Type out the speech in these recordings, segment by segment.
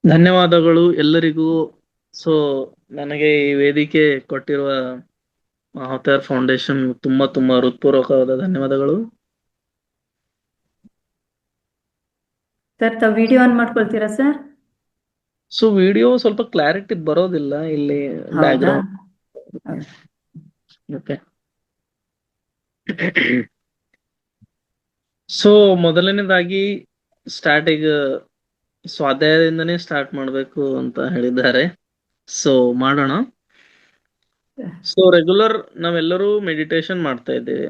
ಧನ್ಯವಾದಗಳು ಎಲ್ಲರಿಗೂ. ಸೊ ನನಗೆ ಈ ವೇದಿಕೆ ಕೊಟ್ಟಿರುವ ಮಹಾವತಾರ್ ಫೌಂಡೇಶನ್ ತುಂಬಾ ತುಂಬಾ ಹೃತ್ಪೂರ್ವಕವಾದ ಧನ್ಯವಾದಗಳು. ಸರ್ ತಾವು ವಿಡಿಯೋ ಆನ್ ಮಾಡ್ಕೊಳ್ತೀರಾ ಸರ್? ಸೊ ವಿಡಿಯೋ ಸ್ವಲ್ಪ ಕ್ಲಾರಿಟಿ ಬರೋದಿಲ್ಲ ಇಲ್ಲಿ ಬ್ಯಾಕ್ ಹೌದಾ? ಗ್ರೌಂಡ್. ಓಕೆ. ಸೊ ಮೊದಲನೇದಾಗಿ ಈಗ ಸ್ವಾಧ್ಯಾಯದಿಂದನೇ ಸ್ಟಾರ್ಟ್ ಮಾಡಬೇಕು ಅಂತ ಹೇಳಿದ್ದಾರೆ. ಸೊ ಮಾಡೋಣ. ಸೊ ರೆಗ್ಯುಲರ್ ನಾವೆಲ್ಲರೂ ಮೆಡಿಟೇಷನ್ ಮಾಡ್ತಾ ಇದ್ದೇವೆ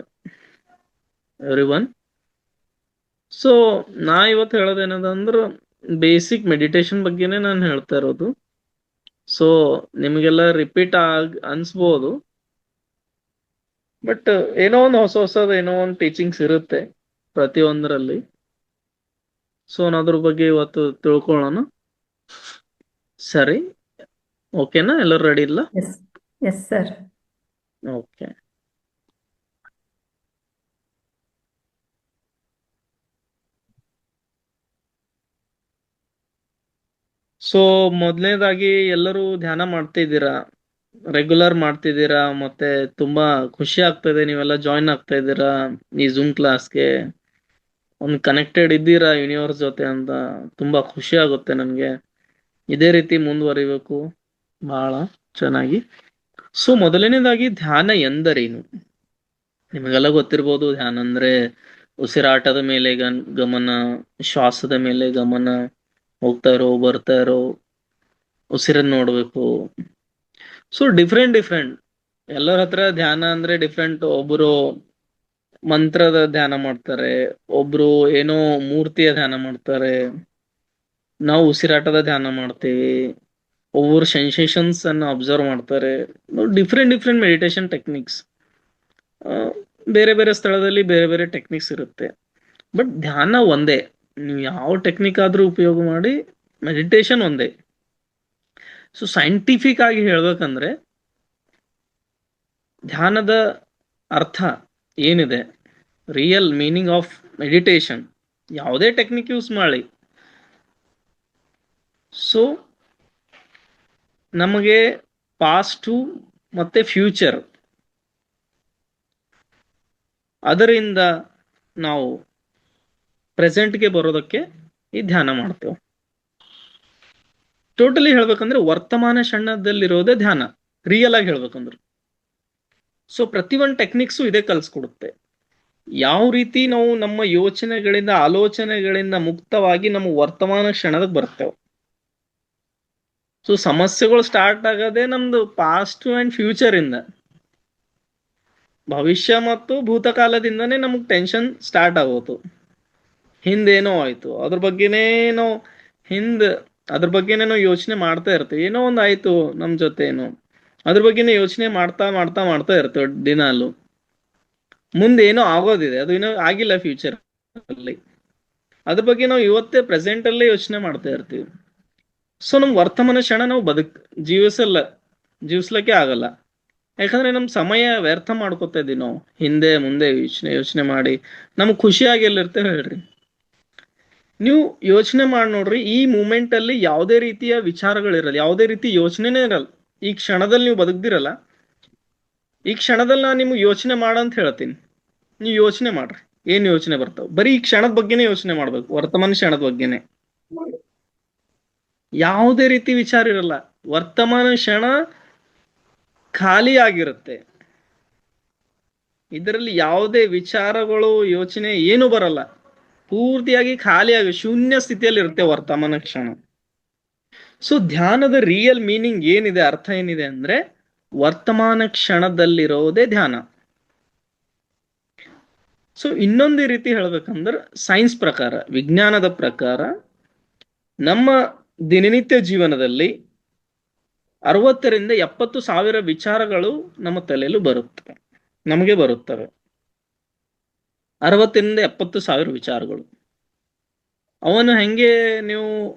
ಎವ್ರಿ ಒನ್. ಸೊ ನಾ ಇವತ್ತು ಹೇಳೋದೇನದಂದ್ರ ಬೇಸಿಕ್ ಮೆಡಿಟೇಷನ್ ಬಗ್ಗೆನೇ ನಾನು ಹೇಳ್ತಾ ಇರೋದು. ಸೊ ನಿಮಗೆಲ್ಲ ರಿಪೀಟ್ ಅನ್ಸ್ಬೋದು, ಬಟ್ ಏನೋ ಒಂದು ಹೊಸದು ಏನೋ ಒಂದು ಟೀಚಿಂಗ್ಸ್ ಇರುತ್ತೆ ಪ್ರತಿಯೊಂದರಲ್ಲಿ. ಸೊ ಅದ್ರ ಬಗ್ಗೆ ಇವತ್ತು ತಿಳ್ಕೊಳ್ಳೋಣ. ಸರಿ, ಓಕೆನಾ? ಎಲ್ಲರೂ ರೆಡಿ ಇಲ್ಲ? Yes yes sir. Okay. So ಮೊದಲನೇದಾಗಿ ಎಲ್ಲರೂ ಧ್ಯಾನ ಮಾಡ್ತಿದ್ದೀರಾ, ರೆಗ್ಯುಲರ್ ಮಾಡ್ತಿದ್ದೀರಾ, ಮತ್ತೆ ತುಂಬಾ ಖುಷಿ ಆಗ್ತದೆ ನೀವೆಲ್ಲ ಜಾಯಿನ್ ಆಗ್ತಾ ಇದ್ದೀರಾ ಈ ಜೂಮ್ ಕ್ಲಾಸ್ಗೆ. ಒಂದು ಕನೆಕ್ಟೆಡ್ ಇದ್ದೀರಾ ಯೂನಿವರ್ಸ್ ಜೊತೆ ಅಂತ ತುಂಬಾ ಖುಷಿ ಆಗುತ್ತೆ ನನಗೆ. ಇದೇ ರೀತಿ ಮುಂದುವರಿಬೇಕು ಬಹಳ ಚೆನ್ನಾಗಿ. ಸೊ ಮೊದಲನೇದಾಗಿ ಧ್ಯಾನ ಎಂದರೇನು? ನಿಮಗೆಲ್ಲ ಗೊತ್ತಿರ್ಬೋದು. ಧ್ಯಾನ ಅಂದ್ರೆ ಉಸಿರಾಟದ ಮೇಲೆ ಗಮನ, ಶ್ವಾಸದ ಮೇಲೆ ಗಮನ, ಹೋಗ್ತಾ ಇರೋ ಬರ್ತಾ ಇರೋ ಉಸಿರನ್ನ ನೋಡ್ಬೇಕು. ಸೊ ಡಿಫ್ರೆಂಟ್ ಎಲ್ಲರ ಹತ್ರ ಧ್ಯಾನ ಅಂದ್ರೆ ಡಿಫ್ರೆಂಟ್. ಒಬ್ರು ಮಂತ್ರದ ಧ್ಯಾನ ಮಾಡ್ತಾರೆ, ಒಬ್ರು ಏನೋ ಮೂರ್ತಿಯ ಧ್ಯಾನ ಮಾಡ್ತಾರೆ, ನಾವು ಉಸಿರಾಟದ ಧ್ಯಾನ ಮಾಡ್ತೀವಿ, ಒಬ್ಬರು ಸೆನ್ಸೇಷನ್ಸ್ ಅನ್ನ ಅಬ್ಸರ್ವ್ ಮಾಡ್ತಾರೆ. Different meditation techniques. ಬೇರೆ ಬೇರೆ ಸ್ಥಳದಲ್ಲಿ ಬೇರೆ ಬೇರೆ ಟೆಕ್ನಿಕ್ಸ್ ಇರುತ್ತೆ, ಬಟ್ ಧ್ಯಾನ ಒಂದೇ. ನೀವು ಯಾವ ಟೆಕ್ನಿಕ್ ಆದ್ರೂ ಉಪಯೋಗ ಮಾಡಿ, ಮೆಡಿಟೇಷನ್ ಒಂದೇ. ಸೊ ಸೈಂಟಿಫಿಕ್ ಆಗಿ ಹೇಳ್ಬೇಕಂದ್ರೆ ಧ್ಯಾನದ ಅರ್ಥ ಏನಿದೆ, ರಿಯಲ್ ಮೀನಿಂಗ್ ಆಫ್ ಮೆಡಿಟೇಷನ್, ಯಾವುದೇ ಟೆಕ್ನಿಕ್ ಯೂಸ್ ಮಾಡಿ. ಸೊ ನಮಗೆ ಪಾಸ್ಟು ಮತ್ತೆ ಫ್ಯೂಚರ್, ಅದರಿಂದ ನಾವು ಪ್ರೆಸೆಂಟ್ಗೆ ಬರೋದಕ್ಕೆ ಈ ಧ್ಯಾನ ಮಾಡ್ತೇವೆ. ಟೋಟಲಿ ಹೇಳ್ಬೇಕಂದ್ರೆ ವರ್ತಮಾನ ಕ್ಷಣದಲ್ಲಿರೋದೇ ಧ್ಯಾನ, ರಿಯಲ್ ಆಗಿ ಹೇಳ್ಬೇಕಂದ್ರೆ. ಸೊ ಪ್ರತಿಯೊಂದು ಟೆಕ್ನಿಕ್ಸು ಇದೇ ಕಲಿಸ್ಕೊಡುತ್ತೆ. ಯಾವ ರೀತಿ ನಾವು ನಮ್ಮ ಯೋಚನೆಗಳಿಂದ ಆಲೋಚನೆಗಳಿಂದ ಮುಕ್ತವಾಗಿ ನಮ್ಮ ವರ್ತಮಾನ ಕ್ಷಣದಾಗ ಬರ್ತೇವೆ. ಸೊ ಸಮಸ್ಯೆಗಳು ಸ್ಟಾರ್ಟ್ ಆಗೋದೇ ನಮ್ದು ಪಾಸ್ಟ್ ಅಂಡ್ ಫ್ಯೂಚರ್ ಇಂದ. ಭವಿಷ್ಯ ಮತ್ತು ಭೂತಕಾಲದಿಂದನೇ ನಮಗ್ ಟೆನ್ಷನ್ ಸ್ಟಾರ್ಟ್ ಆಗೋತು. ಹಿಂದೇನೋ ಆಯ್ತು ಅದ್ರ ಬಗ್ಗೆನೇ ನಾವು ಹಿಂದ್ ಅದ್ರ ಬಗ್ಗೆನೇ ನಾವು ಯೋಚನೆ ಮಾಡ್ತಾ ಇರ್ತೀವಿ. ಏನೋ ಒಂದ್ ಆಯ್ತು ನಮ್ ಜೊತೆ, ಏನೋ ಅದ್ರ ಬಗ್ಗೆನೇ ಯೋಚನೆ ಮಾಡ್ತಾ ಇರ್ತೇವೆ ದಿನಾಲು. ಮುಂದೆ ಏನೋ ಆಗೋದಿದೆ, ಅದು ಏನೋ ಆಗಿಲ್ಲ ಫ್ಯೂಚರ್ ಅಲ್ಲಿ, ಅದ್ರ ಬಗ್ಗೆ ನಾವು ಇವತ್ತೇ ಪ್ರೆಸೆಂಟ್ ಅಲ್ಲೇ ಯೋಚನೆ ಮಾಡ್ತಾ ಇರ್ತೀವಿ. ಸೊ ನಮ್ ವರ್ತಮಾನ ಕ್ಷಣ ನಾವು ಜೀವಿಸ್ಲಿಕ್ಕೆ ಆಗಲ್ಲ. ಯಾಕಂದ್ರೆ ನಮ್ ಸಮಯ ವ್ಯರ್ಥ ಮಾಡ್ಕೊತಾ ಇದೀವಿ ನಾವು ಹಿಂದೆ ಮುಂದೆ ಯೋಚನೆ ಮಾಡಿ. ನಮ್ಗ್ ಖುಷಿಯಾಗಿ ಎಲ್ಲಿರ್ತೇವೆ ಹೇಳ್ರಿ? ನೀವು ಯೋಚನೆ ಮಾಡಿ ನೋಡ್ರಿ, ಈ ಮೂಮೆಂಟ್ ಅಲ್ಲಿ ಯಾವುದೇ ರೀತಿಯ ವಿಚಾರಗಳಿರಲ್ಲ, ಯಾವುದೇ ರೀತಿ ಯೋಚನೆನೇ ಇರಲ್ಲ. ಈ ಕ್ಷಣದಲ್ಲಿ ನೀವು ಬದುಕ್ದಿರಲ್ಲ. ಈ ಕ್ಷಣದಲ್ಲಿ ನಾನು ನಿಮ್ಗೆ ಯೋಚನೆ ಮಾಡಂತ ಹೇಳ್ತೀನಿ, ನೀವು ಯೋಚನೆ ಮಾಡ್ರಿ. ಏನ್ ಯೋಚನೆ ಬರ್ತಾವ? ಬರೀ ಈ ಕ್ಷಣದ ಬಗ್ಗೆನೇ ಯೋಚನೆ ಮಾಡ್ಬೇಕು, ವರ್ತಮಾನ ಕ್ಷಣದ ಬಗ್ಗೆನೆ. ಯಾವುದೇ ರೀತಿ ವಿಚಾರ ಇರಲ್ಲ, ವರ್ತಮಾನ ಕ್ಷಣ ಖಾಲಿ ಆಗಿರುತ್ತೆ. ಇದರಲ್ಲಿ ಯಾವುದೇ ವಿಚಾರಗಳು ಯೋಚನೆ ಏನು ಬರಲ್ಲ, ಪೂರ್ತಿಯಾಗಿ ಖಾಲಿಯಾಗಿ ಶೂನ್ಯ ಸ್ಥಿತಿಯಲ್ಲಿ ಇರುತ್ತೆ ವರ್ತಮಾನ ಕ್ಷಣ. ಸೊ ಧ್ಯಾನದ ರಿಯಲ್ ಮೀನಿಂಗ್ ಏನಿದೆ, ಅರ್ಥ ಏನಿದೆ ಅಂದ್ರೆ ವರ್ತಮಾನ ಕ್ಷಣದಲ್ಲಿರೋದೇ ಧ್ಯಾನ. ಸೊ ಇನ್ನೊಂದು ರೀತಿ ಹೇಳ್ಬೇಕಂದ್ರೆ ಸೈನ್ಸ್ ಪ್ರಕಾರ, ವಿಜ್ಞಾನದ ಪ್ರಕಾರ ನಮ್ಮ ದಿನನಿತ್ಯ ಜೀವನದಲ್ಲಿ 60,000 ರಿಂದ 70,000 ವಿಚಾರಗಳು ನಮ್ಮ ತಲೆಯಲ್ಲಿ ನಮಗೆ ಬರುತ್ತವೆ. 60,000 ರಿಂದ 70,000 ವಿಚಾರಗಳು. ಅವನು ಹೆಂಗೆ ನೀವು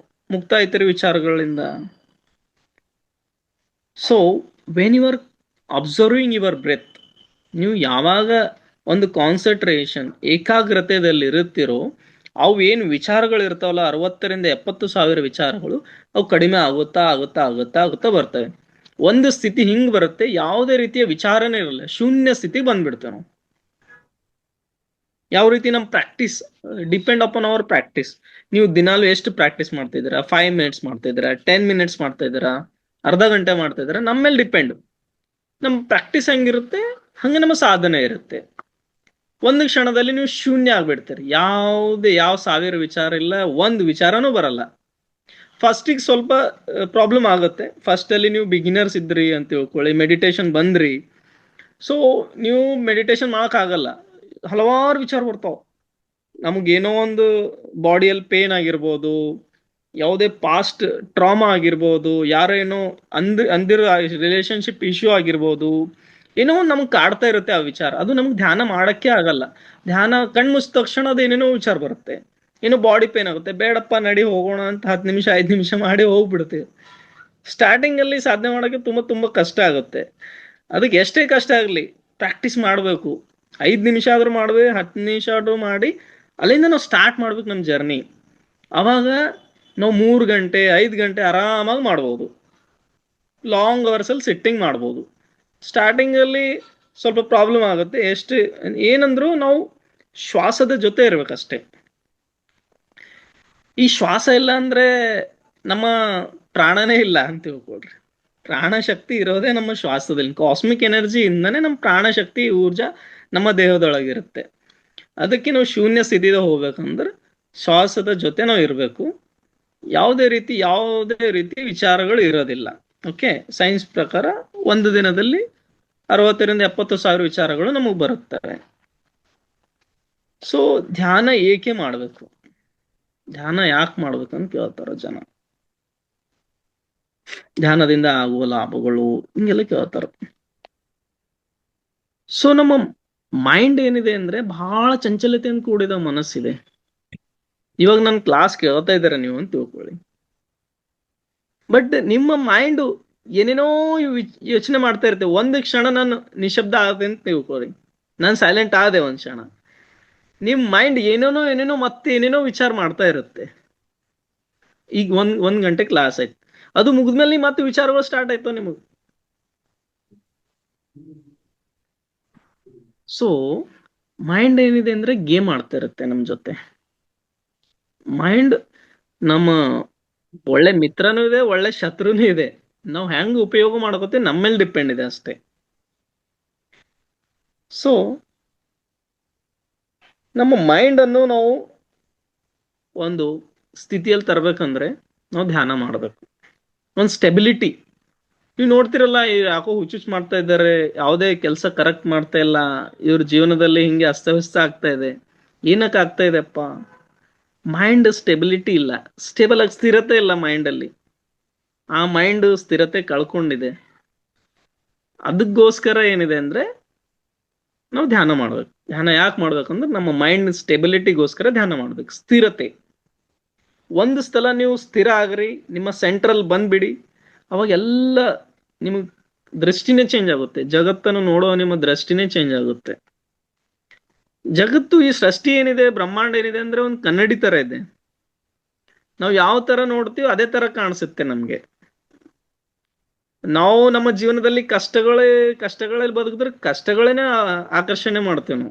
ಮುಕ್ತ ಆಯ್ತೀರಿ ವಿಚಾರಗಳಿಂದ? So when you are observing your breath, ನೀವು ಯಾವಾಗ ಒಂದು ಕಾನ್ಸಂಟ್ರೇಷನ್ ಏಕಾಗ್ರತೆಯಲ್ಲಿ ಇರುತ್ತೀರೋ ಅವು ಏನು ವಿಚಾರಗಳು ಇರ್ತಾವಲ್ಲ 60,000 ರಿಂದ 70,000 ವಿಚಾರಗಳು, ಅವು ಕಡಿಮೆ ಆಗುತ್ತಾ ಆಗುತ್ತಾ ಆಗುತ್ತಾ ಆಗುತ್ತಾ ಬರ್ತವೆ. ಒಂದು ಸ್ಥಿತಿ ಹಿಂಗ್ ಬರುತ್ತೆ, ಯಾವುದೇ ರೀತಿಯ ವಿಚಾರನೇ ಇರಲ್ಲ, ಶೂನ್ಯ ಸ್ಥಿತಿ ಬಂದ್ಬಿಡ್ತೇವೆ ನಾವು. ಯಾವ ರೀತಿ ನಮ್ಮ practice depend upon our practice. ನೀವು ದಿನಾಲು ಎಷ್ಟು ಪ್ರಾಕ್ಟೀಸ್ ಮಾಡ್ತಿದ್ದೀರಾ? 5 ಮಿನಿಟ್ಸ್ ಮಾಡ್ತಿದ್ದೀರಾ, 10 ಮಿನಿಟ್ಸ್ ಮಾಡ್ತಾ ಇದ್ದೀರಾ, ಅರ್ಧ ಗಂಟೆ ಮಾಡ್ತಾ ಇದ್ದೀರಾ? ನಮ್ಮ ಮೇಲೆ ಡಿಪೆಂಡ್. ನಮ್ಮ ಪ್ರಾಕ್ಟೀಸ್ ಹೆಂಗಿರುತ್ತೆ ಹಂಗೆ ನಮ್ಮ ಸಾಧನೆ ಇರುತ್ತೆ. ಒಂದು ಕ್ಷಣದಲ್ಲಿ ನೀವು ಶೂನ್ಯ ಆಗ್ಬಿಡ್ತೀರಿ, ಯಾವ 1000 ವಿಚಾರ ಇಲ್ಲ, ಒಂದು ವಿಚಾರನೂ ಬರಲ್ಲ. ಫಸ್ಟಿಗೆ ಸ್ವಲ್ಪ ಪ್ರಾಬ್ಲಮ್ ಆಗುತ್ತೆ. ಫಸ್ಟ್ ಅಲ್ಲಿ ನೀವು ಬಿಗಿನರ್ಸ್ ಇದ್ರಿ ಅಂತ ತಿಳ್ಕೊಳ್ಳಿ, ಮೆಡಿಟೇಷನ್ ಬಂದ್ರಿ. ಸೊ ನೀವು ಮೆಡಿಟೇಷನ್ ಮಾಡಕ್ ಆಗಲ್ಲ, ಹಲವಾರು ವಿಚಾರ ಬರ್ತಾವ. ನಮಗೇನೋ ಒಂದು ಬಾಡಿಯಲ್ಲಿ ಪೇನ್ ಆಗಿರ್ಬೋದು, ಯಾವುದೇ ಪಾಸ್ಟ್ ಟ್ರಾಮಾ ಆಗಿರ್ಬೋದು, ಯಾರೋ ಏನೋ ಅಂದಿರೋ ರಿಲೇಶನ್ಶಿಪ್ ಇಶ್ಯೂ ಆಗಿರ್ಬೋದು, ಏನೋ ಒಂದು ನಮ್ಗೆ ಕಾಡ್ತಾ ಇರುತ್ತೆ ಆ ವಿಚಾರ. ಅದು ನಮ್ಗೆ ಧ್ಯಾನ ಮಾಡಕ್ಕೆ ಆಗಲ್ಲ. ಧ್ಯಾನ ಕಣ್ಮುಚ್ಚ ತಕ್ಷಣ ಅದೇನೇನೋ ವಿಚಾರ ಬರುತ್ತೆ, ಏನೋ ಬಾಡಿ ಪೇನ್ ಆಗುತ್ತೆ, ಬೇಡಪ್ಪ ನಡಿ ಹೋಗೋಣ ಅಂತ 10 ನಿಮಿಷ 5 ನಿಮಿಷ ಮಾಡಿ ಹೋಗ್ಬಿಡ್ತೀವಿ. ಸ್ಟಾರ್ಟಿಂಗ್ ಅಲ್ಲಿ ಸಾಧನೆ ಮಾಡೋಕ್ಕೆ ತುಂಬಾ ತುಂಬಾ ಕಷ್ಟ ಆಗುತ್ತೆ. ಅದಕ್ಕೆ ಎಷ್ಟೇ ಕಷ್ಟ ಆಗಲಿ ಪ್ರಾಕ್ಟೀಸ್ ಮಾಡಬೇಕು. 5 ನಿಮಿಷ ಆದ್ರೂ ಮಾಡ್ಬೇಕು, 10 ನಿಮಿಷ ಆದ್ರೂ ಮಾಡಿ ಅಲ್ಲಿಂದ ನಾವು ಸ್ಟಾರ್ಟ್ ಮಾಡ್ಬೇಕು ನಮ್ಮ ಜರ್ನಿ. ಅವಾಗ ನಾವು 3 ಗಂಟೆ 5 ಗಂಟೆ ಆರಾಮಾಗಿ ಮಾಡ್ಬೋದು. ಲಾಂಗ್ ಅವರ್ಸ್ ಅಲ್ಲಿ ಸಿಟ್ಟಿಂಗ್ ಮಾಡ್ಬೋದು. ಸ್ಟಾರ್ಟಿಂಗ್ ಅಲ್ಲಿ ಸ್ವಲ್ಪ ಪ್ರಾಬ್ಲಮ್ ಆಗುತ್ತೆ. ಎಷ್ಟು ಏನಂದ್ರು ನಾವು ಶ್ವಾಸದ ಜೊತೆ ಇರ್ಬೇಕಷ್ಟೇ. ಈ ಶ್ವಾಸ ಇಲ್ಲ ಅಂದ್ರೆ ನಮ್ಮ ಪ್ರಾಣನೇ ಇಲ್ಲ ಅಂತ ತಿಳ್ಕೊಳ್ರಿ. ಪ್ರಾಣ ಶಕ್ತಿ ಇರೋದೇ ನಮ್ಮ ಶ್ವಾಸದಲ್ಲಿ. ಕಾಸ್ಮಿಕ್ ಎನರ್ಜಿ ಇಂದನೇ ನಮ್ಮ ಪ್ರಾಣ ಶಕ್ತಿ ಊರ್ಜಾ ನಮ್ಮ ದೇಹದೊಳಗಿರುತ್ತೆ. ಅದಕ್ಕೆ ನಾವು ಶೂನ್ಯ ಸ್ಥಿತಿಗೆ ಹೋಗ್ಬೇಕಂದ್ರೆ ಶ್ವಾಸದ ಜೊತೆ ನಾವು ಇರಬೇಕು. ಯಾವುದೇ ರೀತಿ ವಿಚಾರಗಳು ಇರೋದಿಲ್ಲ. ಓಕೆ, ಸೈನ್ಸ್ ಪ್ರಕಾರ ಒಂದು ದಿನದಲ್ಲಿ 60,000 ರಿಂದ 70,000 ವಿಚಾರಗಳು ನಮಗೆ ಬರುತ್ತವೆ. ಸೊ ಧ್ಯಾನ ಏಕೆ ಮಾಡಬೇಕು, ಧ್ಯಾನ ಯಾಕೆ ಮಾಡ್ಬೇಕಂತ ಕೇಳ್ತಾರ ಜನ. ಧ್ಯಾನದಿಂದ ಆಗುವ ಲಾಭಗಳು ಹಿಂಗೆಲ್ಲ ಕೇಳ್ತಾರ. ಸೊ ನಮ್ಮ ಮೈಂಡ್ ಏನಿದೆ ಅಂದ್ರೆ ಬಹಳ ಚಂಚಲತೆಯಿಂದ ಕೂಡಿದ ಮನಸ್ಸಿದೆ. ಇವಾಗ ನನ್ನ ಕ್ಲಾಸ್ ಕೇಳ್ತಾ ಇದ್ದೀರಾ ನೀವು ಅಂತ ತಿಳ್ಕೊಳ್ಳಿ, ಬಟ್ ನಿಮ್ಮ ಮೈಂಡ್ ಏನೇನೋ ಯೋಚನೆ ಮಾಡ್ತಾ ಇರ್ತೇವೆ. ಒಂದು ಕ್ಷಣ ನಾನು ನಿಶಬ್ದ ಆದೆ ಅಂತ ತಿಳ್ಕೊಳ್ಳಿ, ನಾನು ಸೈಲೆಂಟ್ ಆದೆ ಒಂದ್ ಕ್ಷಣ, ನಿಮ್ ಮೈಂಡ್ ಏನೇನೋ ಮತ್ತೆ ಏನೇನೋ ವಿಚಾರ ಮಾಡ್ತಾ ಇರುತ್ತೆ. ಈಗ ಒಂದ್ ಗಂಟೆ ಕ್ಲಾಸ್ ಆಯ್ತು, ಅದು ಮುಗಿದ್ಮೇಲೆ ಮತ್ತೆ ವಿಚಾರಗಳು ಸ್ಟಾರ್ಟ್ ಆಯ್ತು ನಿಮಗೆ. ಸೊ ಮೈಂಡ್ ಏನಿದೆ ಅಂದ್ರೆ ಗೇಮ್ ಆಡ್ತಾ ಇರುತ್ತೆ ನಮ್ ಜೊತೆ. ಮೈಂಡ್ ನಮ್ಮ ಒಳ್ಳೆ ಮಿತ್ರನೂ ಇದೆ, ಒಳ್ಳೆ ಶತ್ರುನೂ ಇದೆ. ನಾವು ಹೆಂಗ್ ಉಪಯೋಗ ಮಾಡ್ಕೋತೀವಿ ನಮ್ಮ ಮೇಲೆ ಡಿಪೆಂಡ್ ಇದೆ ಅಷ್ಟೇ. ಸೊ ನಮ್ಮ ಮೈಂಡ್ ಅನ್ನು ನಾವು ಒಂದು ಸ್ಥಿತಿಯಲ್ಲಿ ತರಬೇಕಂದ್ರೆ ನಾವು ಧ್ಯಾನ ಮಾಡಬೇಕು. ಒಂದು ಸ್ಟೆಬಿಲಿಟಿ. ನೀವು ನೋಡ್ತಿರಲ್ಲ, ಯಾಕೋ ಹುಚ್ಚುಚ್ಚು ಮಾಡ್ತಾ ಇದ್ದಾರೆ, ಯಾವುದೇ ಕೆಲಸ ಕರೆಕ್ಟ್ ಮಾಡ್ತಾ ಇಲ್ಲ, ಇವ್ರ ಜೀವನದಲ್ಲಿ ಹಿಂಗೆ ಅಸ್ತವ್ಯಸ್ತ ಆಗ್ತಾ ಇದೆ. ಏನಕ್ಕೆ ಆಗ್ತಾ ಇದೆಪ್ಪ? ಮೈಂಡ್ ಸ್ಟೆಬಿಲಿಟಿ ಇಲ್ಲ, ಸ್ಟೇಬಲ್ ಆಗಿ ಸ್ಥಿರತೆ ಇಲ್ಲ ಮೈಂಡ್ ಅಲ್ಲಿ. ಆ ಮೈಂಡ್ ಸ್ಥಿರತೆ ಕಳ್ಕೊಂಡಿದೆ. ಅದಕ್ಕೋಸ್ಕರ ಏನಿದೆ ಅಂದ್ರೆ ನಾವು ಧ್ಯಾನ ಮಾಡ್ಬೇಕು. ಧ್ಯಾನ ಯಾಕೆ ಮಾಡ್ಬೇಕಂದ್ರೆ ನಮ್ಮ ಮೈಂಡ್ ಸ್ಟೆಬಿಲಿಟಿಗೋಸ್ಕರ ಧ್ಯಾನ ಮಾಡ್ಬೇಕು. ಸ್ಥಿರತೆ. ಒಂದು ಸ್ಥಳ ನೀವು ಸ್ಥಿರ ಆಗ್ರಿ, ನಿಮ್ಮ ಸೆಂಟ್ರಲ್ ಬಂದ್ಬಿಡಿ, ಅವಾಗ ಎಲ್ಲ ನಿಮಗೆ ದೃಷ್ಟಿನೇ ಚೇಂಜ್ ಆಗುತ್ತೆ. ಜಗತ್ತನ್ನು ನೋಡೋ ನಿಮ್ಮ ದೃಷ್ಟಿನೇ ಚೇಂಜ್ ಆಗುತ್ತೆ. ಜಗತ್ತು, ಈ ಸೃಷ್ಟಿ ಏನಿದೆ, ಬ್ರಹ್ಮಾಂಡ ಏನಿದೆ ಅಂದ್ರೆ ಒಂದು ಕನ್ನಡಿ ತರ ಇದೆ. ನಾವು ಯಾವ ತರ ನೋಡ್ತೀವಿ ಅದೇ ತರ ಕಾಣಿಸುತ್ತೆ ನಮ್ಗೆ. ನಾವು ನಮ್ಮ ಜೀವನದಲ್ಲಿ ಕಷ್ಟಗಳಲ್ಲಿ ಬದುಕಿದ್ರೆ ಕಷ್ಟಗಳೇನೆ ಆಕರ್ಷಣೆ ಮಾಡ್ತೇವೆ.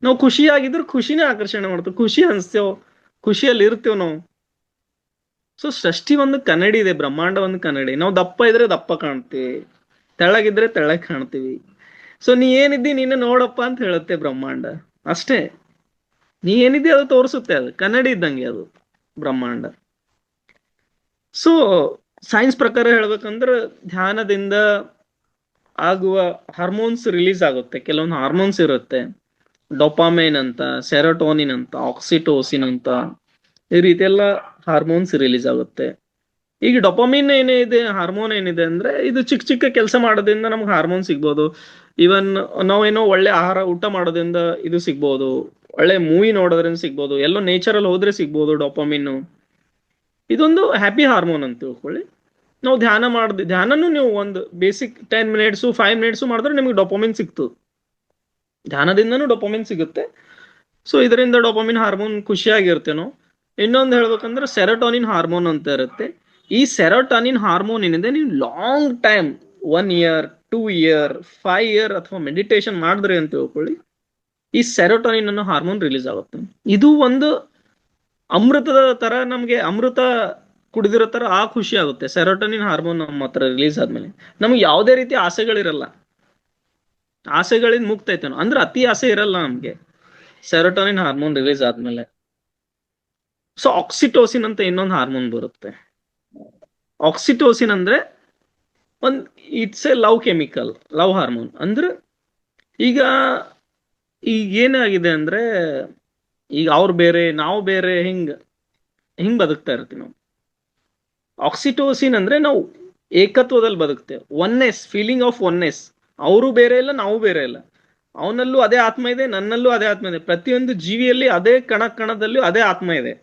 ನಾವು ಖುಷಿಯಾಗಿದ್ರೆ ಖುಷಿನೇ ಆಕರ್ಷಣೆ ಮಾಡ್ತೇವೆ, ಖುಷಿ ಅನ್ಸ್ತೇವ್, ಖುಷಿಯಲ್ಲಿ ಇರ್ತೇವ್ ನಾವು. ಸೊ ಸೃಷ್ಟಿ ಒಂದು ಕನ್ನಡಿ ಇದೆ, ಬ್ರಹ್ಮಾಂಡ ಒಂದು ಕನ್ನಡಿ. ನಾವು ದಪ್ಪ ಇದ್ರೆ ದಪ್ಪ ಕಾಣ್ತೀವಿ, ತೆಳ್ಳಗಿದ್ರೆ ತೆಳ್ಳಗ್ ಕಾಣ್ತೀವಿ. ಸೊ ನೀ ಏನಿದ್ದಿ ನೀನು ನೋಡಪ್ಪ ಅಂತ ಹೇಳುತ್ತೆ ಬ್ರಹ್ಮಾಂಡ ಅಷ್ಟೇ. ನೀ ಏನಿದ್ದಿ ಅದು ತೋರಿಸುತ್ತೆ, ಅದು ಕನ್ನಡಿ ಇದ್ದಂಗೆ ಅದು ಬ್ರಹ್ಮಾಂಡ. ಸೊ ಸೈನ್ಸ್ ಪ್ರಕಾರ ಹೇಳ್ಬೇಕಂದ್ರೆ ಧ್ಯಾನದಿಂದ ಆಗುವ ಹಾರ್ಮೋನ್ಸ್ ರಿಲೀಸ್ ಆಗುತ್ತೆ. ಕೆಲವೊಂದು ಹಾರ್ಮೋನ್ಸ್ ಇರುತ್ತೆ, ಡೊಪಾಮೈನ್ ಅಂತ, ಸೆರೋಟೋನಿನ್ ಅಂತ, ಆಕ್ಸಿಟೋಸಿನ್ ಅಂತ, ಈ ರೀತಿ ಎಲ್ಲ ಹಾರ್ಮೋನ್ಸ್ ರಿಲೀಸ್ ಆಗುತ್ತೆ. ಈಗ ಡೊಪಾಮಿನ್ ಏನಿದೆ, ಹಾರ್ಮೋನ್ ಏನಿದೆ ಅಂದ್ರೆ ಇದು ಚಿಕ್ಕ ಚಿಕ್ಕ ಕೆಲಸ ಮಾಡೋದ್ರಿಂದ ನಮ್ಗೆ ಹಾರ್ಮೋನ್ ಸಿಗ್ಬೋದು. ಈವನ್ ನಾವೇನೋ ಒಳ್ಳೆ ಆಹಾರ ಊಟ ಮಾಡೋದ್ರಿಂದ ಇದು ಸಿಗ್ಬೋದು, ಒಳ್ಳೆ ಮೂವಿ ನೋಡೋದ್ರಿಂದ ಸಿಗ್ಬೋದು, ಎಲ್ಲೋ ನೇಚರಲ್ಲಿ ಹೋದ್ರೆ ಸಿಗ್ಬೋದು ಡೊಪಾಮಿನ್. ಇದೊಂದು ಹ್ಯಾಪಿ ಹಾರ್ಮೋನ್ ಅಂತ ತಿಳ್ಕೊಳ್ಳಿ. ನಾವು ಧ್ಯಾನನು ನೀವು ಒಂದು ಬೇಸಿಕ್ 10 ಮಿನಿಟ್ಸು 5 ಮಿನಿಟ್ಸು ಮಾಡಿದ್ರೆ ನಿಮ್ಗೆ ಡೊಪಾಮಿನ್ ಸಿಗ್ತದೆ. ಧ್ಯಾನದಿಂದನೂ ಡೊಪಾಮಿನ್ ಸಿಗುತ್ತೆ. ಸೊ ಇದರಿಂದ ಡೋಪಮಿನ್ ಹಾರ್ಮೋನ್ ಖುಷಿಯಾಗಿರುತ್ತೆ ನಾವು. ಇನ್ನೊಂದು ಹೇಳ್ಬೇಕಂದ್ರೆ ಸೆರೋಟೋನಿನ್ ಹಾರ್ಮೋನ್ ಅಂತ ಇರುತ್ತೆ. ಈ ಸೆರೋಟೋನಿನ್ ಹಾರ್ಮೋನ್ ಏನಿದೆ, ನೀವು long time 1 year 2 year 5 year ಅಥವಾ ಮೆಡಿಟೇಷನ್ ಮಾಡಿದ್ರಿ ಅಂತ ತಿಳ್ಕೊಳ್ಳಿ, ಈ ಸೆರೋಟೋನಿನ್ ಅನ್ನೋ ಹಾರ್ಮೋನ್ ರಿಲೀಸ್ ಆಗುತ್ತೆ. ಇದು ಒಂದು ಅಮೃತದ ತರ, ನಮ್ಗೆ ಅಮೃತ ಕುಡಿದಿರೋ ತರ ಆ ಖುಷಿ ಆಗುತ್ತೆ. ಸೆರೋಟೋನಿನ್ ಹಾರ್ಮೋನ್ ನಮ್ಮ ಹತ್ರ ರಿಲೀಸ್ ಆದ್ಮೇಲೆ ನಮ್ಗೆ ಯಾವುದೇ ರೀತಿ ಆಸೆಗಳಿರಲ್ಲ, ಆಸೆಗಳಿಂದ ಮುಕ್ತ ಐತೆ ಅಂದ್ರೆ ಅತಿ ಆಸೆ ಇರಲ್ಲ ನಮ್ಗೆ ಸೆರೋಟೋನಿನ್ ಹಾರ್ಮೋನ್ ರಿಲೀಸ್ ಆದ್ಮೇಲೆ. ಸೊ ಆಕ್ಸಿಟೋಸಿನ್ ಅಂತ ಇನ್ನೊಂದು ಹಾರ್ಮೋನ್ ಬರುತ್ತೆ. ಆಕ್ಸಿಟೋಸಿನ್ ಅಂದ್ರೆ ಒಂದ್ it's A love chemical, love hormone. ಅಂದ್ರೆ ಈಗ ಈಗ ಏನಾಗಿದೆ ಅಂದ್ರೆ, ಈಗ ಅವ್ರು ಬೇರೆ ನಾವು ಬೇರೆ, ಹಿಂಗ್ ಹಿಂಗ್ ಬದುಕ್ತಾ ಇರ್ತೀವಿ ನಾವು. ಆಕ್ಸಿಟೋಸಿನ್ ಅಂದ್ರೆ ನಾವು ಏಕತ್ವದಲ್ಲಿ ಬದುಕ್ತೇವೆ, ಒನ್ನೆಸ್, ಫೀಲಿಂಗ್ ಆಫ್ ಒನ್ನೆಸ್. ಅವರು ಬೇರೆ ಇಲ್ಲ, ನಾವು ಬೇರೆ ಇಲ್ಲ. ಅವನಲ್ಲೂ ಅದೇ ಆತ್ಮ ಇದೆ, ನನ್ನಲ್ಲೂ ಅದೇ ಆತ್ಮ ಇದೆ, ಪ್ರತಿಯೊಂದು ಜೀವಿಯಲ್ಲಿ ಅದೇ ಕಣ ಕಣದಲ್ಲೂ ಅದೇ ಆತ್ಮ ಇದೆ.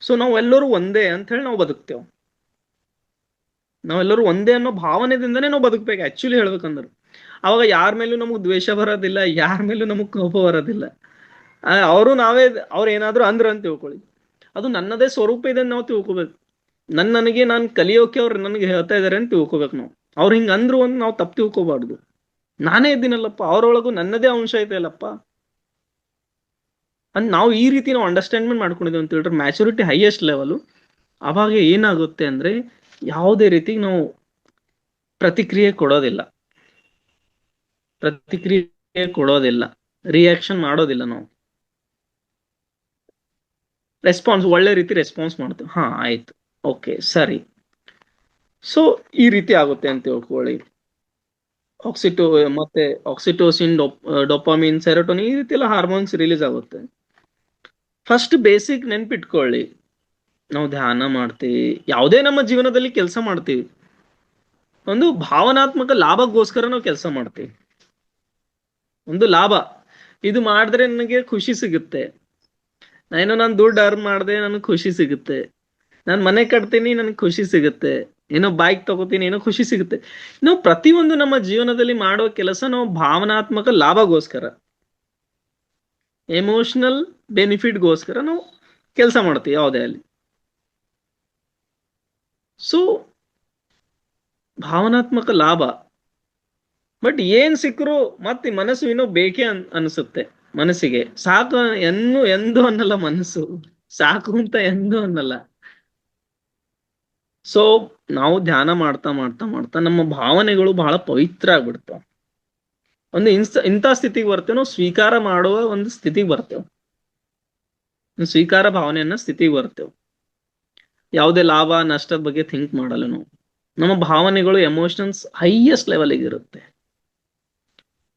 ಸೊ ನಾವೆಲ್ಲರೂ ಒಂದೇ ಅಂತ ಹೇಳಿ ನಾವು ಬದುಕ್ತೇವೆ. ನಾವೆಲ್ಲರೂ ಒಂದೇ ಅನ್ನೋ ಭಾವನೆದಿಂದನೇ ನಾವು ಬದುಕ್ಬೇಕು ಆಕ್ಚುಲಿ ಹೇಳ್ಬೇಕಂದ್ರೆ. ಅವಾಗ ಯಾರ ಮೇಲೂ ನಮಗ್ ದ್ವೇಷ ಬರೋದಿಲ್ಲ, ಯಾರ ಮೇಲೂ ನಮಗ್ ಕೋಪ ಬರೋದಿಲ್ಲ. ಅವರು ನಾವೇ, ಅವ್ರು ಏನಾದ್ರು ಅಂದ್ರ ಅಂತ ತಿಳ್ಕೊಳ್ಳಿ, ಅದು ನನ್ನದೇ ಸ್ವರೂಪ ಇದೆ ಅಂತ ನಾವು ತಿಳ್ಕೊಬೇಕು. ನನಗೆ ನಾನು ಕಲಿಯೋಕೆ ಅವ್ರು ನನಗೆ ಹೇಳ್ತಾ ಇದಾರೆ ಅಂತ ತಿಳ್ಕೊಬೇಕು ನಾವು. ಅವ್ರು ಹಿಂಗ ಅಂದ್ರು ಅಂತ ನಾವು ತಪ್ಪು ತಿಳ್ಕೊಬಾರ್ದು. ನಾನೇ ಇದ್ದೀನಲ್ಲಪ್ಪ, ಅವ್ರೊಳಗು ನನ್ನದೇ ಅಂಶ ಐತೆ ಅಲ್ಲಪ್ಪ ಅಂತ ನಾವು ಈ ರೀತಿ ನಾವು ಅಂಡರ್ಸ್ಟ್ಯಾಂಡ್ಮೆಂಟ್ ಮಾಡ್ಕೊಂಡಿದ್ದೀವಿ ಅಂತ ಹೇಳಿದ್ರೆ ಮ್ಯಾಚುರಿಟಿ ಹೈಯೆಸ್ಟ್ ಲೆವೆಲ್. ಅವಾಗ ಏನಾಗುತ್ತೆ ಅಂದ್ರೆ ಯಾವುದೇ ರೀತಿ ನಾವು ಪ್ರತಿಕ್ರಿಯೆ ಕೊಡೋದಿಲ್ಲ, ರಿಯಾಕ್ಷನ್ ಮಾಡೋದಿಲ್ಲ ನಾವು. ರೆಸ್ಪಾನ್ಸ್, ಒಳ್ಳೆ ರೀತಿ ರೆಸ್ಪಾನ್ಸ್ ಮಾಡ್ತೇವೆ. ಹಾ ಆಯ್ತು, ಓಕೆ ಸರಿ. ಸೊ ಈ ರೀತಿ ಆಗುತ್ತೆ ಅಂತ ತಿಳ್ಕೊಳ್ಳಿ. ಆಕ್ಸಿಟೋ ಮತ್ತೆ ಆಕ್ಸಿಟೋಸಿನ್, ಡೊಪಾಮಿನ್, ಸೆರೋಟೋನಿನ್, ಈ ರೀತಿ ಎಲ್ಲ ಹಾರ್ಮೋನ್ಸ್ ರಿಲೀಸ್ ಆಗುತ್ತೆ. ಫಸ್ಟ್ ಬೇಸಿಕ್ ನೆನ್ಪಿಟ್ಕೊಳ್ಳಿ, ನಾವು ಧ್ಯಾನ ಮಾಡ್ತೀವಿ, ಯಾವುದೇ ನಮ್ಮ ಜೀವನದಲ್ಲಿ ಕೆಲಸ ಮಾಡ್ತೀವಿ, ಒಂದು ಭಾವನಾತ್ಮಕ ಲಾಭಕ್ಕೋಸ್ಕರ ನಾವು ಕೆಲಸ ಮಾಡ್ತೀವಿ. ಒಂದು ಲಾಭ, ಇದು ಮಾಡಿದ್ರೆ ನನಗೆ ಖುಷಿ ಸಿಗುತ್ತೆ, ನಾನು ದುಡ್ಡು ಅರ್ನ್ ಮಾಡಿದೆ ನನಗೆ ಖುಷಿ ಸಿಗುತ್ತೆ, ನಾನು ಮನೆ ಕಟ್ತೀನಿ ನನಗೆ ಖುಷಿ ಸಿಗುತ್ತೆ, ಏನೋ ಬೈಕ್ ತಗೋತೀನಿ ಏನೋ ಖುಷಿ ಸಿಗುತ್ತೆ. ನಾವು ಪ್ರತಿಯೊಂದು ನಮ್ಮ ಜೀವನದಲ್ಲಿ ಮಾಡೋ ಕೆಲಸ ನಾವು ಭಾವನಾತ್ಮಕ ಲಾಭಗೋಸ್ಕರ, ಎಮೋಷನಲ್ ಬೆನಿಫಿಟ್ಗೋಸ್ಕರ ನಾವು ಕೆಲಸ ಮಾಡ್ತೀವಿ ಯಾವುದೇ ಅಲ್ಲಿ. ಸೊ ಭಾವನಾತ್ಮಕ ಲಾಭ, ಬಟ್ ಏನ್ ಸಿಕ್ಕರು ಮತ್ತೆ ಮನಸ್ಸು ಇನ್ನೂ ಬೇಕೇ ಅನ್ಸುತ್ತೆ. ಮನಸ್ಸಿಗೆ ಸಾಕು ಎಂದು ಅನ್ನಲ್ಲ, ಮನಸ್ಸು ಸಾಕು ಅಂತ ಎಂದು ಅನ್ನಲ್ಲ. ಸೊ ನಾವು ಧ್ಯಾನ ಮಾಡ್ತಾ ಮಾಡ್ತಾ ಮಾಡ್ತಾ ನಮ್ಮ ಭಾವನೆಗಳು ಬಹಳ ಪವಿತ್ರ ಆಗ್ಬಿಡ್ತಾವ. ಒಂದು ಇಂಥ ಸ್ಥಿತಿಗೆ ಬರ್ತೇವೆ ನಾವು, ಸ್ವೀಕಾರ ಮಾಡುವ ಒಂದು ಸ್ಥಿತಿಗೆ ಬರ್ತೇವೆ, ಸ್ವೀಕಾರ ಭಾವನೆಯನ್ನ ಸ್ಥಿತಿಗೆ ಬರ್ತೇವೆ. ಯಾವುದೇ ಲಾಭ ನಷ್ಟದ ಬಗ್ಗೆ ಥಿಂಕ್ ಮಾಡಲ್ಲ ನಾವು. ನಮ್ಮ ಭಾವನೆಗಳು, ಎಮೋಷನ್ಸ್ ಹೈಯೆಸ್ಟ್ ಲೆವೆಲ್ಗೆ ಇರುತ್ತೆ.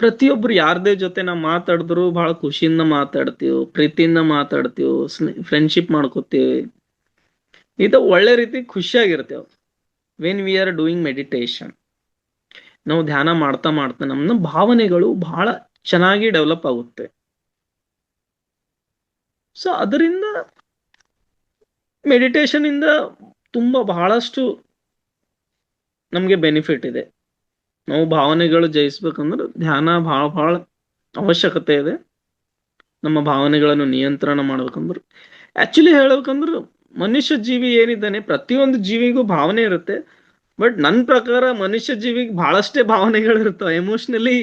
ಪ್ರತಿಯೊಬ್ರು ಯಾರದೇ ಜೊತೆ ನಾವು ಮಾತಾಡಿದ್ರು ಬಹಳ ಖುಷಿಯಿಂದ ಮಾತಾಡ್ತೀವಿ, ಪ್ರೀತಿಯಿಂದ ಮಾತಾಡ್ತೀವಿ, ಫ್ರೆಂಡ್ಶಿಪ್ ಮಾಡ್ಕೋತೀವಿ, ಇದು ಒಳ್ಳೆ ರೀತಿ ಖುಷಿಯಾಗಿರ್ತೇವೆ. When we are doing meditation, ನಾವು ಧ್ಯಾನ ಮಾಡ್ತಾ ಮಾಡ್ತಾ ನಮ್ಮ ಭಾವನೆಗಳು ಬಹಳ ಚೆನ್ನಾಗಿ ಡೆವಲಪ್ ಆಗುತ್ತೆ. ಸೊ ಅದರಿಂದ ಮೆಡಿಟೇಷನ್ ಇಂದ ತುಂಬಾ ಬಹಳಷ್ಟು ನಮ್ಗೆ ಬೆನಿಫಿಟ್ ಇದೆ. ನಾವು ಭಾವನೆಗಳು ಜಯಿಸ್ಬೇಕಂದ್ರೆ ಧ್ಯಾನ ಬಹಳ ಬಹಳ ಅವಶ್ಯಕತೆ ಇದೆ. ನಮ್ಮ ಭಾವನೆಗಳನ್ನು ನಿಯಂತ್ರಣ ಮಾಡ್ಬೇಕಂದ್ರೆ, ಆಕ್ಚುಲಿ ಹೇಳ್ಬೇಕಂದ್ರೆ ಮನುಷ್ಯ ಜೀವಿ ಏನಿದ್ದಾನೆ, ಪ್ರತಿಯೊಂದು ಜೀವಿಗೂ ಭಾವನೆ ಇರುತ್ತೆ. ಬಟ್ ನನ್ನ ಪ್ರಕಾರ ಮನುಷ್ಯ ಜೀವಿಗೆ ಬಹಳಷ್ಟೇ ಭಾವನೆಗಳು ಇರ್ತಾವ. ಎಮೋಷನಲಿ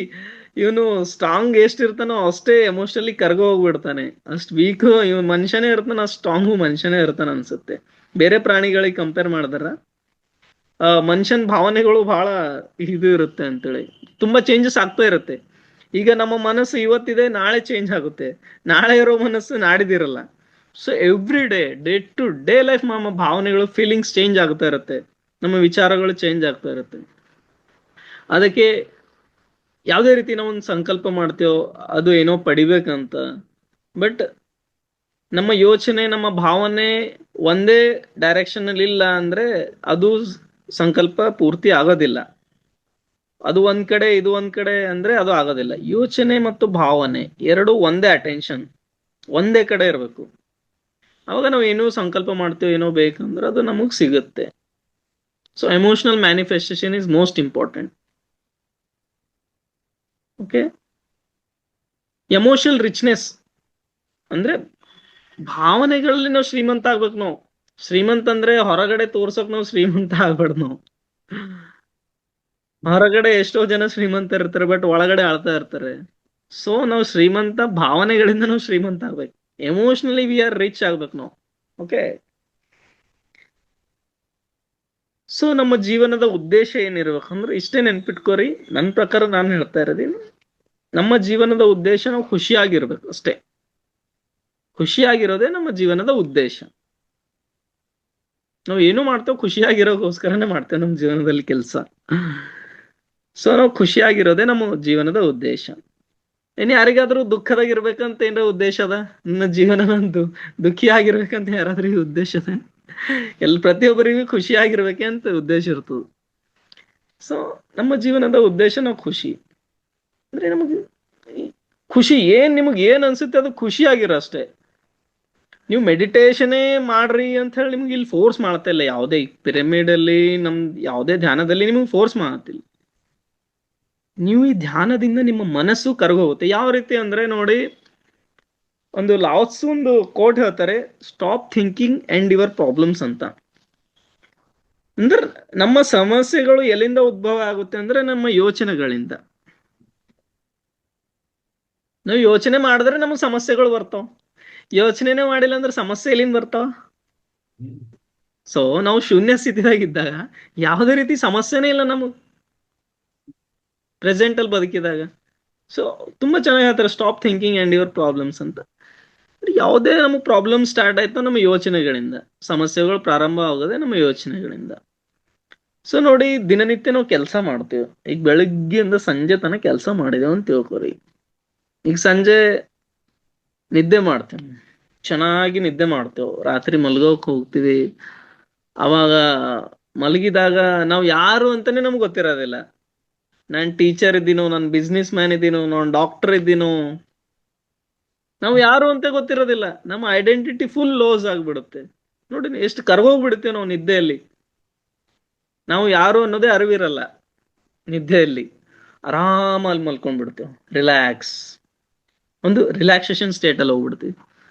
ಇವನು ಸ್ಟ್ರಾಂಗ್ ಎಷ್ಟಿರ್ತಾನೋ ಅಷ್ಟೇ ಎಮೋಷನಲಿ ಕರ್ಗೋ ಹೋಗ್ಬಿಡ್ತಾನೆ. ಅಷ್ಟು ವೀಕ್ ಇವನ್ ಮನುಷ್ಯನೇ ಇರ್ತಾನ, ಅಷ್ಟು ಸ್ಟ್ರಾಂಗು ಮನುಷ್ಯನೇ ಇರ್ತಾನ ಅನ್ಸುತ್ತೆ. ಬೇರೆ ಪ್ರಾಣಿಗಳಿಗೆ ಕಂಪೇರ್ ಮಾಡಿದ್ರ ಮನುಷ್ಯನ ಭಾವನೆಗಳು ಬಹಳ ಇದು ಇರುತ್ತೆ ಅಂತೇಳಿ, ತುಂಬಾ ಚೇಂಜಸ್ ಆಗ್ತಾ ಇರುತ್ತೆ. ಈಗ ನಮ್ಮ ಮನಸ್ಸು ಇವತ್ತಿದೆ, ನಾಳೆ ಚೇಂಜ್ ಆಗುತ್ತೆ, ನಾಳೆ ಇರೋ ಮನಸ್ಸು ನಾಡಿದಿರಲ್ಲ. So every day to day life ನಮ್ಮ ಭಾವನೆಗಳು, ಫೀಲಿಂಗ್ಸ್ ಚೇಂಜ್ ಆಗ್ತಾ ಇರುತ್ತೆ, ನಮ್ಮ ವಿಚಾರಗಳು ಚೇಂಜ್ ಆಗ್ತಾ ಇರುತ್ತೆ. ಅದಕ್ಕೆ ಯಾವುದೇ ರೀತಿ ನಾವು ಒಂದು ಸಂಕಲ್ಪ ಮಾಡ್ತೇವೋ ಅದು ಏನೋ ಪಡಿಬೇಕಂತ, ಬಟ್ ನಮ್ಮ ಯೋಚನೆ, ನಮ್ಮ ಭಾವನೆ ಒಂದೇ ಡೈರೆಕ್ಷನ್ ಅಲ್ಲಿ ಇಲ್ಲ ಅಂದ್ರೆ ಅದು ಸಂಕಲ್ಪ ಪೂರ್ತಿ ಆಗೋದಿಲ್ಲ. ಅದು ಒಂದ್ ಕಡೆ ಇದು ಒಂದ್ ಕಡೆ ಅಂದ್ರೆ ಅದು ಆಗೋದಿಲ್ಲ. ಯೋಚನೆ ಮತ್ತು ಭಾವನೆ ಎರಡು ಒಂದೇ ಅಟೆನ್ಷನ್, ಒಂದೇ ಕಡೆ ಇರಬೇಕು. ಅವಾಗ ನಾವು ಏನೋ ಸಂಕಲ್ಪ ಮಾಡ್ತೇವೆ, ಏನೋ ಬೇಕಂದ್ರೆ ಅದು ನಮಗ್ ಸಿಗುತ್ತೆ. So emotional manifestation is most important. Okay, emotional richness ಅಂದ್ರೆ ಭಾವನೆಗಳಲ್ಲಿ ನಾವು ಶ್ರೀಮಂತ ಆಗ್ಬೇಕು ನಾವು. ಶ್ರೀಮಂತ ಅಂದ್ರೆ ಹೊರಗಡೆ ತೋರ್ಸಕ್ ನಾವು ಶ್ರೀಮಂತ ಆಗ್ಬಾರ್ದು ನಾವು. ಹೊರಗಡೆ ಎಷ್ಟೋ ಜನ ಶ್ರೀಮಂತ ಇರ್ತಾರೆ, ಬಟ್ ಒಳಗಡೆ ಆಳ್ತಾ ಇರ್ತಾರೆ. ಸೊ ನಾವು ಶ್ರೀಮಂತ ಭಾವನೆಗಳಿಂದ ನಾವು ಶ್ರೀಮಂತ ಆಗ್ಬೇಕು. ಎಮೋಷನಲಿ ವಿ ಆರ್ ರಿಚ್ ಆಗ್ಬೇಕು ನಾವು. ಓಕೆ. ಸೊ ನಮ್ಮ ಜೀವನದ ಉದ್ದೇಶ ಏನಿರ್ಬೇಕು ಅಂದ್ರೆ ಇಷ್ಟೇ ನೆನ್ಪಿಟ್ಕೋರಿ. ನನ್ನ ಪ್ರಕಾರ ನಾನು ಹೇಳ್ತಾ ಇರೋದೇನು, ನಮ್ಮ ಜೀವನದ ಉದ್ದೇಶ ನಾವು ಖುಷಿಯಾಗಿರ್ಬೇಕು ಅಷ್ಟೇ. ಖುಷಿಯಾಗಿರೋದೇ ನಮ್ಮ ಜೀವನದ ಉದ್ದೇಶ. ನಾವು ಏನು ಮಾಡ್ತೇವೆ ಖುಷಿಯಾಗಿರೋಗೋಸ್ಕರನೇ ಮಾಡ್ತೇವೆ ನಮ್ಮ ಜೀವನದಲ್ಲಿ ಕೆಲಸ. ಸೊ ನಾವು ಖುಷಿಯಾಗಿರೋದೇ ನಮ್ಮ ಜೀವನದ ಉದ್ದೇಶ. ಇನ್ನು ಯಾರಿಗಾದ್ರೂ ದುಃಖದಾಗಿರ್ಬೇಕಂತ ಏನಾರ ಉದ್ದೇಶ ಅದ? ನನ್ನ ಜೀವನ ನಂದು ದುಃಖಿ ಆಗಿರ್ಬೇಕಂತ ಯಾರಾದ್ರೂ ಈ ಉದ್ದೇಶ ಅದ? ಪ್ರತಿಯೊಬ್ಬರಿಗೂ ಖುಷಿಯಾಗಿರ್ಬೇಕೆ ಅಂತ ಉದ್ದೇಶ ಇರ್ತದೆ. ಸೊ ನಮ್ಮ ಜೀವನದ ಉದ್ದೇಶ ನಾವು ಖುಷಿ. ಅಂದ್ರೆ ನಮಗೆ ಖುಷಿ ನಿಮಗೆ ಏನ್ ಅನ್ಸುತ್ತೆ ಅದು ಖುಷಿಯಾಗಿರೋ ಅಷ್ಟೇ. ನೀವು ಮೆಡಿಟೇಷನೇ ಮಾಡ್ರಿ ಅಂತ ಹೇಳಿ ನಿಮ್ಗೆ ಇಲ್ಲಿ ಫೋರ್ಸ್ ಮಾಡ್ತಾ ಇಲ್ಲ. ಯಾವುದೇ ಪಿರಮಿಡ್ ಅಲ್ಲಿ ಯಾವುದೇ ಧ್ಯಾನದಲ್ಲಿ ನಿಮ್ಗೆ ಫೋರ್ಸ್ ಮಾಡತ್ತಿಲ್ಲ. ನೀವು ಈ ಧ್ಯಾನದಿಂದ ನಿಮ್ಮ ಮನಸ್ಸು ಕರಗೋಗುತ್ತೆ. ಯಾವ ರೀತಿ ಅಂದ್ರೆ ನೋಡಿ, ಒಂದು ಲಾಟ್ಸ್ ಒಂದು ಕೋಟ್ ಹೇಳ್ತಾರೆ, stop thinking and your problems ಅಂತ. ಅಂದ್ರೆ ನಮ್ಮ ಸಮಸ್ಯೆಗಳು ಎಲ್ಲಿಂದ ಉದ್ಭವ ಆಗುತ್ತೆ ಅಂದ್ರೆ ನಮ್ಮ ಯೋಚನೆಗಳಿಂದ. ನಾವು ಯೋಚನೆ ಮಾಡಿದ್ರೆ ನಮಗೆ ಸಮಸ್ಯೆಗಳು ಬರ್ತಾವ. ಯೋಚನೆನೇ ಮಾಡಿಲ್ಲ ಅಂದ್ರೆ ಸಮಸ್ಯೆ ಎಲ್ಲಿಂದ ಬರ್ತಾವ? ಸೊ ನಾವು ಶೂನ್ಯ ಸ್ಥಿತಿದಾಗಿದ್ದಾಗ ಯಾವುದೇ ರೀತಿ ಸಮಸ್ಯೆನೇ ಇಲ್ಲ ನಮಗ್ ಪ್ರೆಸೆಂಟ್ ಅಲ್ಲಿ ಬದುಕಿದಾಗ. ಸೊ ತುಂಬಾ ಚೆನ್ನಾಗಿ ಹೇಳ್ತಾರೆ, stop thinking and your problems ಅಂತ. ಯಾವುದೇ ನಮಗೆ ಪ್ರಾಬ್ಲಮ್ ಸ್ಟಾರ್ಟ್ ಆಯ್ತು ನಮ್ಮ ಯೋಚನೆಗಳಿಂದ. ಸಮಸ್ಯೆಗಳು ಪ್ರಾರಂಭ ಆಗೋದೇ ನಮ್ಮ ಯೋಚನೆಗಳಿಂದ. ಸೊ ನೋಡಿ, ದಿನನಿತ್ಯ ನಾವು ಕೆಲಸ ಮಾಡ್ತೇವೆ. ಈಗ ಬೆಳಗ್ಗೆಯಿಂದ ಸಂಜೆ ತನಕ ಕೆಲಸ ಮಾಡಿದೇವೆ ಅಂತ ತಿಳ್ಕೊರಿ. ಈಗ ಸಂಜೆ ನಿದ್ದೆ ಮಾಡ್ತೇವೆ, ಚೆನ್ನಾಗಿ ನಿದ್ದೆ ಮಾಡ್ತೇವೆ, ರಾತ್ರಿ ಮಲ್ಗೋಕ್ ಹೋಗ್ತೀವಿ. ಅವಾಗ ಮಲಗಿದಾಗ ನಾವು ಯಾರು ಅಂತಾನೆ ನಮ್ಗೆ ಗೊತ್ತಿರೋದಿಲ್ಲ. ನಾನು ಟೀಚರ್ ಇದ್ದೀನೋ, ನಾನು ಬಿಸ್ನೆಸ್ ಮ್ಯಾನ್ ಇದ್ದೀನೋ, ನಾನು ಡಾಕ್ಟರ್ ಇದ್ದೀನೋ, ನಾವು ಯಾರು ಅಂತ ಗೊತ್ತಿರೋದಿಲ್ಲ. ನಮ್ಮ ಐಡೆಂಟಿಟಿ ಫುಲ್ ಲೋಸ್ ಆಗ್ಬಿಡುತ್ತೆ. ನೋಡಿ ಎಷ್ಟು ಕರ್ಗೋಗ್ಬಿಡುತ್ತೇವೆ ನಾವು ನಿದ್ದೆಯಲ್ಲಿ. ನಾವು ಯಾರು ಅನ್ನೋದೇ ಅರಿವಿರಲ್ಲ. ನಿದ್ದೆಯಲ್ಲಿ ಆರಾಮಲ್ಲಿ ಮಲ್ಕೊಂಡ್ಬಿಡ್ತೇವೆ, ರಿಲ್ಯಾಕ್ಸ್, ಒಂದು ರಿಲ್ಯಾಕ್ಸೇಷನ್ ಸ್ಟೇಟ್ ಅಲ್ಲಿ ಹೋಗ್ಬಿಡ್ತೀವಿ.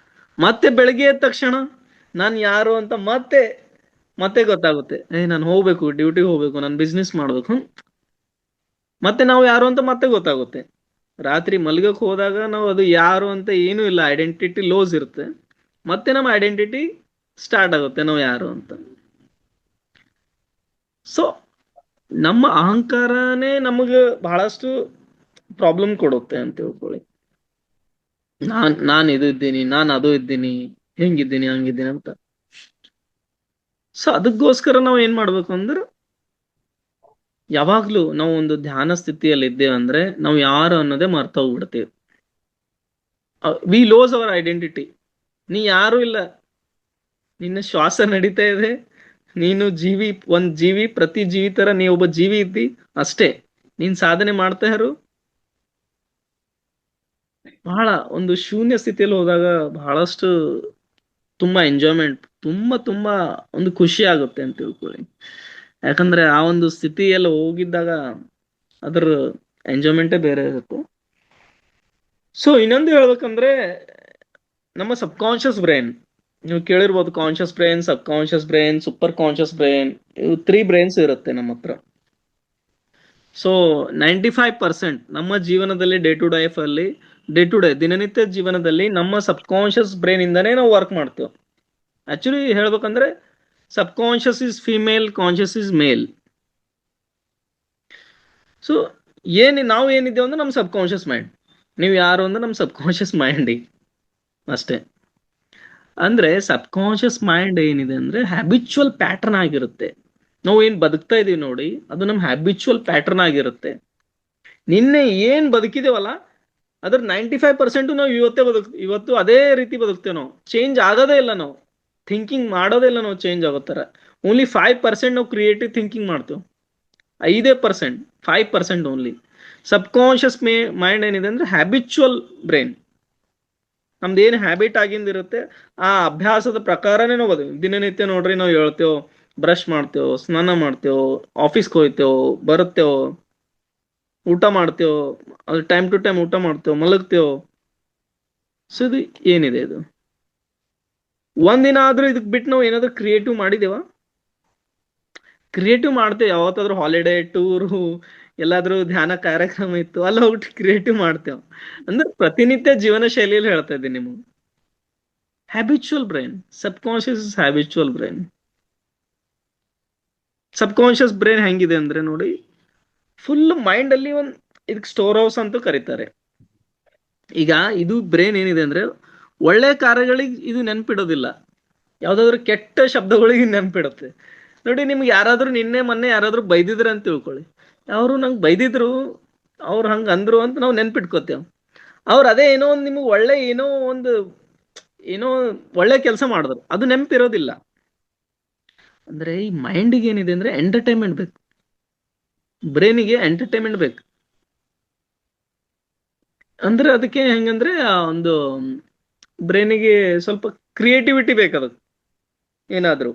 ಮತ್ತೆ ಬೆಳಗ್ಗೆ ಎದ್ದ ತಕ್ಷಣ ನಾನು ಯಾರು ಅಂತ ಮತ್ತೆ ಮತ್ತೆ ಗೊತ್ತಾಗುತ್ತೆ. ನಾನು ಹೋಗ್ಬೇಕು, ಡ್ಯೂಟಿಗೆ ಹೋಗ್ಬೇಕು, ನಾನು ಬಿಸ್ನೆಸ್ ಮಾಡ್ಬೇಕು. ಮತ್ತೆ ನಾವು ಯಾರು ಅಂತ ಮತ್ತೆ ಗೊತ್ತಾಗುತ್ತೆ. ರಾತ್ರಿ ಮಲ್ಗಕ್ ಹೋದಾಗ ನಾವು ಅದು ಯಾರು ಅಂತ ಏನೂ ಇಲ್ಲ, ಐಡೆಂಟಿಟಿ ಲೋಸ್ ಇರುತ್ತೆ. ಮತ್ತೆ ನಮ್ಮ ಐಡೆಂಟಿಟಿ ಸ್ಟಾರ್ಟ್ ಆಗುತ್ತೆ, ನಾವು ಯಾರು ಅಂತ. ಸೊ ನಮ್ಮ ಅಹಂಕಾರನೇ ನಮಗೆ ಬಹಳಷ್ಟು ಪ್ರಾಬ್ಲಮ್ ಕೊಡುತ್ತೆ ಅಂತ ತಿಳ್ಕೊಳ್ಳಿ. ನಾನು ಇದು ಇದ್ದೀನಿ, ನಾನು ಅದು ಇದ್ದೀನಿ, ಹೆಂಗಿದ್ದೀನಿ ಹಂಗಿದ್ದೀನಿ ಅಂತ. ಸೊ ಅದಕ್ಕೋಸ್ಕರ ನಾವು ಏನ್ ಮಾಡ್ಬೇಕು ಅಂದ್ರೆ, ಯಾವಾಗ್ಲೂ ನಾವು ಒಂದು ಧ್ಯಾನ ಸ್ಥಿತಿಯಲ್ಲಿ ಇದ್ದೇವೆ ಅಂದ್ರೆ ನಾವು ಯಾರು ಅನ್ನೋದೇ ಮರ್ತೋಗ್ಬಿಡ್ತೀವಿ. We lose our identity. ನೀ ಯಾರು ಇಲ್ಲ, ನಿನ್ನ ಶ್ವಾಸ ನಡೀತಾ ಇದೆ, ನೀನು ಜೀವಿ, ಒಂದ್ ಜೀವಿ, ಪ್ರತಿ ಜೀವಿ ತರ ನೀ ಒಬ್ಬ ಜೀವಿ ಇದ್ದಿ ಅಷ್ಟೇ. ನೀನ್ ಸಾಧನೆ ಮಾಡ್ತಾ ಇರು. ಬಹಳ ಒಂದು ಶೂನ್ಯ ಸ್ಥಿತಿಯಲ್ಲಿ ಹೋದಾಗ ಬಹಳಷ್ಟು ತುಂಬಾ ಎಂಜಾಯ್ಮೆಂಟ್, ತುಂಬಾ ತುಂಬಾ ಒಂದು ಖುಷಿ ಆಗುತ್ತೆ ಅಂತ ತಿಳ್ಕೊಳ್ಳಿ. ಯಾಕಂದ್ರೆ ಆ ಒಂದು ಸ್ಥಿತಿಯಲ್ಲಿ ಹೋಗಿದ್ದಾಗ ಅದ್ರ ಎಂಜಾಯ್ಮೆಂಟೇ ಬೇರೆ ಇರುತ್ತೆ. ಸೊ ಇನ್ನೊಂದು ಹೇಳ್ಬೇಕಂದ್ರೆ, ನಮ್ಮ ಸಬ್ ಕಾನ್ಶಿಯಸ್ ಬ್ರೈನ್, ನೀವು ಕೇಳಿರ್ಬೋದು, conscious brain, subconscious brain, super conscious brain, ಇವು 3 ಬ್ರೈನ್ಸ್ ಇರುತ್ತೆ ನಮ್ಮ ಹತ್ರ. ಸೊ 95% ನಮ್ಮ ಜೀವನದಲ್ಲಿ ಡೇ ಟು ಡೇ ದಿನನಿತ್ಯ ಜೀವನದಲ್ಲಿ ನಮ್ಮ ಸಬ್ ಕಾನ್ಶಿಯಸ್ ಬ್ರೈನ್ ಇಂದಾನೇ ನಾವು ವರ್ಕ್ ಮಾಡ್ತೇವೆ. ಆಕ್ಚುಲಿ ಹೇಳ್ಬೇಕಂದ್ರೆ subconscious is female, conscious is male. So ನಾವು ಏನಿದ್ದೇವೆ ಅಂದ್ರೆ ನಮ್ಮ ಸಬ್ ಕಾನ್ಶಿಯಸ್ ಮೈಂಡ್. ನೀವು ಯಾರು ಅಂದ್ರೆ ನಮ್ಮ ಸಬ್ ಕಾನ್ಶಿಯಸ್ ಮೈಂಡ್ ಅಷ್ಟೇ. ಅಂದ್ರೆ ಸಬ್ ಕಾನ್ಶಿಯಸ್ ಮೈಂಡ್ ಏನಿದೆ ಅಂದ್ರೆ ಹ್ಯಾಬಿಚುವಲ್ ಪ್ಯಾಟರ್ನ್ ಆಗಿರುತ್ತೆ. ನಾವು ಏನ್ ಬದುಕ್ತಾ ಇದೀವಿ ನೋಡಿ, ಅದು ನಮ್ಮ ಹ್ಯಾಬಿಚುವಲ್ ಪ್ಯಾಟರ್ನ್ ಆಗಿರುತ್ತೆ. ನಿನ್ನೆ ಏನ್ ಬದುಕಿದೇವಲ್ಲ ಅದ್ರ 95% ನಾವು ಇವತ್ತು ಅದೇ ರೀತಿ ಬದುಕ್ತೇವೆ. ನಾವು ಚೇಂಜ್ ಆಗೋದೇ ಇಲ್ಲ. ನಾವು ಥಿಂಕಿಂಗ್ ಮಾಡೋದೇ ಇಲ್ಲ ನಾವು ಚೇಂಜ್ ಆಗೋ ತರ. ಓನ್ಲಿ 5% ನಾವು ಕ್ರಿಯೇಟಿವ್ ಥಿಂಕಿಂಗ್ ಮಾಡ್ತೇವೆ. 5%, 5% ಓನ್ಲಿ. ಸಬ್ ಕಾನ್ಶಿಯಸ್ ಮೈಂಡ್ ಏನಿದೆ ಅಂದ್ರೆ ಹ್ಯಾಬಿಚುವಲ್ ಬ್ರೈನ್. ನಮ್ದು ಏನು ಹ್ಯಾಬಿಟ್ ಆಗಿಂದಿರುತ್ತೆ ಆ ಅಭ್ಯಾಸದ ಪ್ರಕಾರನೇ ನಾವು ದಿನನಿತ್ಯ ನೋಡ್ರಿ, ನಾವು ಹೇಳ್ತೇವೆ, ಬ್ರಷ್ ಮಾಡ್ತೇವೆ, ಸ್ನಾನ ಮಾಡ್ತೇವೆ, ಆಫೀಸ್ಗೆ ಹೋಗ್ತೇವೆ, ಬರುತ್ತೇವೆ, ಊಟ ಮಾಡ್ತೇವೆ, ಅದು ಟೈಮ್ ಟು ಟೈಮ್ ಊಟ ಮಾಡ್ತೇವೆ, ಮಲಗ್ತೇವೆ. ಸೊ ಇದು ಏನಿದೆ ಇದು ಒಂದಿನ ಆದ್ರೂ ಇದಕ್ ಬಿಟ್ಟು ನಾವು ಏನಾದ್ರು ಕ್ರಿಯೇಟಿವ್ ಮಾಡಿದೇವ? ಕ್ರಿಯೇಟಿವ್ ಮಾಡ್ತೇವೆ ಯಾವತ್ತಾದ್ರೂ ಹಾಲಿಡೇ ಟೂರು ಎಲ್ಲಾದ್ರೂ ಧ್ಯಾನ ಕಾರ್ಯಕ್ರಮ ಇತ್ತು ಅಲ್ಲಿ ಹೋಗ್ಬಿಟ್ಟು ಕ್ರಿಯೇಟಿವ್ ಮಾಡ್ತೇವೆ. ಅಂದ್ರೆ ಪ್ರತಿನಿತ್ಯ ಜೀವನ ಶೈಲಿಯಲ್ಲಿ ಹೇಳ್ತಾ ಇದ್ದೀನಿ ನಿಮಗೆ. Habitual brain, subconscious is habitual brain. Subconscious brain ಹೆಂಗಿದೆ ಅಂದ್ರೆ ನೋಡಿ, ಫುಲ್ ಮೈಂಡ್ ಅಲ್ಲಿ ಒಂದ್ ಇದಕ್ ಸ್ಟೋರ್ ಹೌಸ್ ಅಂತ ಕರೀತಾರೆ. ಈಗ ಇದು ಬ್ರೈನ್ ಏನಿದೆ ಅಂದ್ರೆ ಒಳ್ಳೆ ಕಾರ್ಯಗಳಿಗೆ ಇದು ನೆನ್ಪಿಡೋದಿಲ್ಲ, ಯಾವ್ದಾದ್ರು ಕೆಟ್ಟ ಶಬ್ದಗಳಿಗೆ ನೆನ್ಪಿಡುತ್ತೆ. ನೋಡಿ, ನಿಮ್ಗೆ ಯಾರಾದ್ರೂ ನಿನ್ನೆ ಮೊನ್ನೆ ಯಾರಾದ್ರೂ ಬೈದಿದ್ರ ಅಂತ ತಿಳ್ಕೊಳ್ಳಿ, ಅವರು ನಂಗೆ ಬೈದಿದ್ರು, ಅವ್ರು ಹಂಗ ಅಂದ್ರು ಅಂತ ನಾವು ನೆನ್ಪಿಟ್ಕೋತೇವ್. ಅವ್ರು ಅದೇ ಏನೋ ಒಂದು ನಿಮ್ಗೆ ಒಳ್ಳೆ ಏನೋ ಒಳ್ಳೆ ಕೆಲಸ ಮಾಡಿದ್ರು, ಅದು ನೆನಪಿರೋದಿಲ್ಲ. ಅಂದ್ರೆ ಈ ಮೈಂಡಿಗೆ ಏನಿದೆ ಅಂದ್ರೆ ಎಂಟರ್ಟೈನ್ಮೆಂಟ್ ಬೇಕು, ಬ್ರೈನಿಗೆ ಎಂಟರ್ಟೈನ್ಮೆಂಟ್ ಬೇಕು. ಅಂದ್ರೆ ಅದಕ್ಕೆ ಹೆಂಗಂದ್ರೆ ಆ ಒಂದು ಬ್ರೈನಿಗೆ ಸ್ವಲ್ಪ ಕ್ರಿಯೇಟಿವಿಟಿ ಬೇಕು ಏನಾದ್ರು.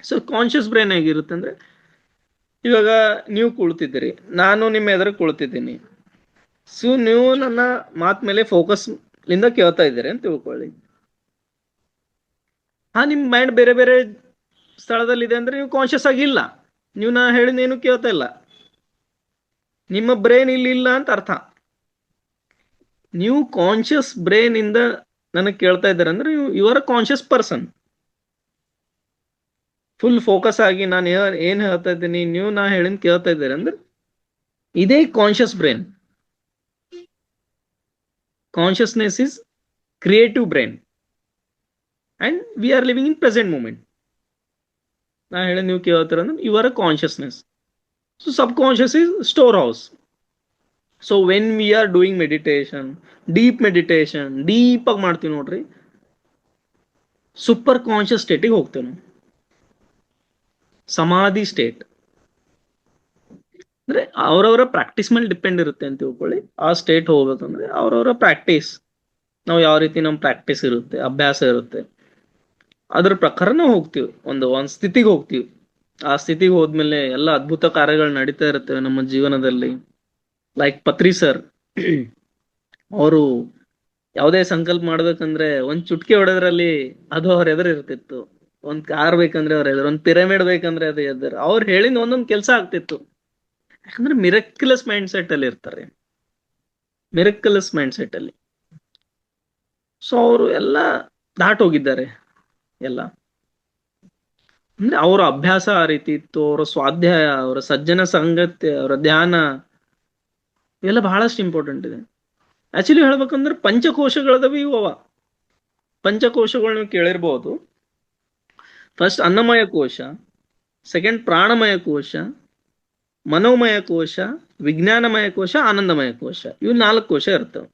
ಸೊ ಕಾನ್ಶಿಯಸ್ ಬ್ರೈನ್ ಹೇಗಿರುತ್ತೆ ಅಂದ್ರೆ, ಇವಾಗ ನೀವು ಕುಳ್ತಿದ್ದೀರಿ, ನಾನು ನಿಮ್ಮ ಎದುರು ಕುಳ್ತಿದ್ದೀನಿ. ಸೊ ನೀವು ನನ್ನ ಮಾತ್ ಮೇಲೆ ಫೋಕಸ್ ಲಿಂದ ಕೇಳ್ತಾ ಇದ್ದೀರಿ ಅಂತ ತಿಳ್ಕೊಳ್ಳಿ. ನಿಮ್ ಮೈಂಡ್ ಬೇರೆ ಬೇರೆ ಸ್ಥಳದಲ್ಲಿದೆ ಅಂದ್ರೆ ನೀವು ಕಾನ್ಶಿಯಸ್ ಆಗಿಲ್ಲ, ನೀವು ನಾ ಹೇಳಿದ ಕೇಳ್ತಾ ಇಲ್ಲ, ನಿಮ್ಮ ಬ್ರೈನ್ ಇಲ್ಲಿ ಇಲ್ಲ ಅಂತ ಅರ್ಥ. ನೀವು ಕಾನ್ಶಿಯಸ್ ಬ್ರೈನ್ ಇಂದ ನನಗೆ ಕೇಳ್ತಾ ಇದ್ದಾರೆ ಅಂದ್ರೆ you are a conscious person. Full focus ಆಗಿ ನಾನು ಏನ್ ಹೇಳ್ತಾ ಇದ್ದೀನಿ, ನೀವು ನಾ ಹೇಳಿದ್ ಕೇಳ್ತಾ ಇದ್ದಾರೆ ಅಂದ್ರೆ ಇದೇ conscious brain. Consciousness is creative brain and we are living in present moment. ನಾ ಹೇಳಿ ನೀವು ಕೇಳ್ತೀರ ಅಂದ್ರೆ you are a consciousness. So subconscious is storehouse. So when we are doing meditation, deep ಆಗಿ ಮಾಡ್ತೀವಿ ನೋಡ್ರಿ, ಸೂಪರ್ ಕಾನ್ಶಿಯಸ್ ಸ್ಟೇಟಿಗೆ ಹೋಗ್ತೇವೆ ನಾವು, ಸಮಾಧಿ ಸ್ಟೇಟ್. ಅಂದ್ರೆ ಅವರವರ ಪ್ರಾಕ್ಟೀಸ್ ಮೇಲೆ ಡಿಪೆಂಡ್ ಇರುತ್ತೆ ಅಂತ ತಿಳ್ಕೊಳ್ಳಿ. ಆ ಸ್ಟೇಟ್ ಹೋಗ್ಬೇಕಂದ್ರೆ ಅವರವರ ಪ್ರಾಕ್ಟೀಸ್, ನಾವು ಯಾವ ರೀತಿ ನಮ್ಮ ಪ್ರಾಕ್ಟೀಸ್ ಇರುತ್ತೆ, ಅಭ್ಯಾಸ ಇರುತ್ತೆ, ಅದ್ರ ಪ್ರಕಾರ ನಾವು ಹೋಗ್ತೀವಿ, ಒಂದು ಸ್ಥಿತಿಗೆ ಹೋಗ್ತೀವಿ. ಆ ಸ್ಥಿತಿಗೆ ಹೋದ್ಮೇಲೆ ಎಲ್ಲ ಅದ್ಭುತ ಕಾರ್ಯಗಳು ನಡೀತಾ ಇರ್ತವೆ ನಮ್ಮ ಜೀವನದಲ್ಲಿ. ಲೈಕ್ ಪತ್ರಿ ಸರ್, ಅವರು ಯಾವುದೇ ಸಂಕಲ್ಪ ಮಾಡ್ಬೇಕಂದ್ರೆ ಒಂದ್ ಚುಟ್ಕಿ ಹೊಡೆದ್ರಲ್ಲಿ ಅದು ಅವ್ರ ಎದುರು ಇರ್ತಿತ್ತು. ಒಂದ್ ಕಾರ್ ಬೇಕಂದ್ರೆ ಅವ್ರ ಎದುರು, ಒಂದ್ ಪಿರಮಿಡ್ ಬೇಕಂದ್ರೆ ಅದು ಎದುರು, ಅವ್ರು ಹೇಳಿದ ಒಂದೊಂದ್ ಕೆಲಸ ಆಗ್ತಿತ್ತು. ಯಾಕಂದ್ರೆ ಮಿರಕ್ಯುಲಸ್ ಮೈಂಡ್ ಸೆಟ್ ಅಲ್ಲಿ ಇರ್ತಾರೆ, ಮಿರಕ್ಯುಲಸ್ ಮೈಂಡ್ ಸೆಟ್ ಅಲ್ಲಿ. ಸೊ ಅವರು ಎಲ್ಲ ದಾಟೋಗಿದ್ದಾರೆ ಎಲ್ಲ. ಅಂದ್ರೆ ಅವರ ಅಭ್ಯಾಸ ಆ ರೀತಿ ಇತ್ತು, ಅವರ ಸ್ವಾಧ್ಯಾಯ, ಅವರ ಸಜ್ಜನ ಸಂಗತ್ಯ, ಅವರ ಧ್ಯಾನ, ಇವೆಲ್ಲ ಬಹಳಷ್ಟು ಇಂಪಾರ್ಟೆಂಟ್ ಇದೆ. ಆಕ್ಚುಲಿ ಹೇಳ್ಬೇಕಂದ್ರೆ ಪಂಚಕೋಶಗಳದವ ಇವು. ಪಂಚಕೋಶಗಳು ನೀವು ಕೇಳಿರ್ಬೋದು. ಫಸ್ಟ್ ಅನ್ನಮಯ ಕೋಶ, ಸೆಕೆಂಡ್ ಪ್ರಾಣಮಯ ಕೋಶ, ಮನೋಮಯ ಕೋಶ, ವಿಜ್ಞಾನಮಯ ಕೋಶ, ಆನಂದಮಯ ಕೋಶ, ಇವು 4 ಕೋಶ ಇರ್ತವೆ.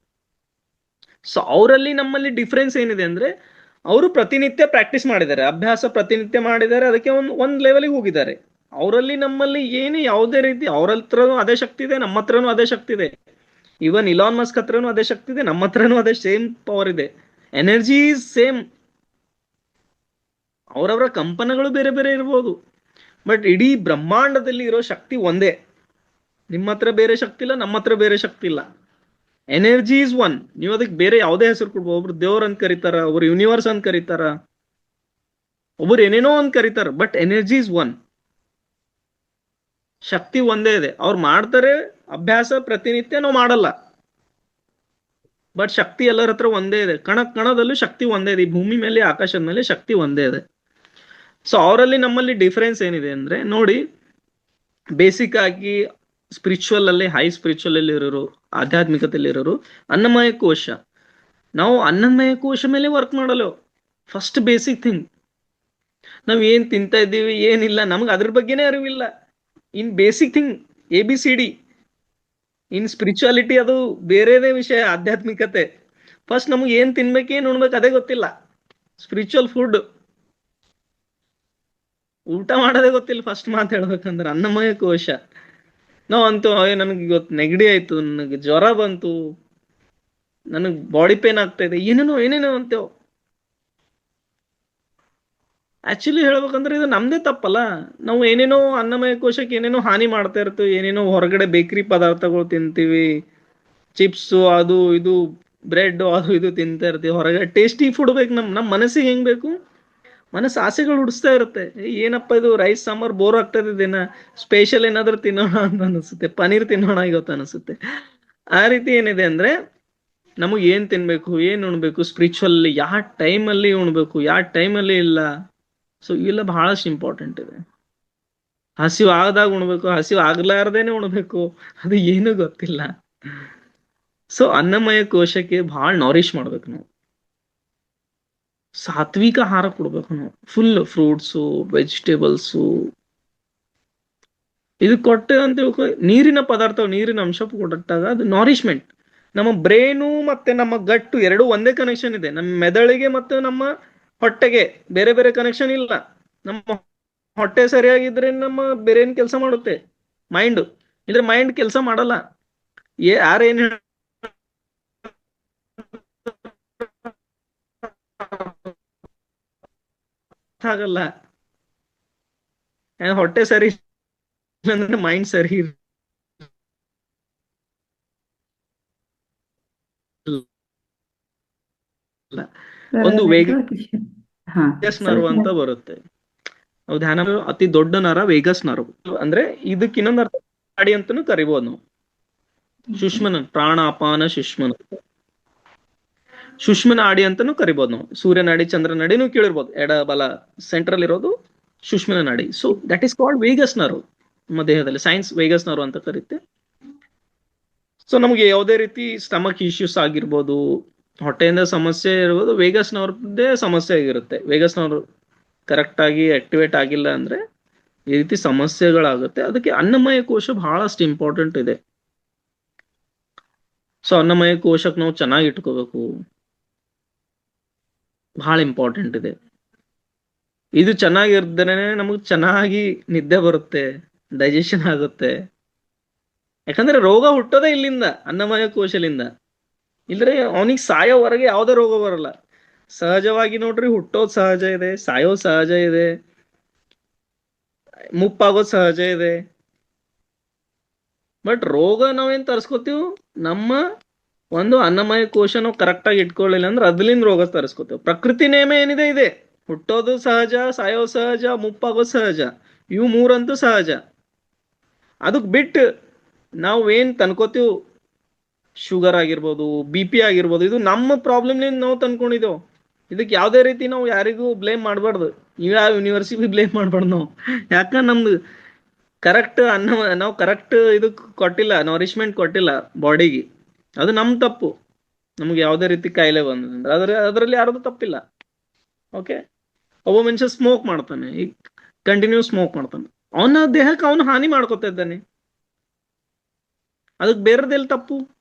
ಸೊ ಅವರಲ್ಲಿ ನಮ್ಮಲ್ಲಿ ಡಿಫ್ರೆನ್ಸ್ ಏನಿದೆ ಅಂದ್ರೆ, ಅವರು ಪ್ರತಿನಿತ್ಯ ಪ್ರಾಕ್ಟೀಸ್ ಮಾಡಿದ್ದಾರೆ, ಅಭ್ಯಾಸ ಪ್ರತಿನಿತ್ಯ ಮಾಡಿದ್ದಾರೆ, ಅದಕ್ಕೆ ಒಂದ್ ಲೆವೆಲ್ಗೆ ಹೋಗಿದ್ದಾರೆ. ಅವರಲ್ಲಿ ನಮ್ಮಲ್ಲಿ ಏನು ಯಾವುದೇ ರೀತಿ, ಅವ್ರ ಹತ್ರನೂ ಅದೇ ಶಕ್ತಿ ಇದೆ, ನಮ್ಮ ಹತ್ರನೂ ಅದೇ ಶಕ್ತಿ ಇದೆ. ಇವನ್ ಇಲಾನ್ ಮಸ್ಕ್ ಹತ್ರನೂ ಅದೇ ಶಕ್ತಿ ಇದೆ, ನಮ್ಮ ಹತ್ರನೂ ಅದೇ ಸೇಮ್ ಪವರ್ ಇದೆ. Energy is same. ಅವರವರ ಕಂಪನಗಳು ಬೇರೆ ಬೇರೆ ಇರ್ಬೋದು, ಬಟ್ ಇಡೀ ಬ್ರಹ್ಮಾಂಡದಲ್ಲಿ ಇರೋ ಶಕ್ತಿ ಒಂದೇ. ನಿಮ್ಮ ಹತ್ರ ಬೇರೆ ಶಕ್ತಿ ಇಲ್ಲ, ನಮ್ಮ ಹತ್ರ ಬೇರೆ ಶಕ್ತಿ ಇಲ್ಲ. Energy is one. ನೀವು ಅದಕ್ಕೆ ಬೇರೆ ಯಾವುದೇ ಹೆಸರು ಕೊಡ್ಬೋದು. ಒಬ್ರು ದೇವ್ರ ಅಂತ ಕರೀತಾರ, ಒಬ್ರು ಯೂನಿವರ್ಸ್ ಅಂತ ಕರೀತಾರ, ಒಬ್ರು ಏನೇನೋ ಅಂತ ಕರೀತಾರ, ಬಟ್ ಎನರ್ಜಿ ಇಸ್ ಒನ್. ಶಕ್ತಿ ಒಂದೇ ಇದೆ. ಅವ್ರು ಮಾಡ್ತಾರೆ ಅಭ್ಯಾಸ ಪ್ರತಿನಿತ್ಯ, ನಾವು ಮಾಡಲ್ಲ, ಬಟ್ ಶಕ್ತಿ ಎಲ್ಲರ ಹತ್ರ ಒಂದೇ ಇದೆ. ಕಣದಲ್ಲೂ ಶಕ್ತಿ ಒಂದೇ ಇದೆ. ಈ ಭೂಮಿ ಮೇಲೆ, ಆಕಾಶದ ಮೇಲೆ ಶಕ್ತಿ ಒಂದೇ ಇದೆ. ಸೊ ಅವರಲ್ಲಿ ನಮ್ಮಲ್ಲಿ ಡಿಫರೆನ್ಸ್ ಏನಿದೆ ಅಂದ್ರೆ ನೋಡಿ, ಬೇಸಿಕ್ ಆಗಿ ಸ್ಪಿರಿಚುವಲ್ ಅಲ್ಲಿ, ಹೈ ಸ್ಪಿರಿಚುವಲ್ ಅಲ್ಲಿ ಇರೋರು, ಆಧ್ಯಾತ್ಮಿಕತೆಯಲ್ಲಿ ಇರೋರು ಅನ್ನಮಯ ಕೋಶ. ನಾವು ಅನ್ನಮಯ ಕೋಶ ಮೇಲೆ ವರ್ಕ್ ಮಾಡಲು ಫಸ್ಟ್ ಬೇಸಿಕ್ ಥಿಂಗ್. ನಾವ್ ಏನ್ ತಿಂತಾ ಇದ್ದೀವಿ ಏನಿಲ್ಲ ನಮ್ಗೆ ಅದ್ರ ಬಗ್ಗೆನೇ ಅರಿವಿಲ್ಲ. ಇನ್ ಬೇಸಿಕ್ ಥಿಂಗ್ ABCD. ಇನ್ ಸ್ಪಿರಿಚುಯಾಲಿಟಿ ಅದು ಬೇರೆದೇ ವಿಷಯ, ಆಧ್ಯಾತ್ಮಿಕತೆ. ಫಸ್ಟ್ ನಮ್ಗೆ ಏನ್ ತಿನ್ಬೇಕು ಏನ್ ಉಣ್ಬೇಕು ಅದೇ ಗೊತ್ತಿಲ್ಲ. ಸ್ಪಿರಿಚುವಲ್ ಫುಡ್, ಊಟ ಮಾಡೋದೇ ಗೊತ್ತಿಲ್ಲ ಫಸ್ಟ್ ಮಾತು ಹೇಳ್ಬೇಕಂದ್ರೆ. ಅನ್ನಮಯ ಕೋಶ. ನಾವ್ ಅಂತೂ ನನಗೆ ಇವತ್ತು ನೆಗಡಿ ಆಯ್ತು, ನನಗೆ ಜ್ವರ ಬಂತು, ನನಗ್ ಬಾಡಿ ಪೇನ್ ಆಗ್ತಾ ಇದೆ, ಏನೇನೋ ಅಂತೇವ್. ಆಕ್ಚುಲಿ ಹೇಳ್ಬೇಕಂದ್ರೆ ಇದು ನಮ್ದೇ ತಪ್ಪಲ್ಲ. ನಾವು ಏನೇನೋ ಅನ್ನಮಯ ಕೋಶಕ್ಕೆ ಏನೇನೋ ಹಾನಿ ಮಾಡ್ತಾ ಇರ್ತೀವಿ, ಏನೇನೋ ಹೊರಗಡೆ ಬೇಕರಿ ಪದಾರ್ಥಗಳು ತಿಂತೀವಿ, ಚಿಪ್ಸು ಅದು ಇದು ಬ್ರೆಡ್ ಅದು ಇದು ತಿಂತಾ ಇರ್ತೀವಿ ಹೊರಗೆ. ಟೇಸ್ಟಿ ಫುಡ್ ಬೇಕು, ನಮ್ಮ ಮನಸ್ಸಿಗೆ ಹೆಂಗ್ ಬೇಕು, ಮನಸ್ಸು ಆಸೆಗಳು ಹುಡಿಸ್ತಾ ಇರುತ್ತೆ. ಏನಪ್ಪ ಇದು ರೈಸ್ ಸಾಂಬಾರ್ ಬೋರ್ ಆಗ್ತದೆ ದಿನ, ಸ್ಪೆಷಲ್ ಏನಾದ್ರು ತಿನ್ನೋಣ ಅಂತ ಅನಿಸುತ್ತೆ, ಪನೀರ್ ತಿನ್ನೋಣ ಇವತ್ತು ಅನಿಸುತ್ತೆ. ಆ ರೀತಿ ಏನಿದೆ ಅಂದ್ರೆ ನಮಗೆ ಏನ್ ತಿನ್ಬೇಕು, ಏನ್ ಉಣ್ಬೇಕು, ಸ್ಪಿರಿಚುವಲ್ ಯಾವ ಟೈಮಲ್ಲಿ ಉಣ್ಬೇಕು, ಯಾವ ಟೈಮಲ್ಲಿ ಇಲ್ಲ. ಸೊ ಇವೆಲ್ಲ ಬಹಳಷ್ಟು ಇಂಪಾರ್ಟೆಂಟ್ ಇದೆ. ಹಸಿವು ಆಗದಾಗ ಉಣ್ಬೇಕು, ಹಸಿವು ಆಗ್ಲಾರ್ದೇನೆ ಉಣ್ಬೇಕು, ಅದು ಏನು ಗೊತ್ತಿಲ್ಲ. ಸೊ ಅನ್ನಮಯ ಕೋಶಕ್ಕೆ ಬಹಳ ನಾರಿಶ್ ಮಾಡ್ಬೇಕು ನಾವು, ಸಾತ್ವಿಕ ಆಹಾರ ಕೊಡ್ಬೇಕು ನಾವು. ಫುಲ್ ಫ್ರೂಟ್ಸು, ವೆಜಿಟೇಬಲ್ಸು ಇದು ಕೊಟ್ಟೆ ಅಂತ ತಿಳ್ಕೊ. ನೀರಿನ ಪದಾರ್ಥ, ನೀರಿನ ಅಂಶ ಕೊಟ್ಟಾಗ ಅದು ನಾರಿಶ್ಮೆಂಟ್. ನಮ್ಮ ಬ್ರೇನು ಮತ್ತೆ ನಮ್ಮ ಗಟ್ಟು ಎರಡೂ ಒಂದೇ ಕನೆಕ್ಷನ್ ಇದೆ. ನಮ್ಮ ಮೆದುಳಿಗೆ ಮತ್ತು ನಮ್ಮ ಹೊಟ್ಟೆಗೆ ಬೇರೆ ಬೇರೆ ಕನೆಕ್ಷನ್ ಇಲ್ಲ. ನಮ್ಮ ಹೊಟ್ಟೆ ಸರಿಯಾಗಿದ್ರೆ ನಮ್ಮ ಬ್ರೇನ್ ಕೆಲಸ ಮಾಡುತ್ತೆ, ಮೈಂಡ್ ಇದ್ರೆ ಮೈಂಡ್ ಕೆಲಸ ಮಾಡಲ್ಲ. ಯಾರೇನ್ ಆಗಲ್ಲ. ಹೊಟ್ಟೆ ಸರಿ ಅಂದ್ರೆ ಮೈಂಡ್ ಸರಿ ಇರಲ್ಲ. ಒಂದು ನೆಟ್ವರ್ಕ್ ಇಶ್ಯೂ. ಹಾ ವೇಗಸ್ ನರ್ವ್ ಅಂತ ಬರುತ್ತೆ. ನಾವು ಧ್ಯಾನ ಅತಿ ದೊಡ್ಡ ನರ ವೇಗಸ್ ನರ್ವ್. ಅಂದ್ರೆ ಇದಕ್ಕೆ ಇನ್ನೊಂದು ಅರ್ಥ ನಾಡಿ ಅಂತಾನು ಕರಿಬಹುದು ನಾವು. ಸುಷ್ಮನ ಪ್ರಾಣ ಅಪಾನ ಸುಷ್ಮನ, ಸುಷ್ಮನ ನಾಡಿ ಅಂತಾನು ಕರಿಬಹುದು ನಾವು. ಸೂರ್ಯ ನಾಡಿ, ಚಂದ್ರ ನಾಡಿನೂ ಕೇಳಿರ್ಬೋದು. ಎಡ ಬಲ ಸೆಂಟ್ರಲ್ ಇರೋದು ಸುಷ್ಮನ ನಾಡಿ. So that is called Vegas nerve. ನಮ್ಮ ದೇಹದಲ್ಲಿ ಸೈನ್ಸ್ ವೇಗಸ್ ನರ್ವ್ ಅಂತ ಕರೀತೆ. ಸೊ ನಮಗೆ ಯಾವುದೇ ರೀತಿ ಸ್ಟಮಕ್ ಇಶ್ಯೂಸ್ ಆಗಿರ್ಬೋದು, ಹೊಟ್ಟೆಯಿಂದ ಸಮಸ್ಯೆ ಇರ್ಬೋದು, ವೇಗಸ್ ನರ್ವ್ದೇ ಸಮಸ್ಯೆ ಆಗಿರುತ್ತೆ. ವೇಗಸ್ ನರ್ವ್ ಕರೆಕ್ಟ್ ಆಗಿ ಆಕ್ಟಿವೇಟ್ ಆಗಿಲ್ಲ ಅಂದ್ರೆ ಈ ರೀತಿ ಸಮಸ್ಯೆಗಳಾಗುತ್ತೆ. ಅದಕ್ಕೆ ಅನ್ನಮಯ ಕೋಶ ಬಹಳಷ್ಟು ಇಂಪಾರ್ಟೆಂಟ್ ಇದೆ. ಸೊ ಅನ್ನಮಯ ಕೋಶಕ್ಕೆ ನಾವು ಚೆನ್ನಾಗಿ ಇಟ್ಕೋಬೇಕು, ಬಹಳ ಇಂಪಾರ್ಟೆಂಟ್ ಇದೆ. ಇದು ಚೆನ್ನಾಗಿರ್ದೇನೆ ನಮಗೆ ಚೆನ್ನಾಗಿ ನಿದ್ದೆ ಬರುತ್ತೆ, ಡೈಜೆಷನ್ ಆಗುತ್ತೆ. ಯಾಕಂದ್ರೆ ರೋಗ ಹುಟ್ಟೋದೇ ಇಲ್ಲಿಂದ, ಅನ್ನಮಯ ಕೋಶಲಿಂದ. ಇಲ್ದ್ರೆ ಅವನಿಗೆ ಸಾಯೋವರೆಗೆ ಯಾವುದೇ ರೋಗ ಬರಲ್ಲ. ಸಹಜವಾಗಿ ನೋಡ್ರಿ, ಹುಟ್ಟೋದು ಸಹಜ ಇದೆ, ಸಾಯೋದು ಸಹಜ ಇದೆ, ಮುಪ್ಪಾಗೋದು ಸಹಜ ಇದೆ. ಬಟ್ ರೋಗ ನಾವೇನ್ ತರಿಸ್ಕೋತೀವಿ, ನಮ್ಮ ಒಂದು ಅನ್ನಮಯ ಕೋಶ ನಾವು ಕರೆಕ್ಟ್ ಆಗಿ ಇಟ್ಕೊಳ್ಳಿಲ್ಲ ಅಂದ್ರೆ ಅದ್ರಿಂದ ರೋಗ ತರಿಸ್ಕೋತೀವಿ. ಪ್ರಕೃತಿ ನೇಮ ಏನಿದೆ ಇದೆ, ಹುಟ್ಟೋದು ಸಹಜ, ಸಾಯೋದು ಸಹಜ, ಮುಪ್ಪಾಗೋದು ಸಹಜ, ಇವು ಮೂರಂತೂ ಸಹಜ. ಅದಕ್ಕೆ ಬಿಟ್ಟು ನಾವು ಏನ್ ತನ್ಕೋತೀವಿ, ಶುಗರ್ ಆಗಿರ್ಬೋದು, BP ಆಗಿರ್ಬೋದು, ಇದು ನಮ್ಮ ಪ್ರಾಬ್ಲಮ್ನಿಂದ ನಾವು ತಂದ್ಕೊಂಡಿದ್ದೇವೆ. ಇದಕ್ಕೆ ಯಾವುದೇ ರೀತಿ ನಾವು ಯಾರಿಗೂ ಬ್ಲೇಮ್ ಮಾಡಬಾರ್ದು. ಯಾವ ಯೂನಿವರ್ಸಿಟಿ ಬ್ಲೇಮ್ ಮಾಡಬಾರ್ದು ನಾವು. ಯಾಕಂದ್ರೆ ನಮ್ದು ಕರೆಕ್ಟ್ ನಾವು ಕರೆಕ್ಟ್ ಇದು ಕೊಟ್ಟಿಲ್ಲ, ನರಿಶ್ಮೆಂಟ್ ಕೊಟ್ಟಿಲ್ಲ ಬಾಡಿಗೆ. ಅದು ನಮ್ಮ ತಪ್ಪು. ನಮ್ಗೆ ಯಾವುದೇ ರೀತಿ ಕಾಯಿಲೆ ಬಂದ್ರೆ ಅದರಲ್ಲಿ ಯಾರದು ತಪ್ಪಿಲ್ಲ. ಓಕೆ, ಒಬ್ಬ ಮನುಷ್ಯ ಸ್ಮೋಕ್ ಮಾಡ್ತಾನೆ, ಈಗ ಕಂಟಿನ್ಯೂ ಸ್ಮೋಕ್ ಮಾಡ್ತಾನೆ, ಅವನ ದೇಹಕ್ಕೆ ಅವನು ಹಾನಿ ಮಾಡ್ಕೊತಾ ಇದ್ದಾನೆ. ಅದಕ್ಕೆ ಬೇರೆದೆಲ್ಲ ತಪ್ಪು?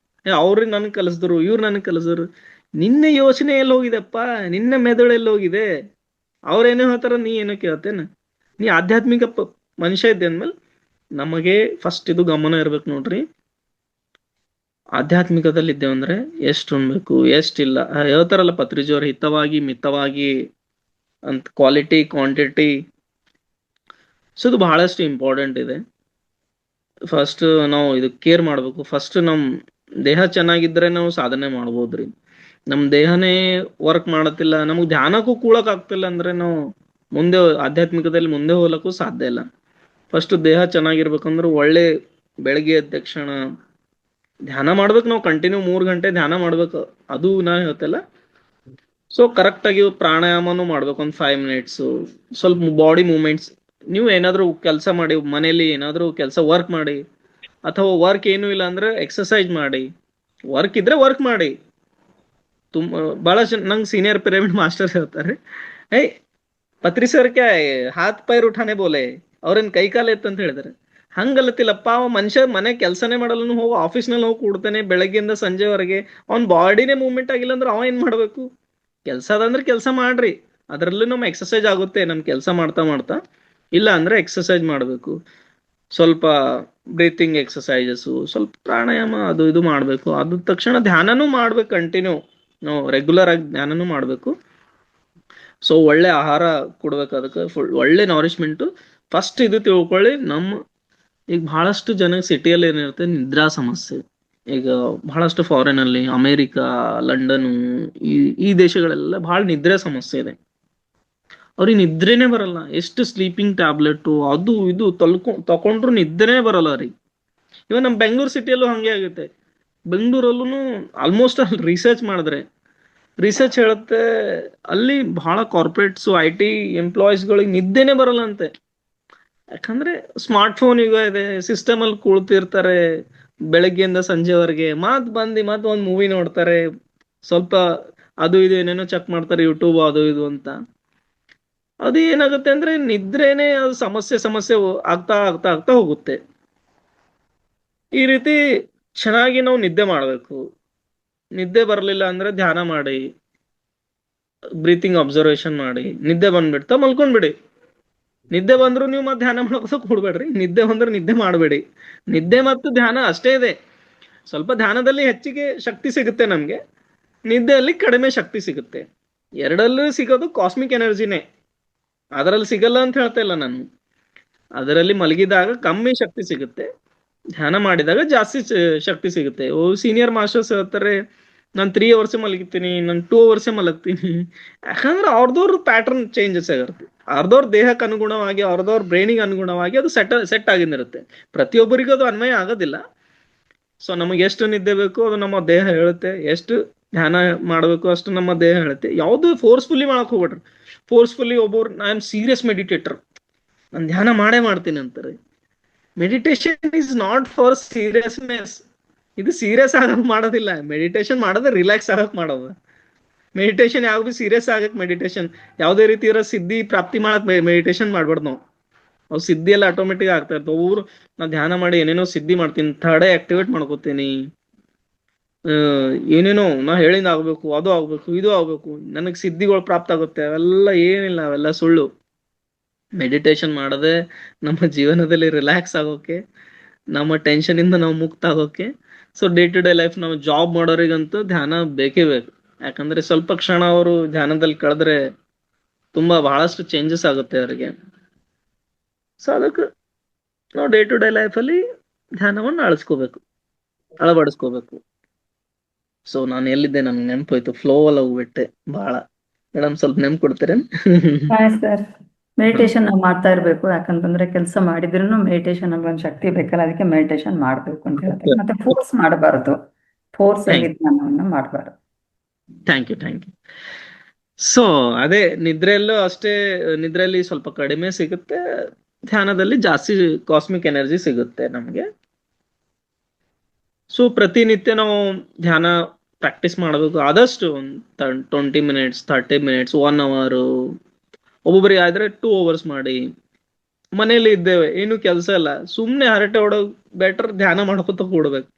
ಅವ್ರಿಗೆ ನನಗೆ ಕಲಿಸಿದ್ರು, ಇವ್ರು ನನಗೆ ಕಲಿಸಿದ್ರು. ನಿನ್ನ ಯೋಚನೆ ಎಲ್ಲಿ ಹೋಗಿದೆಪ್ಪ, ನಿನ್ನ ಮೆದುಳು ಎಲ್ಲಿ ಹೋಗಿದೆ? ಅವ್ರೇನೋ ಹೇಳ್ತಾರ, ನೀ ಏನೋ ಕೇಳ್ತೇನೆ? ನೀ ಆಧ್ಯಾತ್ಮಿಕ ಮನುಷ್ಯ ಇದ್ದೆ ಅಂದ್ಮೇಲೆ ನಮಗೆ ಫಸ್ಟ್ ಇದು ಗಮನ ಇರ್ಬೇಕು ನೋಡ್ರಿ. ಆಧ್ಯಾತ್ಮಿಕದಲ್ಲಿ ಇದ್ದೇವಂದ್ರೆ ಎಷ್ಟು ಉಣ್ಬೇಕು, ಎಷ್ಟಿಲ್ಲ. ಹೇಳ್ತಾರಲ್ಲ ಪತ್ರಿಜಿಯವ್ರು, ಹಿತವಾಗಿ ಮಿತವಾಗಿ ಅಂತ, ಕ್ವಾಲಿಟಿ ಕ್ವಾಂಟಿಟಿ. ಸೊ ಇದು ಬಹಳಷ್ಟು ಇಂಪಾರ್ಟೆಂಟ್ ಇದೆ. ಫಸ್ಟ್ ನಾವು ಇದು ಕೇರ್ ಮಾಡ್ಬೇಕು. ಫಸ್ಟ್ ನಮ್ ದೇಹ ಚೆನ್ನಾಗಿದ್ರೆ ನಾವು ಸಾಧನೆ ಮಾಡ್ಬೋದ್ರಿ. ನಮ್ ದೇಹನೇ ವರ್ಕ್ ಮಾಡತ್ತಿಲ್ಲ, ನಮಗ್ ಧ್ಯಾನಕ್ಕೂ ಕೂಳಕ್ ಆಗ್ತಿಲ್ಲ ಅಂದ್ರೆ ನಾವು ಮುಂದೆ ಆಧ್ಯಾತ್ಮಿಕದಲ್ಲಿ ಮುಂದೆ ಹೋಗ್ಲಕ್ಕೂ ಸಾಧ್ಯ ಇಲ್ಲ. ಫಸ್ಟ್ ದೇಹ ಚೆನ್ನಾಗಿರ್ಬೇಕಂದ್ರೆ ಒಳ್ಳೆ ಬೆಳಗ್ಗೆ ಎದ್ದ ತಕ್ಷಣ ಧ್ಯಾನ ಮಾಡ್ಬೇಕು. ನಾವು ಕಂಟಿನ್ಯೂ 3 ಗಂಟೆ ಧ್ಯಾನ ಮಾಡ್ಬೇಕು, ಅದು ನಾ ಹೇಳ್ತಿಲ್ಲ. ಸೊ ಕರೆಕ್ಟ್ ಆಗಿ ಪ್ರಾಣಾಯಾಮನು ಮಾಡ್ಬೇಕು, ಒಂದು 5 ಮಿನಿಟ್ಸ್. ಸ್ವಲ್ಪ ಬಾಡಿ ಮೂವ್ಮೆಂಟ್ಸ್. ನೀವು ಏನಾದ್ರೂ ಕೆಲಸ ಮಾಡಿ, ಮನೆಯಲ್ಲಿ ಏನಾದ್ರೂ ಕೆಲಸ ವರ್ಕ್ ಮಾಡಿ, ಅಥವಾ ವರ್ಕ್ ಏನೂ ಇಲ್ಲ ಅಂದ್ರೆ ಎಕ್ಸಸೈಸ್ ಮಾಡಿ. ವರ್ಕ್ ಇದ್ರೆ ವರ್ಕ್ ಮಾಡಿ. ಬಹಳ ನಂಗೆ ಸೀನಿಯರ್ ಪಿರಮಿಡ್ ಮಾಸ್ಟರ್ ಹೇಳ್ತಾರೆ, ಏಯ್ ಪತ್ರಿ ಸರ್ ಕ್ಯಾ ಹಾತ್ ಪೈರ್ ಉಠಾನೆ ಬೋಲೆ, ಅವ್ರೇನ್ ಕೈ ಕಾಲ ಎತ್ತು ಅಂತ ಹೇಳಿದಾರೆ. ಹಂಗಲ್ಲತ್ತಿಲ್ಲಪ್ಪ, ಅವ ಮನುಷ್ಯ ಮನೆ ಕೆಲಸನೇ ಮಾಡಲ್ಲ, ಹೋಗಿ ಆಫೀಸ್ನಲ್ಲಿ ಹೋಗಿ ಕೂಡ್ತಾನೆ ಬೆಳಗ್ಗೆಯಿಂದ ಸಂಜೆವರೆಗೆ. ಅವ್ನ ಬಾಡಿನೇ ಮೂವ್ಮೆಂಟ್ ಆಗಿಲ್ಲ ಅಂದ್ರೆ ಅವ ಏನ್ ಮಾಡ್ಬೇಕು? ಕೆಲಸ ಅದಂದ್ರೆ ಕೆಲಸ ಮಾಡ್ರಿ, ಅದರಲ್ಲೂ ನಮ್ಮ ಎಕ್ಸಸೈಸ್ ಆಗುತ್ತೆ ನಮ್ ಕೆಲಸ ಮಾಡ್ತಾ ಮಾಡ್ತಾ. ಇಲ್ಲ ಅಂದ್ರೆ ಎಕ್ಸಸೈಸ್ ಮಾಡ್ಬೇಕು, ಸ್ವಲ್ಪ ಬ್ರೀತಿಂಗ್ ಎಕ್ಸಸೈಸಸ್, ಸ್ವಲ್ಪ ಪ್ರಾಣಾಯಾಮ ಅದು ಇದು ಮಾಡ್ಬೇಕು. ಅದ ತಕ್ಷಣ ಧ್ಯಾನನೂ ಮಾಡ್ಬೇಕು, ಕಂಟಿನ್ಯೂ ನಾವು ರೆಗ್ಯುಲರ್ ಆಗಿ ಧ್ಯಾನನೂ ಮಾಡ್ಬೇಕು. ಸೊ ಒಳ್ಳೆ ಆಹಾರ ಕೊಡ್ಬೇಕು, ಅದಕ್ಕೆ ಫುಲ್ ಒಳ್ಳೆ ನಾರಿಶ್ಮೆಂಟು. ಫಸ್ಟ್ ಇದು ತಿಳ್ಕೊಳ್ಳಿ. ಈಗ ಬಹಳಷ್ಟು ಜನ ಸಿಟಿಯಲ್ಲಿ ಏನಿರುತ್ತೆ, ನಿದ್ರಾ ಸಮಸ್ಯೆ. ಈಗ ಬಹಳಷ್ಟು ಫಾರಿನ್ ಅಲ್ಲಿ ಅಮೇರಿಕಾ, ಲಂಡನ್, ಈ ಈ ದೇಶಗಳೆಲ್ಲ ಬಹಳ ನಿದ್ರೆ ಸಮಸ್ಯೆ ಇದೆ. ಅವ್ರಿಗೆ ನಿದ್ರೆನೇ ಬರಲ್ಲ. ಎಷ್ಟು ಸ್ಲೀಪಿಂಗ್ ಟ್ಯಾಬ್ಲೆಟ್ ಅದು ಇದು ತಕೊಂಡ್ರು ನಿದ್ರೆನೇ ಬರಲ್ಲ ಅವ್ರಿಗೆ. ಇವಾಗ ನಮ್ಮ ಬೆಂಗಳೂರು ಸಿಟಿಯಲ್ಲೂ ಹಂಗೆ ಆಗುತ್ತೆ. ಬೆಂಗಳೂರಲ್ಲೂ ಆಲ್ಮೋಸ್ಟ್ ಅಲ್ಲಿ ರಿಸರ್ಚ್ ಹೇಳುತ್ತೆ, ಅಲ್ಲಿ ಬಹಳ ಕಾರ್ಪೊರೇಟ್ಸ್ IT ಎಂಪ್ಲಾಯೀಸ್ಗಳಿಗೆ ನಿದ್ದೆನೆ ಬರಲ್ಲ ಅಂತೆ. ಯಾಕಂದ್ರೆ ಸ್ಮಾರ್ಟ್ ಫೋನ್ ಈಗ ಇದೆ, ಸಿಸ್ಟಮ್ ಅಲ್ಲಿ ಕೂಳ್ತಿರ್ತಾರೆ ಬೆಳಗ್ಗೆಯಿಂದ ಸಂಜೆವರೆಗೆ. ಮತ್ ಒಂದ್ ಮೂವಿ ನೋಡ್ತಾರೆ, ಸ್ವಲ್ಪ ಅದು ಇದು ಏನೇನೋ ಚೆಕ್ ಮಾಡ್ತಾರೆ, ಯೂಟ್ಯೂಬ್ ಅದು ಇದು ಅಂತ. ಅದು ಏನಾಗುತ್ತೆ ಅಂದ್ರೆ ನಿದ್ರೇನೆ ಅದು ಸಮಸ್ಯೆ ಆಗ್ತಾ ಆಗ್ತಾ ಆಗ್ತಾ ಹೋಗುತ್ತೆ. ಈ ರೀತಿ ಚೆನ್ನಾಗಿ ನಾವು ನಿದ್ದೆ ಮಾಡಬೇಕು. ನಿದ್ದೆ ಬರಲಿಲ್ಲ ಅಂದ್ರೆ ಧ್ಯಾನ ಮಾಡಿ, ಬ್ರೀತಿಂಗ್ ಅಬ್ಸರ್ವೇಷನ್ ಮಾಡಿ. ನಿದ್ದೆ ಬಂದ್ಬಿಡ್ತಾ ಮಲ್ಕೊಂಡ್ಬಿಡಿ. ನಿದ್ದೆ ಬಂದ್ರು ನೀವು ಮತ್ತೆ ಧ್ಯಾನ ಮಾಡೋದಕ್ಕೆ ಕೊಡ್ಬೇಡ್ರಿ. ನಿದ್ದೆ ಬಂದ್ರೆ ನಿದ್ದೆ ಮಾಡಬೇಡಿ. ನಿದ್ದೆ ಮತ್ತು ಧ್ಯಾನ ಅಷ್ಟೇ ಇದೆ. ಸ್ವಲ್ಪ ಧ್ಯಾನದಲ್ಲಿ ಹೆಚ್ಚಿಗೆ ಶಕ್ತಿ ಸಿಗುತ್ತೆ ನಮ್ಗೆ, ನಿದ್ದೆಯಲ್ಲಿ ಕಡಿಮೆ ಶಕ್ತಿ ಸಿಗುತ್ತೆ. ಎರಡಲ್ಲೂ ಸಿಗೋದು ಕಾಸ್ಮಿಕ್ ಎನರ್ಜಿನೇ. ಅದರಲ್ಲಿ ಸಿಗಲ್ಲ ಅಂತ ಹೇಳ್ತಾ ಇಲ್ಲ ನಾನು. ಅದರಲ್ಲಿ ಮಲಗಿದಾಗ ಕಮ್ಮಿ ಶಕ್ತಿ ಸಿಗುತ್ತೆ, ಧ್ಯಾನ ಮಾಡಿದಾಗ ಜಾಸ್ತಿ ಶಕ್ತಿ ಸಿಗುತ್ತೆ. ಸೀನಿಯರ್ ಮಾಸ್ಟರ್ಸ್ ಹೇಳ್ತಾರೆ, ನಾನು 3 ಅವರ್ಸ್ ಮಲಗಿತೀನಿ, ನಾನು 2 ಅವರ್ಸ್ ಮಲಗ್ತೀನಿ. ಯಾಕಂದ್ರೆ ಅವ್ರದವ್ರ ಪ್ಯಾಟರ್ನ್ ಚೇಂಜಸ್ ಆಗಿರುತ್ತೆ. ಅವ್ರದವ್ರ ದೇಹಕ್ಕೆ ಅನುಗುಣವಾಗಿ, ಅವ್ರದವ್ರ ಬ್ರೈನಿಗೆ ಅನುಗುಣವಾಗಿ ಅದು ಸೆಟ್ ಆಗಿರುತ್ತೆ. ಪ್ರತಿಯೊಬ್ಬರಿಗೂ ಅದು ಅನ್ವಯ ಆಗೋದಿಲ್ಲ. ಸೊ ನಮಗೆ ಎಷ್ಟು ನಿದ್ದೆ ಬೇಕು ಅದು ನಮ್ಮ ದೇಹ ಹೇಳುತ್ತೆ, ಎಷ್ಟು ಧ್ಯಾನ ಮಾಡಬೇಕು ಅಷ್ಟು ನಮ್ಮ ದೇಹ ಹೇಳುತ್ತೆ. ಯಾವುದು ಫೋರ್ಸ್ಫುಲ್ಲಿ ಮಾಡಕ್ ಹೋಗ್ಬೇಡ್ರಿ. ಫೋರ್ಸ್ಫುಲ್ಲಿ ಒಬ್ಬರು ಐ ಆಮ್ ಸೀರಿಯಸ್ ಮೆಡಿಟೇಟರ್, ನಾನು ಧ್ಯಾನ ಮಾಡೇ ಮಾಡ್ತೀನಿ ಅಂತಾರೆ. Meditation is not for seriousness. ಇದು ಸೀರಿಯಸ್ ಆಗಕ್ ಮಾಡೋದಿಲ್ಲ. ಮೆಡಿಟೇಷನ್ ಮಾಡೋದು ರಿಲ್ಯಾಕ್ಸ್ ಆಗಕ್ ಮಾಡೋದು. ಮೆಡಿಟೇಷನ್ ಯಾವ ಬಿ ಸೀರಿಯಸ್ ಆಗಕ್ ಮೆಡಿಟೇಷನ್ ಯಾವುದೇ ರೀತಿ ಇರೋ ಸಿದ್ಧಿ ಪ್ರಾಪ್ತಿ ಮಾಡಕ್ ಮೆಡಿಟೇಷನ್ ಮಾಡ್ಬಾರ್ದು ನಾವು. ಅವು ಸಿದ್ಧಿ ಎಲ್ಲ ಆಟೋಮೆಟಿಕ್ ಆಗ್ತಾ ಇರ್ತವೆ. ಊರು ನಾ ಧ್ಯಾನ ಮಾಡಿ ಏನೇನೋ ಸಿದ್ಧಿ ಮಾಡ್ತೀನಿ, ಥರ್ಡ್ ಆಕ್ಟಿವೇಟ್ ಮಾಡ್ಕೋತೀನಿ, ಏನೇನೋ ನಾ ಹೇಳಿದ ಆಗ್ಬೇಕು, ಅದು ಆಗ್ಬೇಕು, ಇದು ಆಗ್ಬೇಕು, ನನಗೆ ಸಿದ್ಧಿಗಳು ಪ್ರಾಪ್ತ ಆಗುತ್ತೆ. ಅವೆಲ್ಲ ಏನಿಲ್ಲ, ಅವೆಲ್ಲ ಸುಳ್ಳು. ಮೆಡಿಟೇಷನ್ ಮಾಡದೆ ನಮ್ಮ ಜೀವನದಲ್ಲಿ ರಿಲ್ಯಾಕ್ಸ್ ಆಗೋಕೆ, ನಮ್ಮ ಟೆನ್ಷನ್ ಇಂದ ನಾವು ಮುಕ್ತ ಆಗೋಕೆ. ಸೊ ಡೇ ಲೈಫ್ ನಾವು ಜಾಬ್ ಮಾಡೋರಿಗಂತೂ ಧ್ಯಾನ ಬೇಕೇ ಬೇಕು. ಯಾಕಂದ್ರೆ ಸ್ವಲ್ಪ ಕ್ಷಣ ಅವರು ಧ್ಯಾನದಲ್ಲಿ ಕಳೆದ್ರೆ ತುಂಬಾ ಬಹಳಷ್ಟು ಚೇಂಜಸ್ ಆಗುತ್ತೆ ಅವರಿಗೆ. ಸೊ ಅದಕ್ಕೆ ನಾವು ಡೇ ಲೈಫಲ್ಲಿ ಧ್ಯಾನವನ್ನು ಅಳವಡಿಸ್ಕೋಬೇಕು. ಸೊ ನಾನು ಎಲ್ಲಿದ್ದೆ, ನನ್ಗೆ ನೆನಪೋಯ್ತು, ಫ್ಲೋ ಅಲ್ಲಿ ಹೋಗ್ಬಿಟ್ಟೆ ಬಹಳ. ಮೇಡಮ್ ಸ್ವಲ್ಪ ನೆನಪು ಕೊಡ್ತೀರೇನ್? ಸರ್, ಮೆಡಿಟೇಷನ್ ನಾವು ಮಾಡ್ತಾ ಇರ್ಬೇಕು. ಯಾಕಂತಂದ್ರೆ ಕೆಲಸ ಮಾಡಿದ್ರು ಮೆಡಿಟೇಷನ್ ಒಂದು ಶಕ್ತಿ ಬೇಕಲ್ಲ, ಅದಕ್ಕೆ ಮೆಡಿಟೇಷನ್ ಮಾಡ್ಬೇಕು ಅಂತ ಹೇಳ್ತಾರೆ. ಮತ್ತೆ ಫೋರ್ಸ್ ಮಾಡಬಾರ್ದು, ಫೋರ್ಸ್ ಆಗಿ ಧ್ಯಾನವನ್ನ ಮಾಡಬಾರ್ದು. Thank you. ಸೊ ಅದೇ ನಿದ್ರೆಯಲ್ಲೂ ಅಷ್ಟೇ, ನಿದ್ರೆಯಲ್ಲಿ ಸ್ವಲ್ಪ ಕಡಿಮೆ ಸಿಗುತ್ತೆ, ಧ್ಯಾನದಲ್ಲಿ ಜಾಸ್ತಿ ಕಾಸ್ಮಿಕ್ ಎನರ್ಜಿ ಸಿಗುತ್ತೆ ನಮಗೆ. ಸೊ ಪ್ರತಿನಿತ್ಯ ನಾವು ಧ್ಯಾನ ಪ್ರಾಕ್ಟೀಸ್ ಮಾಡಬೇಕು. ಆದಷ್ಟು ಒಂದು 20 ಮಿನಿಟ್ಸ್, 30 ಮಿನಿಟ್ಸ್, 1 ಅವರ್, ಒಬ್ಬೊಬ್ಬರಿಗೆ ಆದ್ರೆ 2 ಅವರ್ಸ್ ಮಾಡಿ. ಮನೇಲಿ ಇದ್ದೇವೆ, ಏನು ಕೆಲಸ ಇಲ್ಲ, ಸುಮ್ನೆ ಹರಟೆ ಹೊಡೋದು ಬೆಟರ್ ಧ್ಯಾನ ಮಾಡ್ಕೊತ ಕೂಡ್ಬೇಕು.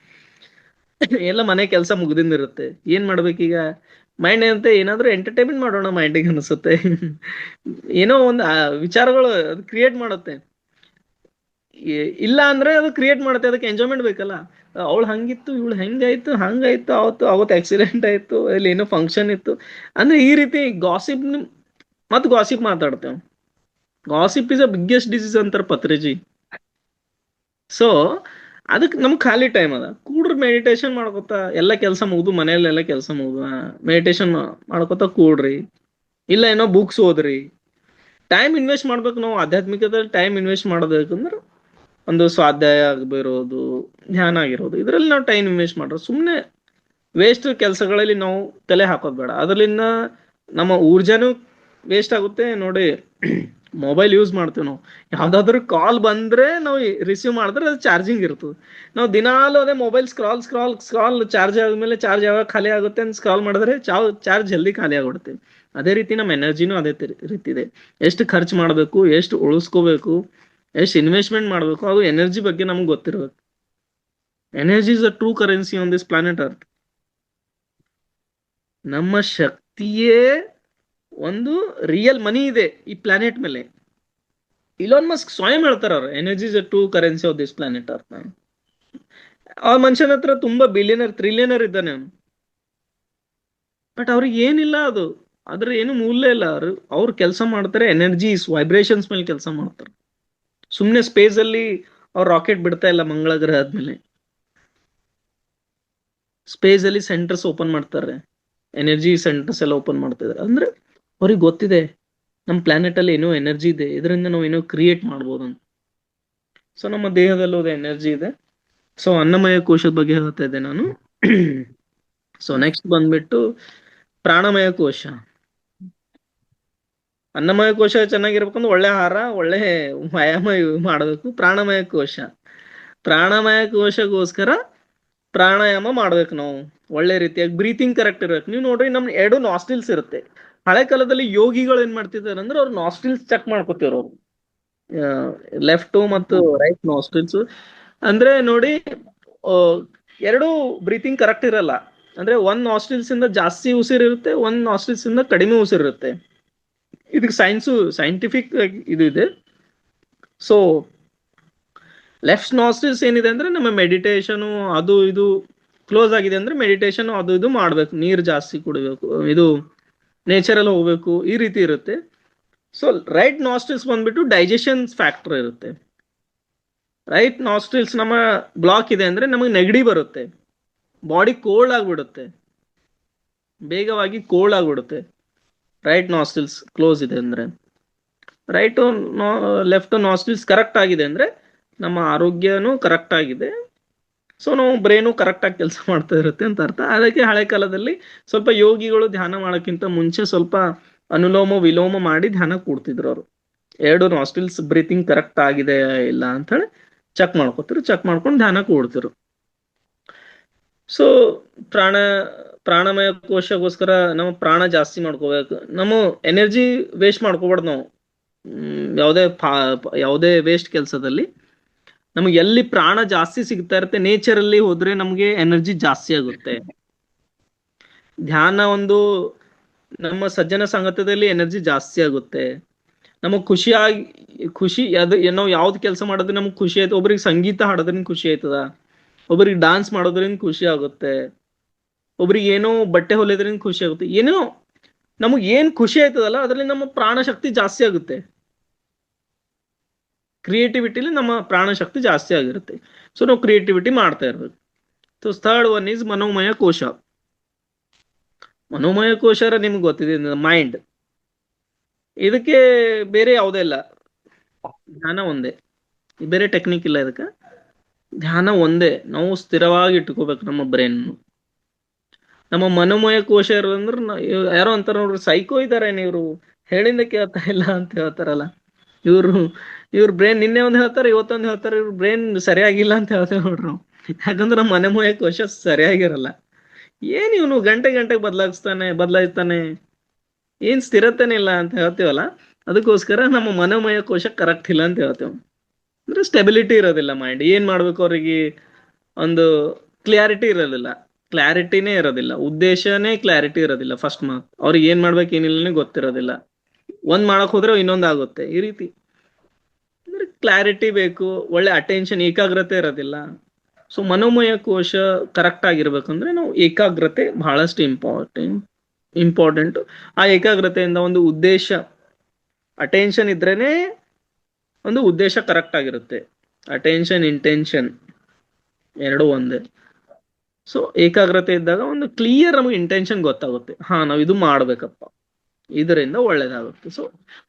ಎಲ್ಲ ಮನೆ ಕೆಲಸ ಮುಗ್ದಿಂದಿರುತ್ತೆ, ಏನ್ ಮಾಡ್ಬೇಕೀಗ? ಮೈಂಡ್ ಏನಂತೆ, ಏನಾದ್ರೂ ಎಂಟರ್ಟೈನ್ಮೆಂಟ್ ಮಾಡೋಣ ಮೈಂಡಿಗೆ ಅನಿಸುತ್ತೆ. ಏನೋ ಒಂದು ವಿಚಾರಗಳು ಅದು ಕ್ರಿಯೇಟ್ ಮಾಡುತ್ತೆ. ಇಲ್ಲ ಅಂದ್ರೆ ಅದು ಕ್ರಿಯೇಟ್ ಮಾಡುತ್ತೆ, ಅದಕ್ಕೆ ಎಂಜಾಯ್ಮೆಂಟ್ ಬೇಕಲ್ಲ. ಅವಳು ಹಂಗಿತ್ತು, ಇವಳು ಹೆಂಗಾಯ್ತು, ಹಂಗಾಯ್ತು, ಅವತ್ತು ಆಕ್ಸಿಡೆಂಟ್ ಆಯ್ತು, ಅಲ್ಲಿ ಏನೋ ಫಂಕ್ಷನ್ ಇತ್ತು ಅಂದ್ರೆ ಈ ರೀತಿ ಗಾಸಿಪ್ ಮಾತಾಡ್ತೇವೆ. Gossip is a biggest disease ಅಂತಾರೆ ಪತ್ರಿಜಿ. ಸೊ ಅದಕ್ಕೆ ನಮ್ಗೆ ಖಾಲಿ ಟೈಮ್ ಅದ, ಕೂಡ್ರಿ ಮೆಡಿಟೇಷನ್ ಮಾಡ್ಕೊತ, ಎಲ್ಲ ಕೆಲಸ ಮುಗ್ದು, ಮನೆಯಲ್ಲೆಲ್ಲ ಕೆಲಸ ಮುಗ್ದು ಮೆಡಿಟೇಷನ್ ಮಾಡ್ಕೊತ ಕೂಡ್ರಿ. ಇಲ್ಲ ಏನೋ ಬುಕ್ಸ್ ಓದ್ರಿ. ಟೈಮ್ ಇನ್ವೆಸ್ಟ್ ಮಾಡ್ಬೇಕು. ನಾವು ಆಧ್ಯಾತ್ಮಿಕದಲ್ಲಿ ಟೈಮ್ ಇನ್ವೆಸ್ಟ್ ಮಾಡೋದಕ್ಕಂದ್ರೆ ಒಂದು ಸ್ವಾಧ್ಯಾಯ ಆಗಿರೋದು, ಧ್ಯಾನ ಆಗಿರೋದು, ಇದರಲ್ಲಿ ನಾವು ಟೈಮ್ ಇನ್ವೆಸ್ಟ್ ಮಾಡ್ರೆ ಸುಮ್ಮನೆ ವೇಸ್ಟ್ ಕೆಲಸಗಳಲ್ಲಿ ನಾವು ತಲೆ ಹಾಕೋದು ಬೇಡ. ಅದರಿಂದ ನಮ್ಮ ಊರ್ಜಾನು ವೇಸ್ಟ್ ಆಗುತ್ತೆ. ನೋಡಿ, ಮೊಬೈಲ್ ಯೂಸ್ ಮಾಡ್ತೀವಿ ನಾವು, ಯಾವ್ದಾದ್ರು ಕಾಲ್ ಬಂದ್ರೆ ನಾವು ರಿಸೀವ್ ಮಾಡಿದ್ರೆ ಅದು ಚಾರ್ಜಿಂಗ್ ಇರ್ತದೆ. ನಾವು ದಿನಾಲು ಅದೇ ಮೊಬೈಲ್ ಸ್ಕ್ರಾಲ್ ಚಾರ್ಜ್ ಆದ್ಮೇಲೆ ಚಾರ್ಜ್ ಯಾವಾಗ ಖಾಲಿ ಆಗುತ್ತೆ ಅಂತ ಸ್ಕ್ರಾಲ್ ಮಾಡಿದ್ರೆ ಚಾರ್ಜ್ ಜಲ್ದಿ ಖಾಲಿ ಆಗ್ಬಿಡುತ್ತೆ. ಅದೇ ರೀತಿ ನಮ್ಮ ಎನರ್ಜಿನೂ ಅದೇ ರೀತಿ ಇದೆ. ಎಷ್ಟು ಖರ್ಚು ಮಾಡಬೇಕು, ಎಷ್ಟು ಉಳಿಸ್ಕೋಬೇಕು, ಎಷ್ಟು ಇನ್ವೆಸ್ಟ್ಮೆಂಟ್ ಮಾಡಬೇಕು, ಅದು ಎನರ್ಜಿ ಬಗ್ಗೆ ನಮ್ಗೆ ಗೊತ್ತಿರ್ಬೇಕು. Energy is a true currency on this planet earth. ನಮ್ಮ ಶಕ್ತಿಯೇ ಒಂದು ರಿಯಲ್ ಮನಿ ಇದೆ ಈ ಪ್ಲಾನೆಟ್ ಮೇಲೆ. ಇಲಾನ್ ಮಸ್ಕ್ ಸ್ವಯಂ ಹೇಳ್ತಾರ, ಅವ್ರು energy is a true currency of this planet earth. ಆ ಮನುಷ್ಯನ ಹತ್ರ ತುಂಬಾ ಟ್ರಿಲಿಯನರ್ ಇದ್ದಾನೆ ಅವನು, ಬಟ್ ಅವ್ರಿಗೆ ಏನಿಲ್ಲ, ಅದ್ರ ಏನು ಮೂಲ್ಯ ಇಲ್ಲ. ಅವ್ರು ಕೆಲಸ ಮಾಡ್ತಾರೆ ಎನರ್ಜೀಸ್, ವೈಬ್ರೇಷನ್ಸ್ ಮೇಲೆ ಕೆಲಸ ಮಾಡ್ತಾರೆ. ಸುಮ್ನೆ ಸ್ಪೇಸ್ ಅಲ್ಲಿ ಅವ್ರು ರಾಕೆಟ್ ಬಿಡ್ತಾ ಇಲ್ಲ ಮಂಗಳ ಗ್ರಹ ಆದ್ಮೇಲೆ. ಸ್ಪೇಸ್ ಅಲ್ಲಿ ಸೆಂಟರ್ಸ್ ಓಪನ್ ಮಾಡ್ತಾರೆ, ಎನರ್ಜಿ ಸೆಂಟರ್ಸ್ ಎಲ್ಲ ಓಪನ್ ಮಾಡ್ತಿದ್ದಾರೆ. ಅಂದ್ರೆ ಅವ್ರಿಗೆ ಗೊತ್ತಿದೆ ನಮ್ಮ ಪ್ಲಾನೆಟ್ ಅಲ್ಲಿ ಏನೋ ಎನರ್ಜಿ ಇದೆ, ಇದರಿಂದ ನಾವು ಏನೋ ಕ್ರಿಯೇಟ್ ಮಾಡ್ಬೋದು ಅಂತ. ಸೊ ನಮ್ಮ ದೇಹದಲ್ಲೂ ಎನರ್ಜಿ ಇದೆ. ಸೊ ಅನ್ನಮಯ ಕೋಶದ ಬಗ್ಗೆ ಹೇಳ್ತಾ ಇದ್ದೆ ನಾನು. ಸೊ ನೆಕ್ಸ್ಟ್ ಬಂದ್ಬಿಟ್ಟು ಪ್ರಾಣಮಯ ಕೋಶ. ಅನ್ನಮಯ ಕೋಶ ಚೆನ್ನಾಗಿರ್ಬೇಕಂದ್ರೆ ಒಳ್ಳೆ ಆಹಾರ, ಒಳ್ಳೆ ವ್ಯಾಯಾಮ ಮಾಡಬೇಕು. ಪ್ರಾಣಮಯ ಕೋಶ, ಪ್ರಾಣಮಯ ಕೋಶಗೋಸ್ಕರ ಪ್ರಾಣಾಯಾಮ ಮಾಡ್ಬೇಕು ನಾವು. ಒಳ್ಳೆ ರೀತಿಯಾಗಿ ಬ್ರೀತಿಂಗ್ ಕರೆಕ್ಟ್ ಇರ್ಬೇಕು. ನೀವು ನೋಡ್ರಿ, ನಮ್ 2 ನಾಸ್ಟಿಲ್ಸ್ ಇರುತ್ತೆ. ಹಳೆ ಕಾಲದಲ್ಲಿ ಯೋಗಿಗಳು ಏನ್ ಮಾಡ್ತಿದ್ದಾರೆ ಅಂದ್ರೆ ಅವ್ರು ನಾಸ್ಟಿಲ್ಸ್ ಚೆಕ್ ಮಾಡ್ಕೋತಿದ್ರು. ಅವ್ರು ಲೆಫ್ಟ್ ಮತ್ತು ರೈಟ್ ನಾಸ್ಟಿಲ್ಸ್ ಅಂದ್ರೆ ನೋಡಿ, ಎರಡು ಬ್ರೀತಿಂಗ್ ಕರೆಕ್ಟ್ ಇರಲ್ಲ. ಅಂದ್ರೆ ಒಂದ್ ನಾಸ್ಟಿಲ್ಸ್ ಇಂದ ಜಾಸ್ತಿ ಉಸಿರು ಇರುತ್ತೆ, ಒಂದ್ ನಾಸ್ಟಿಲ್ಸ್ ಇಂದ ಕಡಿಮೆ ಉಸಿರು ಇರುತ್ತೆ. ಇದಕ್ಕೆ ಸೈಂಟಿಫಿಕ್ ಇದು ಇದೆ. ಸೊ ಲೆಫ್ಟ್ ನಾಸ್ಟಿಲ್ಸ್ ಏನಿದೆ ಅಂದ್ರೆ ನಮ್ಮ ಮೆಡಿಟೇಷನ್ ಅದು ಇದು ಕ್ಲೋಸ್ ಆಗಿದೆ ಅಂದ್ರೆ ಮೆಡಿಟೇಷನ್ ಅದು ಇದು ಮಾಡ್ಬೇಕು, ನೀರು ಜಾಸ್ತಿ ಕುಡಿಬೇಕು, ಇದು ನೇಚರಲ್ಲಿ ಹೋಗ್ಬೇಕು, ಈ ರೀತಿ ಇರುತ್ತೆ. ಸೊ ರೈಟ್ ನಾಸ್ಟಿಲ್ಸ್ ಬಂದ್ಬಿಟ್ಟು ಡೈಜೆಷನ್ ಫ್ಯಾಕ್ಟರ್ ಇರುತ್ತೆ. ರೈಟ್ ನಾಸ್ಟ್ರಿಲ್ಸ್ ನಮ್ಮ ಬ್ಲಾಕ್ ಇದೆ ಅಂದ್ರೆ ನಮಗೆ ನೆಗಡಿ ಬರುತ್ತೆ, ಬಾಡಿ ಕೋಲ್ಡ್ ಆಗಿಬಿಡುತ್ತೆ, ಬೇಗವಾಗಿ ಕೋಲ್ಡ್ ಆಗಿಬಿಡುತ್ತೆ. ರೈಟ್ ನಾಸ್ಟ್ರಿಲ್ಸ್ ಕ್ಲೋಸ್ ಇದೆ ಅಂದ್ರೆ. ರೈಟ್ ಲೆಫ್ಟ್ ನಾಸ್ಟ್ರಿಲ್ಸ್ ಕರೆಕ್ಟ್ ಆಗಿದೆ ಅಂದ್ರೆ ನಮ್ಮ ಆರೋಗ್ಯನೂ ಕರೆಕ್ಟ್ ಆಗಿದೆ. ಸೊ ನಾವು ಬ್ರೈನು ಕರೆಕ್ಟ್ ಆಗಿ ಕೆಲಸ ಮಾಡ್ತಾ ಇರುತ್ತೆ ಅಂತ ಅರ್ಥ. ಅದಕ್ಕೆ ಹಳೆ ಕಾಲದಲ್ಲಿ ಸ್ವಲ್ಪ ಯೋಗಿಗಳು ಧ್ಯಾನ ಮಾಡೋಕ್ಕಿಂತ ಮುಂಚೆ ಸ್ವಲ್ಪ ಅನುಲೋಮ ವಿಲೋಮ ಮಾಡಿ ಧ್ಯಾನ ಕೂಡ್ತಿದ್ರು. ಅವರು 2 ನಾಸ್ಟ್ರಿಲ್ಸ್ ಬ್ರೀತಿಂಗ್ ಕರೆಕ್ಟ್ ಆಗಿದೆ ಇಲ್ಲ ಅಂತ ಹೇಳಿ ಚೆಕ್ ಮಾಡ್ಕೋತಿರು, ಚೆಕ್ ಮಾಡ್ಕೊಂಡು ಧ್ಯಾನ ಕೂಡ್ತಿರು. ಸೊ ಪ್ರಾಣಮಯ ಕೋಶಗೋಸ್ಕರ ನಾವು ಪ್ರಾಣ ಜಾಸ್ತಿ ಮಾಡ್ಕೋಬೇಕು. ನಮ್ಮ ಎನರ್ಜಿ ವೇಸ್ಟ್ ಮಾಡ್ಕೋಬಾರ್ದು ನಾವು. ಯಾವುದೇ ವೇಸ್ಟ್ ಕೆಲಸದಲ್ಲಿ ನಮಗೆ ಎಲ್ಲಿ ಪ್ರಾಣ ಜಾಸ್ತಿ ಸಿಗ್ತಾ ಇರುತ್ತೆ ನೇಚರಲ್ಲಿ ಹೋದ್ರೆ ನಮಗೆ ಎನರ್ಜಿ ಜಾಸ್ತಿ ಆಗುತ್ತೆ. ಧ್ಯಾನ ಒಂದು ನಮ್ಮ ಸಜ್ಜನ ಸಂಗತದಲ್ಲಿ ಎನರ್ಜಿ ಜಾಸ್ತಿ ಆಗುತ್ತೆ. ನಮಗ್ ಖುಷಿ ಅದು ನಾವು ಯಾವ್ದು ಕೆಲಸ ಮಾಡೋದ್ರೆ ನಮ್ಗೆ ಖುಷಿ ಆಯ್ತು. ಒಬ್ರಿಗೆ ಸಂಗೀತ ಹಾಡೋದ್ರಿಂದ ಖುಷಿ ಆಯ್ತದ, ಒಬ್ರಿಗೆ ಡಾನ್ಸ್ ಮಾಡೋದ್ರಿಂದ ಖುಷಿ ಆಗುತ್ತೆ, ಒಬ್ರಿಗೆ ಏನೋ ಬಟ್ಟೆ ಹೊಲಿಯೋದ್ರಿಂದ ಖುಷಿ ಆಗುತ್ತೆ. ಏನೋ ನಮಗ್ ಏನ್ ಖುಷಿ ಆಯ್ತದಲ್ಲ ಅದ್ರಲ್ಲಿ ನಮ್ಮ ಪ್ರಾಣ ಶಕ್ತಿ ಜಾಸ್ತಿ ಆಗುತ್ತೆ. ಕ್ರಿಯೇಟಿವಿಟಿಲಿ ನಮ್ಮ ಪ್ರಾಣ ಶಕ್ತಿ ಜಾಸ್ತಿ ಆಗಿರುತ್ತೆ. ಸೊ ನಾವು ಕ್ರಿಯೇಟಿವಿಟಿ ಮಾಡ್ತಾ ಇರ್ಬೇಕು. ಸೊ ಥರ್ಡ್ ಒನ್ ಈಸ್ ಮನೋಮಯ ಕೋಶ. ಮನೋಮಯ ಕೋಶ ನಿಮ್ಗೆ ಗೊತ್ತಿದೆ, ಮೈಂಡ್. ಇದಕ್ಕೆ ಬೇರೆ ಯಾವುದೇ ಇಲ್ಲ, ಧ್ಯಾನ ಒಂದೇ, ಬೇರೆ ಟೆಕ್ನಿಕ್ ಇಲ್ಲ ಇದಕ್ಕೆ. ಧ್ಯಾನ ಒಂದೇ, ನಾವು ಸ್ಥಿರವಾಗಿ ಇಟ್ಕೋಬೇಕು ನಮ್ಮ ಬ್ರೈನ್. ನಮ್ಮ ಮನೋಮಯ ಕೋಶ ಇರೋದಂದ್ರೆ ಯಾರೋ ಅಂತಾರ ನೋಡ್ರಿ, ಸೈಕೋ ಇದಾರೆ ಇವ್ರು, ಹೇಳಿಂದ ಕೇಳ್ತಾ ಇಲ್ಲ ಅಂತ ಹೇಳ್ತಾರಲ್ಲ. ಇವ್ರ ಬ್ರೈನ್ ನಿನ್ನೆ ಒಂದ್ ಹೇಳ್ತಾರೆ, ಇವತ್ತೊಂದು ಹೇಳ್ತಾರೆ, ಇವ್ರ ಬ್ರೈನ್ ಸರಿಯಾಗಿಲ್ಲ ಅಂತ ಹೇಳ್ತೇವೆ ನೋಡ್ರಿ ನಾವು. ಯಾಕಂದ್ರೆ ನಮ್ಮ ಮನೋಮಯ ಕೋಶ ಸರಿಯಾಗಿರಲ್ಲ. ಏನ್ ಇವನು ಗಂಟೆಗೆ ಬದಲಾಯಿಸ್ತಾನೆ, ಏನ್ ಸ್ಥಿರತೆನೇ ಇಲ್ಲ ಅಂತ ಹೇಳ್ತೀವಲ್ಲ. ಅದಕ್ಕೋಸ್ಕರ ನಮ್ಮ ಮನೋಮಯ ಕೋಶ ಕರೆಕ್ಟ್ ಇಲ್ಲ ಅಂತ ಹೇಳ್ತೇವೆ. ಅಂದ್ರೆ ಸ್ಟೆಬಿಲಿಟಿ ಇರೋದಿಲ್ಲ ಮೈಂಡ್. ಏನ್ ಮಾಡ್ಬೇಕು ಅವ್ರಿಗೆ ಒಂದು ಕ್ಲಾರಿಟಿ ಇರೋದಿಲ್ಲ, ಉದ್ದೇಶನೇ ಕ್ಲಾರಿಟಿ ಇರೋದಿಲ್ಲ. ಫಸ್ಟ್ ಮಾತ್ ಅವ್ರಿಗೆ ಏನ್ ಮಾಡ್ಬೇಕು ಏನಿಲ್ಲನೇ ಗೊತ್ತಿರೋದಿಲ್ಲ. ಒಂದ್ ಮಾಡಕ್ ಹೋದ್ರೆ ಇನ್ನೊಂದ್ ಆಗುತ್ತೆ. ಈ ರೀತಿ ಅಂದ್ರೆ ಕ್ಲಾರಿಟಿ ಬೇಕು, ಒಳ್ಳೆ ಅಟೆನ್ಷನ್, ಏಕಾಗ್ರತೆ ಇರೋದಿಲ್ಲ. ಸೊ ಮನೋಮಯ ಕೋಶ ಕರೆಕ್ಟ್ ಆಗಿರ್ಬೇಕಂದ್ರೆ ನಾವು ಏಕಾಗ್ರತೆ ಬಹಳಷ್ಟು ಇಂಪಾರ್ಟೆಂಟ್. ಆ ಏಕಾಗ್ರತೆಯಿಂದ ಒಂದು ಉದ್ದೇಶ, ಅಟೆನ್ಷನ್ ಇದ್ರೇನೆ ಒಂದು ಉದ್ದೇಶ ಕರೆಕ್ಟ್ ಆಗಿರುತ್ತೆ. ಅಟೆನ್ಷನ್ ಇಂಟೆನ್ಷನ್ ಎರಡು ಒಂದೇ. ಸೊ ಏಕಾಗ್ರತೆ ಇದ್ದಾಗ ಒಂದು ಕ್ಲಿಯರ್ ನಮಗೆ ಇಂಟೆನ್ಷನ್ ಗೊತ್ತಾಗುತ್ತೆ, ಹಾ ನಾವು ಇದು ಮಾಡ್ಬೇಕಪ್ಪ, ಇದರಿಂದ ಒಳ್ಳೇದಾಗುತ್ತೆ. ಸೊ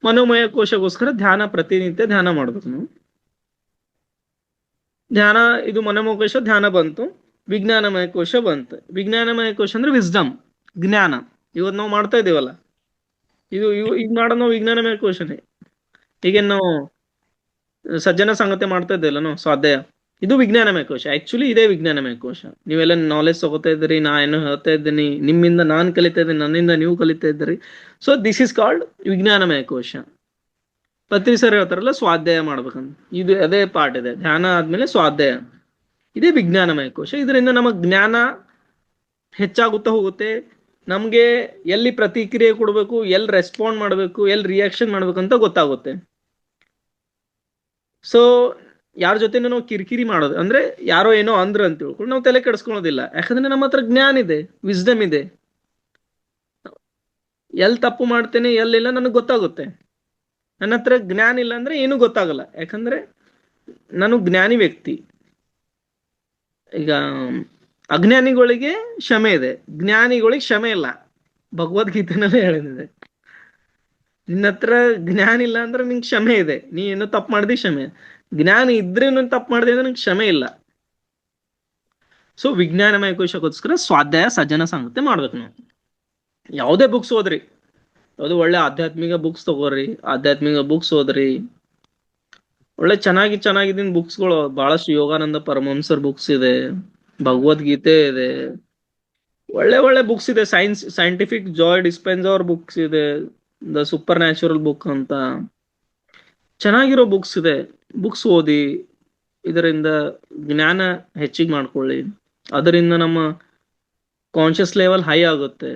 ಮನೋಮಯ ಕೋಶಗೋಸ್ಕರ ಪ್ರತಿನಿತ್ಯ ಧ್ಯಾನ ಮಾಡ್ಬೇಕು ನಾವು. ಧ್ಯಾನ ಇದು ಮನೋಮಯ ಕೋಶ ಧ್ಯಾನ ಬಂತು. ವಿಜ್ಞಾನಮಯ ಕೋಶ ಬಂತು. ವಿಜ್ಞಾನಮಯ ಕೋಶ ಅಂದ್ರೆ ವಿಸ್ಡಮ್, ಜ್ಞಾನ. ಇವತ್ತು ನಾವು ಮಾಡ್ತಾ ಇದೀವಲ್ಲ, ಈಗ ಮಾಡೋದು ನಾವು ವಿಜ್ಞಾನಮಯ ಕೋಶನೇ. ಈಗ ನಾವು ಸಜ್ಜನ ಸಂಗತಿ ಮಾಡ್ತಾ ಇದ್ದೇವಲ್ಲ ನಾವು, ಸ್ವಾಧ್ಯಾಯ, ಇದು ವಿಜ್ಞಾನಮಯ ಕೋಶ. ಆಕ್ಚುಲಿ ಇದೇ ವಿಜ್ಞಾನಮಯ ಕೋಶ. ನೀವೆಲ್ಲ ನಾಲೆಜ್ ತಗೋತಾ ಇದ್ದೀರಿ, ನಾ ಏನು ಹೇಳ್ತಾ ಇದ್ದೀನಿ, ನಿಮ್ಮಿಂದ ನಾನು ಕಲಿತಾ ಇದ್ದೀನಿ, ನನ್ನಿಂದ ನೀವು ಕಲಿತಾ ಇದ್ದೀರಿ. ಸೊ ದಿಸ್ ಇಸ್ ಕಾಲ್ಡ್ ವಿಜ್ಞಾನಮಯ ಕೋಶ. ಪತ್ರಿ ಸರ್ ಹೇಳ್ತಾರಲ್ಲ ಸ್ವಾಧ್ಯಾಯ ಮಾಡ್ಬೇಕಂತ, ಇದು ಅದೇ ಪಾರ್ಟ್ ಇದೆ. ಧ್ಯಾನ ಆದ್ಮೇಲೆ ಸ್ವಾಧ್ಯಾಯ, ಇದೇ ವಿಜ್ಞಾನಮಯ ಕೋಶ. ಇದರಿಂದ ನಮಗ್ ಜ್ಞಾನ ಹೆಚ್ಚಾಗುತ್ತಾ ಹೋಗುತ್ತೆ. ನಮ್ಗೆ ಎಲ್ಲಿ ಪ್ರತಿಕ್ರಿಯೆ ಕೊಡ್ಬೇಕು, ಎಲ್ಲಿ ರೆಸ್ಪಾಂಡ್ ಮಾಡ್ಬೇಕು, ಎಲ್ಲಿ ರಿಯಾಕ್ಷನ್ ಮಾಡ್ಬೇಕು ಅಂತ ಗೊತ್ತಾಗುತ್ತೆ. ಸೊ ಯಾರ ಜೊತೆ ನಾವು ಕಿರಿಕಿರಿ ಮಾಡೋದು ಅಂದ್ರೆ ಯಾರೋ ಏನೋ ಅಂದ್ರು ಅಂತ ತಿಳ್ಕೊಂಡು ನಾವು ತಲೆ ಕೆಡಿಸ್ಕೊಳ್ಳೋದಿಲ್ಲ. ಯಾಕಂದ್ರೆ ನಮ್ಮ ಹತ್ರ ಜ್ಞಾನ ಇದೆ, ವಿಸ್ಡಮ್ ಇದೆ. ಎಲ್ಲಿ ತಪ್ಪು ಮಾಡ್ತೇನೆ ಎಲ್ಲಿಲ್ಲ ನನಗೆ ಗೊತ್ತಾಗುತ್ತೆ. ನನ್ನ ಹತ್ರ ಜ್ಞಾನ ಇಲ್ಲ ಅಂದ್ರೆ ಏನು ಗೊತ್ತಾಗಲ್ಲ, ಯಾಕಂದ್ರೆ ನಾನು ಜ್ಞಾನಿ ವ್ಯಕ್ತಿ. ಈಗ ಅಜ್ಞಾನಿಗಳಿಗೆ ಕ್ಷಮೆ ಇದೆ, ಜ್ಞಾನಿಗಳಿಗೆ ಕ್ಷಮೆ ಇಲ್ಲ. ಭಗವದ್ಗೀತೆನಲ್ಲೇ ಹೇಳಿದೆ. ನಿನ್ನ ಹತ್ರ ಜ್ಞಾನ ಇಲ್ಲ ಅಂದ್ರೆ ನಿಂಗೆ ಕ್ಷಮೆ ಇದೆ, ನೀ ಏನೋ ತಪ್ಪು ಮಾಡಿದಿ ಕ್ಷಮೆ. ಜ್ಞಾನ ಇದ್ರೇನು ತಪ್ಪು ಮಾಡಿದೆ ಅಂದ್ರೆ ನಿಂಗೆ ಕ್ಷಮೆ ಇಲ್ಲ. ಸೊ ವಿಜ್ಞಾನಮಯ ಕೋಶಕ್ಕೋಸ್ಕರ ಸ್ವಾಧ್ಯಾಯ ಸಜ್ಜನ ಸಂಗತಿ ಮಾಡ್ಬೇಕು ನಾವು. ಯಾವುದೇ ಬುಕ್ಸ್ ಓದ್ರಿ, ಯಾವುದು ಒಳ್ಳೆ ಆಧ್ಯಾತ್ಮಿಕ ಬುಕ್ಸ್ ತಗೋರಿ, ಆಧ್ಯಾತ್ಮಿಕ ಬುಕ್ಸ್ ಓದ್ರಿ. ಒಳ್ಳೆ ಚೆನ್ನಾಗಿದ್ದಿನ ಬುಕ್ಸ್ಗಳು ಬಹಳಷ್ಟು, ಯೋಗಾನಂದ ಪರಮಹಂಸರ್ ಬುಕ್ಸ್ ಇದೆ, ಭಗವದ್ಗೀತೆ ಇದೆ, ಒಳ್ಳೆ ಬುಕ್ಸ್ ಇದೆ. ಸೈಂಟಿಫಿಕ್ ಜಾಯ್ ಡಿಸ್ಪೆನ್ಸ್ ಅವ್ರ ಬುಕ್ಸ್ ಇದೆ, ದ ಸೂಪರ್ ನ್ಯಾಚುರಲ್ ಬುಕ್ ಅಂತ ಚೆನ್ನಾಗಿರೋ ಬುಕ್ಸ್ ಇದೆ. ಬುಕ್ಸ್ ಓದಿ, ಇದರಿಂದ ಜ್ಞಾನ ಹೆಚ್ಚಿಗೆ ಮಾಡ್ಕೊಳ್ಳಿ. ಅದರಿಂದ ನಮ್ಮ ಕಾನ್ಶಿಯಸ್ ಲೆವೆಲ್ ಹೈ ಆಗುತ್ತೆ,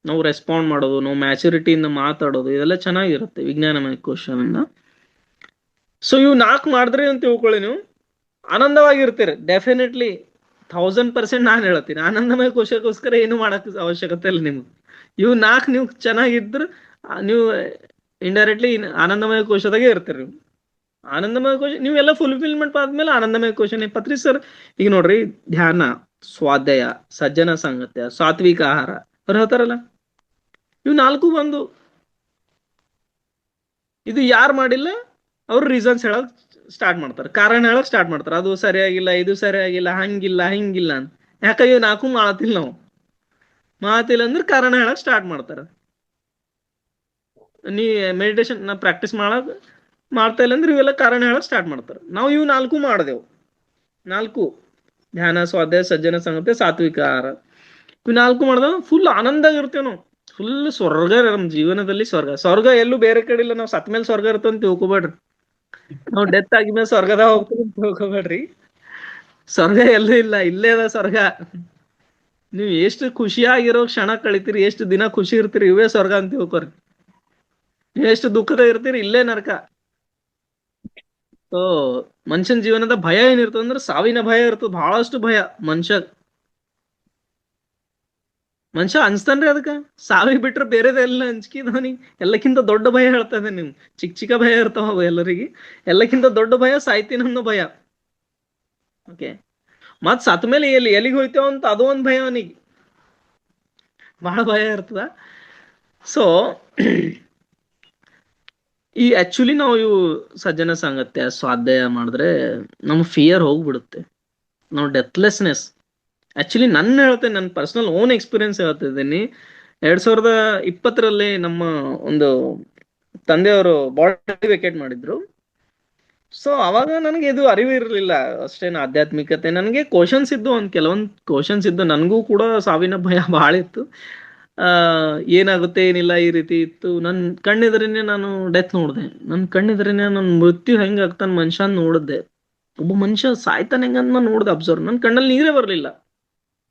ನಾವು ರೆಸ್ಪಾಂಡ್ ಮಾಡೋದು, ನಾವು ಮ್ಯಾಚುರಿಟಿಯಿಂದ ಮಾತಾಡೋದು, ಇದೆಲ್ಲ ಚೆನ್ನಾಗಿರುತ್ತೆ ವಿಜ್ಞಾನಮಯ ಕೋಶದಿಂದ. ಸೊ ಇವು 4 ಮಾಡಿದ್ರಿ ಅಂತ ತಿಳ್ಕೊಳ್ಳಿ, ನೀವು ಆನಂದವಾಗಿರ್ತೀರಿ. ಡೆಫಿನೆಟ್ಲಿ 1000% ನಾನು ಹೇಳ್ತೀನಿ, ಆನಂದಮಯ ಕೋಶಕ್ಕೋಸ್ಕರ ಏನು ಮಾಡಕ್ ಅವಶ್ಯಕತೆ ಇಲ್ಲ ನಿಮ್ಗೆ. ಇವು 4 ನೀವು ಚೆನ್ನಾಗಿದ್ರೆ ನೀವು ಇಂಡೈರೆಕ್ಟ್ಲಿ ಆನಂದಮಯ ಕೋಶದಾಗೆ ಇರ್ತೀರಿ. ನೀವು ಆನಂದಮಯ ಕೋಶ ನೀವೆಲ್ಲ ಫುಲ್ಫಿಲ್ಮೆಂಟ್ ಆದ್ಮೇಲೆ ಆನಂದಮಯ ಕೋಶನೇ ಪತ್ರಿ ಸರ್. ಈಗ ನೋಡ್ರಿ, ಧ್ಯಾನ, ಸ್ವಾಧ್ಯಾಯ, ಸಜ್ಜನ ಸಂಗತ್ಯ, ಸಾತ್ವಿಕ ಆಹಾರ ಅವ್ರು ಹೇಳ್ತಾರಲ್ಲ, ಇವು 4 ಬಂದು ಇದು ಯಾರು ಮಾಡಿಲ್ಲ ಅವ್ರು ರೀಸನ್ಸ್ ಹೇಳಕ್ ಸ್ಟಾರ್ಟ್ ಮಾಡ್ತಾರೆ, ಕಾರಣ ಹೇಳಕ್ ಸ್ಟಾರ್ಟ್ ಮಾಡ್ತಾರೆ. ಅದು ಸರಿಯಾಗಿಲ್ಲ, ಇದು ಸರಿಯಾಗಿಲ್ಲ, ಹಂಗಿಲ್ಲ ಹಿಂಗಿಲ್ಲ ಅಂತ. ಯಾಕ ಇವ್ 4 ಮಾಡತ್ತಿಲ್ಲ, ನಾವು ಮಾಡತ್ತಿಲ್ಲ ಅಂದ್ರೆ ಕಾರಣ ಹೇಳಕ್ ಸ್ಟಾರ್ಟ್ ಮಾಡ್ತಾರ. ನೀ ಮೆಡಿಟೇಷನ್ ನಾ ಪ್ರಾಕ್ಟೀಸ್ ಮಾಡ್ತಾ ಇಲ್ಲ ಅಂದ್ರೆ ಇವೆಲ್ಲ ಕಾರಣ ಹೇಳಕ್ ಸ್ಟಾರ್ಟ್ ಮಾಡ್ತಾರೆ. ನಾವು ಇವು 4 ಮಾಡ್ದೇವು. 4 ಧ್ಯಾನ, ಸ್ವಾಧ್ಯಾಯ, ಸಜ್ಜನ ಸಂಗತಿ, ಸಾತ್ವಿಕ ಆಹಾರ, ಇವು 4 ಮಾಡ್ದವ ಫುಲ್ ಆನಂದ ಇರ್ತೇವೆ ನಾವು. ಫುಲ್ ಸ್ವರ್ಗ ನಮ್ಮ ಜೀವನದಲ್ಲಿ. ಸ್ವರ್ಗ ಎಲ್ಲೂ ಬೇರೆ ಕಡೆ ಇಲ್ಲ. ನಾವು ಸತ್ ಮೇಲೆ ಸ್ವರ್ಗ ಇರ್ತಂತ ಅಂತ ತಿಳ್ಕೊಬೇಡ್ರಿ. ನಾವು ಡೆತ್ ಆಗಿದ್ಮೇಲೆ ಸ್ವರ್ಗದಾಗ ಹೋಗ್ತೀವಿ ಅಂತ ತಿಳ್ಕೊಬೇಡ್ರಿ. ಸ್ವರ್ಗ ಎಲ್ಲೂ ಇಲ್ಲ, ಇಲ್ಲೇ ಅದ ಸ್ವರ್ಗ. ನೀವು ಎಷ್ಟು ಖುಷಿಯಾಗಿರೋ ಕ್ಷಣ ಕಳಿತೀರಿ, ಎಷ್ಟು ದಿನ ಖುಷಿ ಇರ್ತೀರಿ, ಇವೇ ಸ್ವರ್ಗ ಅಂತ ತಿಳ್ಕೊರಿ. ಎಷ್ಟು ದುಃಖದ ಇರ್ತೀರಿ, ಇಲ್ಲೇ ನರಕ. ಸೊ ಮನುಷ್ಯನ ಜೀವನದ ಭಯ ಏನಿರ್ತದ ಅಂದ್ರೆ ಸಾವಿನ ಭಯ ಇರ್ತದ, ಬಹಳಷ್ಟು ಭಯ. ಮನುಷ್ಯ ಅನ್ಸ್ತಾನ್ರಿ ಅದಕ್ಕ. ಸಾವಿಗೆ ಬಿಟ್ರೆ ಬೇರೆದೆಲ್ಲ ಅಂಜಿಕೆದವನಿಗೆ ಎಲ್ಲಕ್ಕಿಂತ ದೊಡ್ಡ ಭಯ ಹೇಳ್ತದೆ. ನಿಮ್ ಚಿಕ್ಕ ಭಯ ಇರ್ತಾವ ಎಲ್ಲರಿಗೆ, ಎಲ್ಲಕ್ಕಿಂತ ದೊಡ್ಡ ಭಯ ಸಾಯ್ತೀನಿ ಅನ್ನೋ ಭಯ. ಓಕೆ, ಮತ್ ಸತ್ ಮೇಲೆ ಎಲ್ಲಿಗೆ ಹೋಯ್ತೇವ ಅಂತ ಅದು ಒಂದ್ ಭಯ ಅವನಿಗೆ, ಬಹಳ ಭಯ ಇರ್ತದ. ಸೊ ಈ ಆಕ್ಚುಲಿ ನಾವು ಇವು ಸಜ್ಜನ ಸಂಗತ್ಯ, ಸ್ವಾಧ್ಯಾಯ ಮಾಡಿದ್ರೆ ನಮ್ ಫಿಯರ್ ಹೋಗ್ಬಿಡುತ್ತೆ. ನಾವು ಡೆತ್ಲೆಸ್ನೆಸ್ ಆಕ್ಚುಲಿ ನನ್ನ ಹೇಳ್ತೇನೆ, ನನ್ನ ಪರ್ಸನಲ್ ಓನ್ ಎಕ್ಸ್ಪೀರಿಯನ್ಸ್ ಹೇಳ್ತಿದ್ದೀನಿ. 2020ರಲ್ಲಿ ನಮ್ಮ ಒಂದು ತಂದೆಯವರು ಬಾಡಿ ವೆಕೇಟ್ ಮಾಡಿದ್ರು. ಸೊ ಅವಾಗ ನನಗೆ ಇದು ಅರಿವು ಇರಲಿಲ್ಲ ಅಷ್ಟೇನು ಆಧ್ಯಾತ್ಮಿಕತೆ. ನನಗೆ ಕ್ವಶನ್ಸ್ ಇದ್ದು, ಕೆಲವೊಂದು ಕ್ವಶನ್ಸ್ ಇದ್ದು. ನನಗೂ ಕೂಡ ಸಾವಿನ ಭಯ ಭಾಳ ಇತ್ತು. ಏನಾಗುತ್ತೆ ಏನಿಲ್ಲ ಈ ರೀತಿ ಇತ್ತು. ನನ್ನ ಕಣ್ಣೆದುರಿನೇ ನಾನು ಡೆತ್ ನೋಡಿದೆ, ನನ್ನ ಕಣ್ಣೆದುರಿನೇ ನನ್ನ ಮೃತ್ಯು ಹೆಂಗಾಗ್ತಾನೆ ಮನುಷ್ಯನ್ ನೋಡಿದ್ದೆ. ಒಬ್ಬ ಮನುಷ್ಯ ಸಾಯ್ತಾನೆ ಹೆಂಗಂತ ನಾನು ನೋಡಿದೆ, ಅಬ್ಸರ್ವ್. ನನ್ನ ಕಣ್ಣಲ್ಲಿ ನೀರೇ ಬರಲಿಲ್ಲ,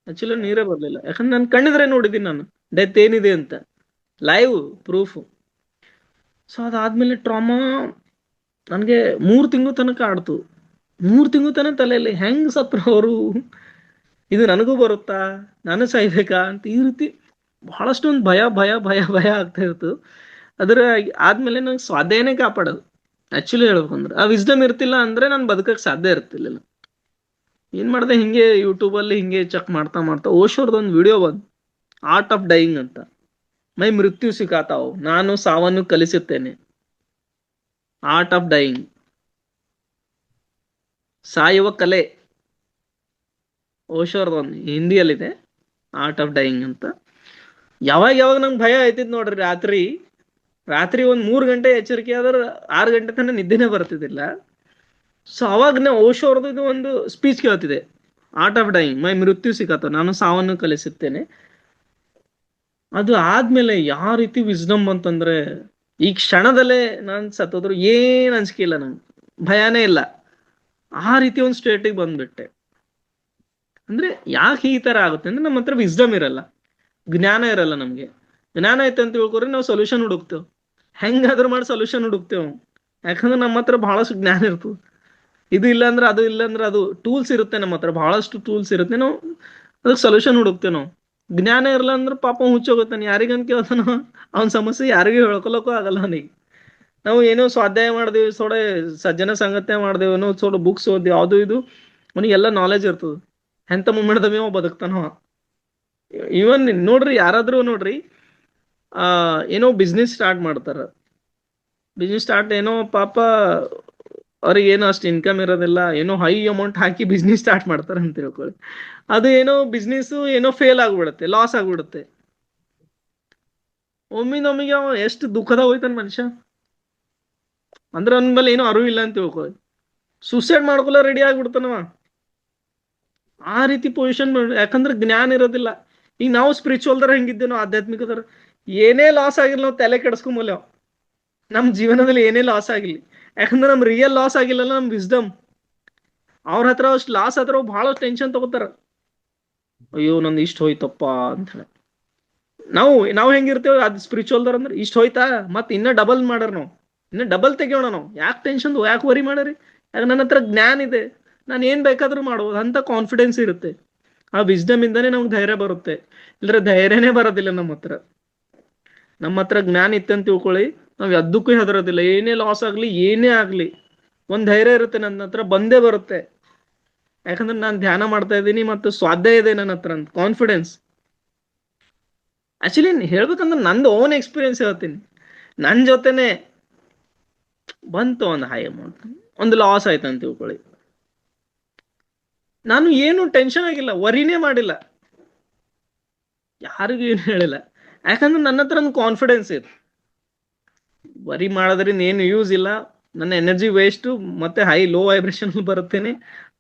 ಆಕ್ಚುಲಿ ನೀರೇ ಬರಲಿಲ್ಲ. ಯಾಕಂದ್ರೆ ನಾನು ಕಣ್ಣಿದ್ರೆ ನೋಡಿದ್ದೀನಿ ನಾನು ಡೆತ್ ಏನಿದೆ ಅಂತ, ಲೈವ್ ಪ್ರೂಫ್. ಸೊ ಅದಾದ್ಮೇಲೆ ಟ್ರಾಮಾ ನನಗೆ 3 ತಿಂಗಳು ತನಕ ಆಡ್ತು. 3 ತಿಂಗಳು ತನಕ ತಲೆಯಲ್ಲಿ ಹೆಂಗ್ ಸತ್ರು ಅವರು, ಇದು ನನಗೂ ಬರುತ್ತಾ, ನಾನು ಸಾಯ್ಬೇಕಾ ಅಂತ ಈ ರೀತಿ ಬಹಳಷ್ಟು ಒಂದು ಭಯ ಭಯ ಭಯ ಭಯ ಆಗ್ತಾ ಇತ್ತು. ಅದರ ಆದ್ಮೇಲೆ ನಂಗೆ ಸ್ವಾಧ್ಯಾಯನೇ ಕಾಪಾಡೋದು. ಆಕ್ಚುಲಿ ಹೇಳ್ಬೇಕಂದ್ರೆ ಆ ವಿಸ್ಡಮ್ ಇರ್ತಿಲ್ಲ ಅಂದ್ರೆ ನಾನು ಬದುಕಕ್ಕೆ ಸಾಧ್ಯ ಇರ್ತಿರ್ಲಿಲ್ಲ. ಏನ್ ಮಾಡಿದೆ, ಹಿಂಗೆ ಯೂಟ್ಯೂಬಲ್ಲಿ ಹಿಂಗೆ ಚೆಕ್ ಮಾಡ್ತಾ ಮಾಡ್ತಾ ಓಶೋರ್ದೊಂದು ವಿಡಿಯೋ ಬಂದು, ಆರ್ಟ್ ಆಫ್ ಡೈಯಿಂಗ್ ಅಂತ. ಮೈ ಮೃತ್ಯು ಸಿಕ್ಕಾತಾವು, ನಾನು ಸಾವನ್ನು ಕಲಿಸುತ್ತೇನೆ. ಆರ್ಟ್ ಆಫ್ ಡೈಯಿಂಗ್, ಸಾಯುವ ಕಲೆ. ಓಶೋರ್ದೊಂದು ಹಿಂದಿಯಲ್ಲಿದೆ, ಆರ್ಟ್ ಆಫ್ ಡೈಯಿಂಗ್ ಅಂತ. ಯಾವಾಗ ನಂಗೆ ಭಯ ಆಯ್ತಿದ್ ನೋಡ್ರಿ, ರಾತ್ರಿ ಒಂದು 3 ಗಂಟೆ ಎಚ್ಚರಿಕೆ ಆದ್ರೆ 6 ಗಂಟೆ ತನಕ ನಿದ್ದೆನೇ ಬರ್ತಿದ್ದಿಲ್ಲ. ಸೊ ಅವಾಗ ನಾವು ಓಶೋರ್ದು ಇದು ಒಂದು ಸ್ಪೀಚ್ ಕೇಳ್ತಿದೆ, ಆರ್ಟ್ ಆಫ್ ಡೈಯಿಂಗ್, ಮೈ ಮೃತ್ಯು ಸಿಕ್ಕತ್ತ, ನಾನು ಸಾವನ್ನು ಕಲಿಸುತ್ತೇನೆ. ಅದು ಆದ್ಮೇಲೆ ಯಾವ ರೀತಿ ವಿಸ್ಡಮ್ ಅಂತಂದ್ರೆ, ಈ ಕ್ಷಣದಲ್ಲೇ ನಾನು ಸತ್ತೋದ್ರು ಏನ್ ಅನ್ಸಿಕೆ ಇಲ್ಲ, ನಂಗೆ ಭಯನೇ ಇಲ್ಲ. ಆ ರೀತಿ ಒಂದು ಸ್ಟೇಟಿಗೆ ಬಂದ್ಬಿಟ್ಟೆ. ಅಂದ್ರೆ ಯಾಕೆ ಈ ತರ ಆಗುತ್ತೆ ಅಂದ್ರೆ ನಮ್ಮ ಹತ್ರ ವಿಸ್ಡಮ್ ಇರಲ್ಲ, ಜ್ಞಾನ ಇರಲ್ಲ. ನಮ್ಗೆ ಜ್ಞಾನ ಐತೆ ಅಂತ ತಿಳ್ಕೊರಿ ನಾವು ಸೊಲ್ಯೂಷನ್ ಹುಡುಕ್ತೇವೆ, ಹೆಂಗಾದ್ರೂ ಮಾಡಿ ಸೊಲ್ಯೂಷನ್ ಹುಡುಕ್ತೇವೆ. ಯಾಕಂದ್ರೆ ನಮ್ಮ ಹತ್ರ ಬಹಳಷ್ಟು ಜ್ಞಾನ ಇರ್ತದೆ. ಇದು ಇಲ್ಲ ಅಂದ್ರೆ ಅದು, ಇಲ್ಲ ಅಂದ್ರೆ ಅದು, ಟೂಲ್ಸ್ ಇರುತ್ತೆ ನಮ್ಮ ಹತ್ರ, ಬಹಳಷ್ಟು ಟೂಲ್ಸ್ ಇರುತ್ತೆ. ನಾವು ಅದಕ್ಕೆ ಸೊಲ್ಯೂಷನ್ ಹುಡುಕ್ತೇವೆ. ನಾವು ಜ್ಞಾನ ಇರಲ್ಲ ಅಂದ್ರೆ ಪಾಪ ಹುಚ್ಚೋಗುತ್ತಾನೆ, ಯಾರಿಗಂತ ಕೇಳ್ತಾನ, ಅವನ ಸಮಸ್ಯೆ ಯಾರಿಗೂ ಹೇಳ್ಕೊಳಕ್ಕೂ ಆಗಲ್ಲ ಅವನಿಗೆ. ನಾವು ಏನೋ ಸ್ವಾಧ್ಯಾಯ ಮಾಡ್ದೇವಿ, ಸೊಡೆ ಸಜ್ಜನ ಸಂಗತ್ಯ ಮಾಡ್ದೇವೇನೋ, ಸೊಡ ಬುಕ್ಸ್ ಓದಿ, ಯಾವುದು ಇದು ಅವನಿಗೆಲ್ಲ ನಾಲೆಜ್ ಇರ್ತದೆ. ಎಂತ ಮೂಮೆಂಟ್ದಾಗ ಅವ ಬದುಕ್ತಾನವ. ಇವನ್ ನೋಡ್ರಿ, ಯಾರಾದ್ರೂ ನೋಡ್ರಿ, ಏನೋ ಬಿಸ್ನೆಸ್ ಸ್ಟಾರ್ಟ್ ಮಾಡ್ತಾರ. ಬಿಸ್ನೆಸ್ ಸ್ಟಾರ್ಟ್ ಏನೋ ಪಾಪ ಅವ್ರಿಗೆ ಏನೋ ಅಷ್ಟು ಇನ್ಕಮ್ ಇರೋದಿಲ್ಲ, ಏನೋ ಹೈ ಅಮೌಂಟ್ ಹಾಕಿ ಬಿಸ್ನೆಸ್ ಸ್ಟಾರ್ಟ್ ಮಾಡ್ತಾರ ಅಂತ ತಿಳ್ಕೊಳ್ಳಿ. ಅದು ಏನೋ ಬಿಸ್ನೆಸ್ ಏನೋ ಫೇಲ್ ಆಗ್ಬಿಡುತ್ತೆ, ಲಾಸ್ ಆಗ್ಬಿಡುತ್ತೆ. ಒಮ್ಮಿಂದೊಮ್ಮಿಗೆ ಅವ ಎಷ್ಟು ದುಃಖದ ಹೋಯ್ತಾನ ಮನುಷ್ಯ. ಅಂದ್ರೆ ಅವನ ಮೇಲೆ ಏನೋ ಅರಿವು ಇಲ್ಲ ಅಂತ ತಿಳ್ಕೊಳ್ಳಿ, ಸೂಸೈಡ್ ಮಾಡ್ಕೊಲ್ಲ ರೆಡಿ ಆಗ್ಬಿಡ್ತಾನವ. ಆ ರೀತಿ ಪೊಸಿಷನ್, ಯಾಕಂದ್ರೆ ಜ್ಞಾನ ಇರೋದಿಲ್ಲ. ಈಗ ನಾವು ಸ್ಪಿರಿಚುವಲ್ದಾರ ಹೆಂಗಿದ್ದೇನೋ, ಆಧ್ಯಾತ್ಮಿಕದಾರ ಏನೇ ಲಾಸ್ ಆಗಿಲ್ಲ ನಾವು ತಲೆ ಕೆಡಿಸ್ಕೊಂಬಲ್ಲೇವ್. ನಮ್ ಜೀವನದಲ್ಲಿ ಏನೇ ಲಾಸ್ ಆಗಿಲ್ಲ, ಯಾಕಂದ್ರೆ ನಮ್ ರಿಯಲ್ ಲಾಸ್ ಆಗಿಲ್ಲಲ್ಲ ನಮ್ ವಿಸ್ಡಮ್. ಅವ್ರ ಹತ್ರ ಅಷ್ಟು ಲಾಸ್ ಆದ್ರೆ ಬಹಳ ಟೆನ್ಷನ್ ತಗೋತಾರ. ಅಯ್ಯೋ ನಂದು ಇಷ್ಟ ಹೋಯ್ತಪ್ಪ ಅಂತ ಹೇಳಿ. ನಾವು ಹೆಂಗಿರ್ತೇವೆ, ಅದು ಸ್ಪಿರಿಚುವಲ್ದಾರ ಅಂದ್ರೆ ಇಷ್ಟ ಹೋಯ್ತಾ ಮತ್ ಇನ್ನ ಡಬಲ್ ಮಾಡರ್, ನಾವು ಇನ್ನ ಡಬಲ್ ತೆಗಿಯೋಣ. ನಾವು ಯಾಕೆ ಟೆನ್ಷನ್, ಯಾಕೆ ವರಿ ಮಾಡರಿ, ಯಾಕೆ ನನ್ನ ಹತ್ರ ಜ್ಞಾನ ಇದೆ, ನಾನು ಏನ್ ಬೇಕಾದ್ರೂ ಮಾಡ್ಬೋದು ಅಂತ ಕಾನ್ಫಿಡೆನ್ಸ್ ಇರುತ್ತೆ. ಆ ವಿಸ್ಡಮ್ ಇಂದಾನೇ ನಮ್ಗೆ ಧೈರ್ಯ ಬರುತ್ತೆ, ಇಲ್ಲದ್ರೆ ಧೈರ್ಯನೇ ಬರೋದಿಲ್ಲ ನಮ್ಮ ಹತ್ರ. ನಮ್ಮ ಹತ್ರ ಜ್ಞಾನ ಇತ್ತಂತ ತಿಳ್ಕೊಳ್ಳಿ, ನಾವ್ ಎದ್ದಕ್ಕೂ ಹೆದರೋದಿಲ್ಲ. ಏನೇ ಲಾಸ್ ಆಗ್ಲಿ ಏನೇ ಆಗ್ಲಿ ಒಂದ್ ಧೈರ್ಯ ಇರುತ್ತೆ, ನನ್ನ ಹತ್ರ ಬಂದೇ ಬರುತ್ತೆ. ಯಾಕಂದ್ರೆ ನಾನು ಧ್ಯಾನ ಮಾಡ್ತಾ ಇದ್ದೀನಿ ಮತ್ತು ಸ್ವಾಧ್ಯಾಯ ಇದೆ ನನ್ನ ಹತ್ರ ಅಂತ ಕಾನ್ಫಿಡೆನ್ಸ್. ಆಕ್ಚುಲಿ ಹೇಳ್ಬೇಕಂದ್ರೆ ನಂದು ಓನ್ ಎಕ್ಸ್ಪೀರಿಯನ್ಸ್ ಹೇಳ್ತೀನಿ. ನನ್ ಜೊತೆನೆ ಬಂತು ಒಂದು ಹೈ ಅಮೌಂಟ್, ಒಂದು ಲಾಸ್ ಆಯ್ತು ಅಂತ ತಿಳ್ಕೊಳ್ಳಿ. ನಾನು ಏನು ಟೆನ್ಷನ್ ಆಗಿಲ್ಲ, ವರಿನೇ ಮಾಡಿಲ್ಲ, ಯಾರಿಗೂ ಏನು ಹೇಳಿಲ್ಲ. ಯಾಕಂದ್ರೆ ನನ್ನ ಹತ್ರ ಒಂದು ಕಾನ್ಫಿಡೆನ್ಸ್ ಇದೆ. ವರಿ ಮಾಡೋದ್ರಿಂದ ಏನು ಯೂಸ್ ಇಲ್ಲ, ನನ್ನ ಎನರ್ಜಿ ವೇಸ್ಟು, ಮತ್ತೆ ಹೈ ಲೋ ವೈಬ್ರೇಷನ್ ಬರುತ್ತೇನೆ,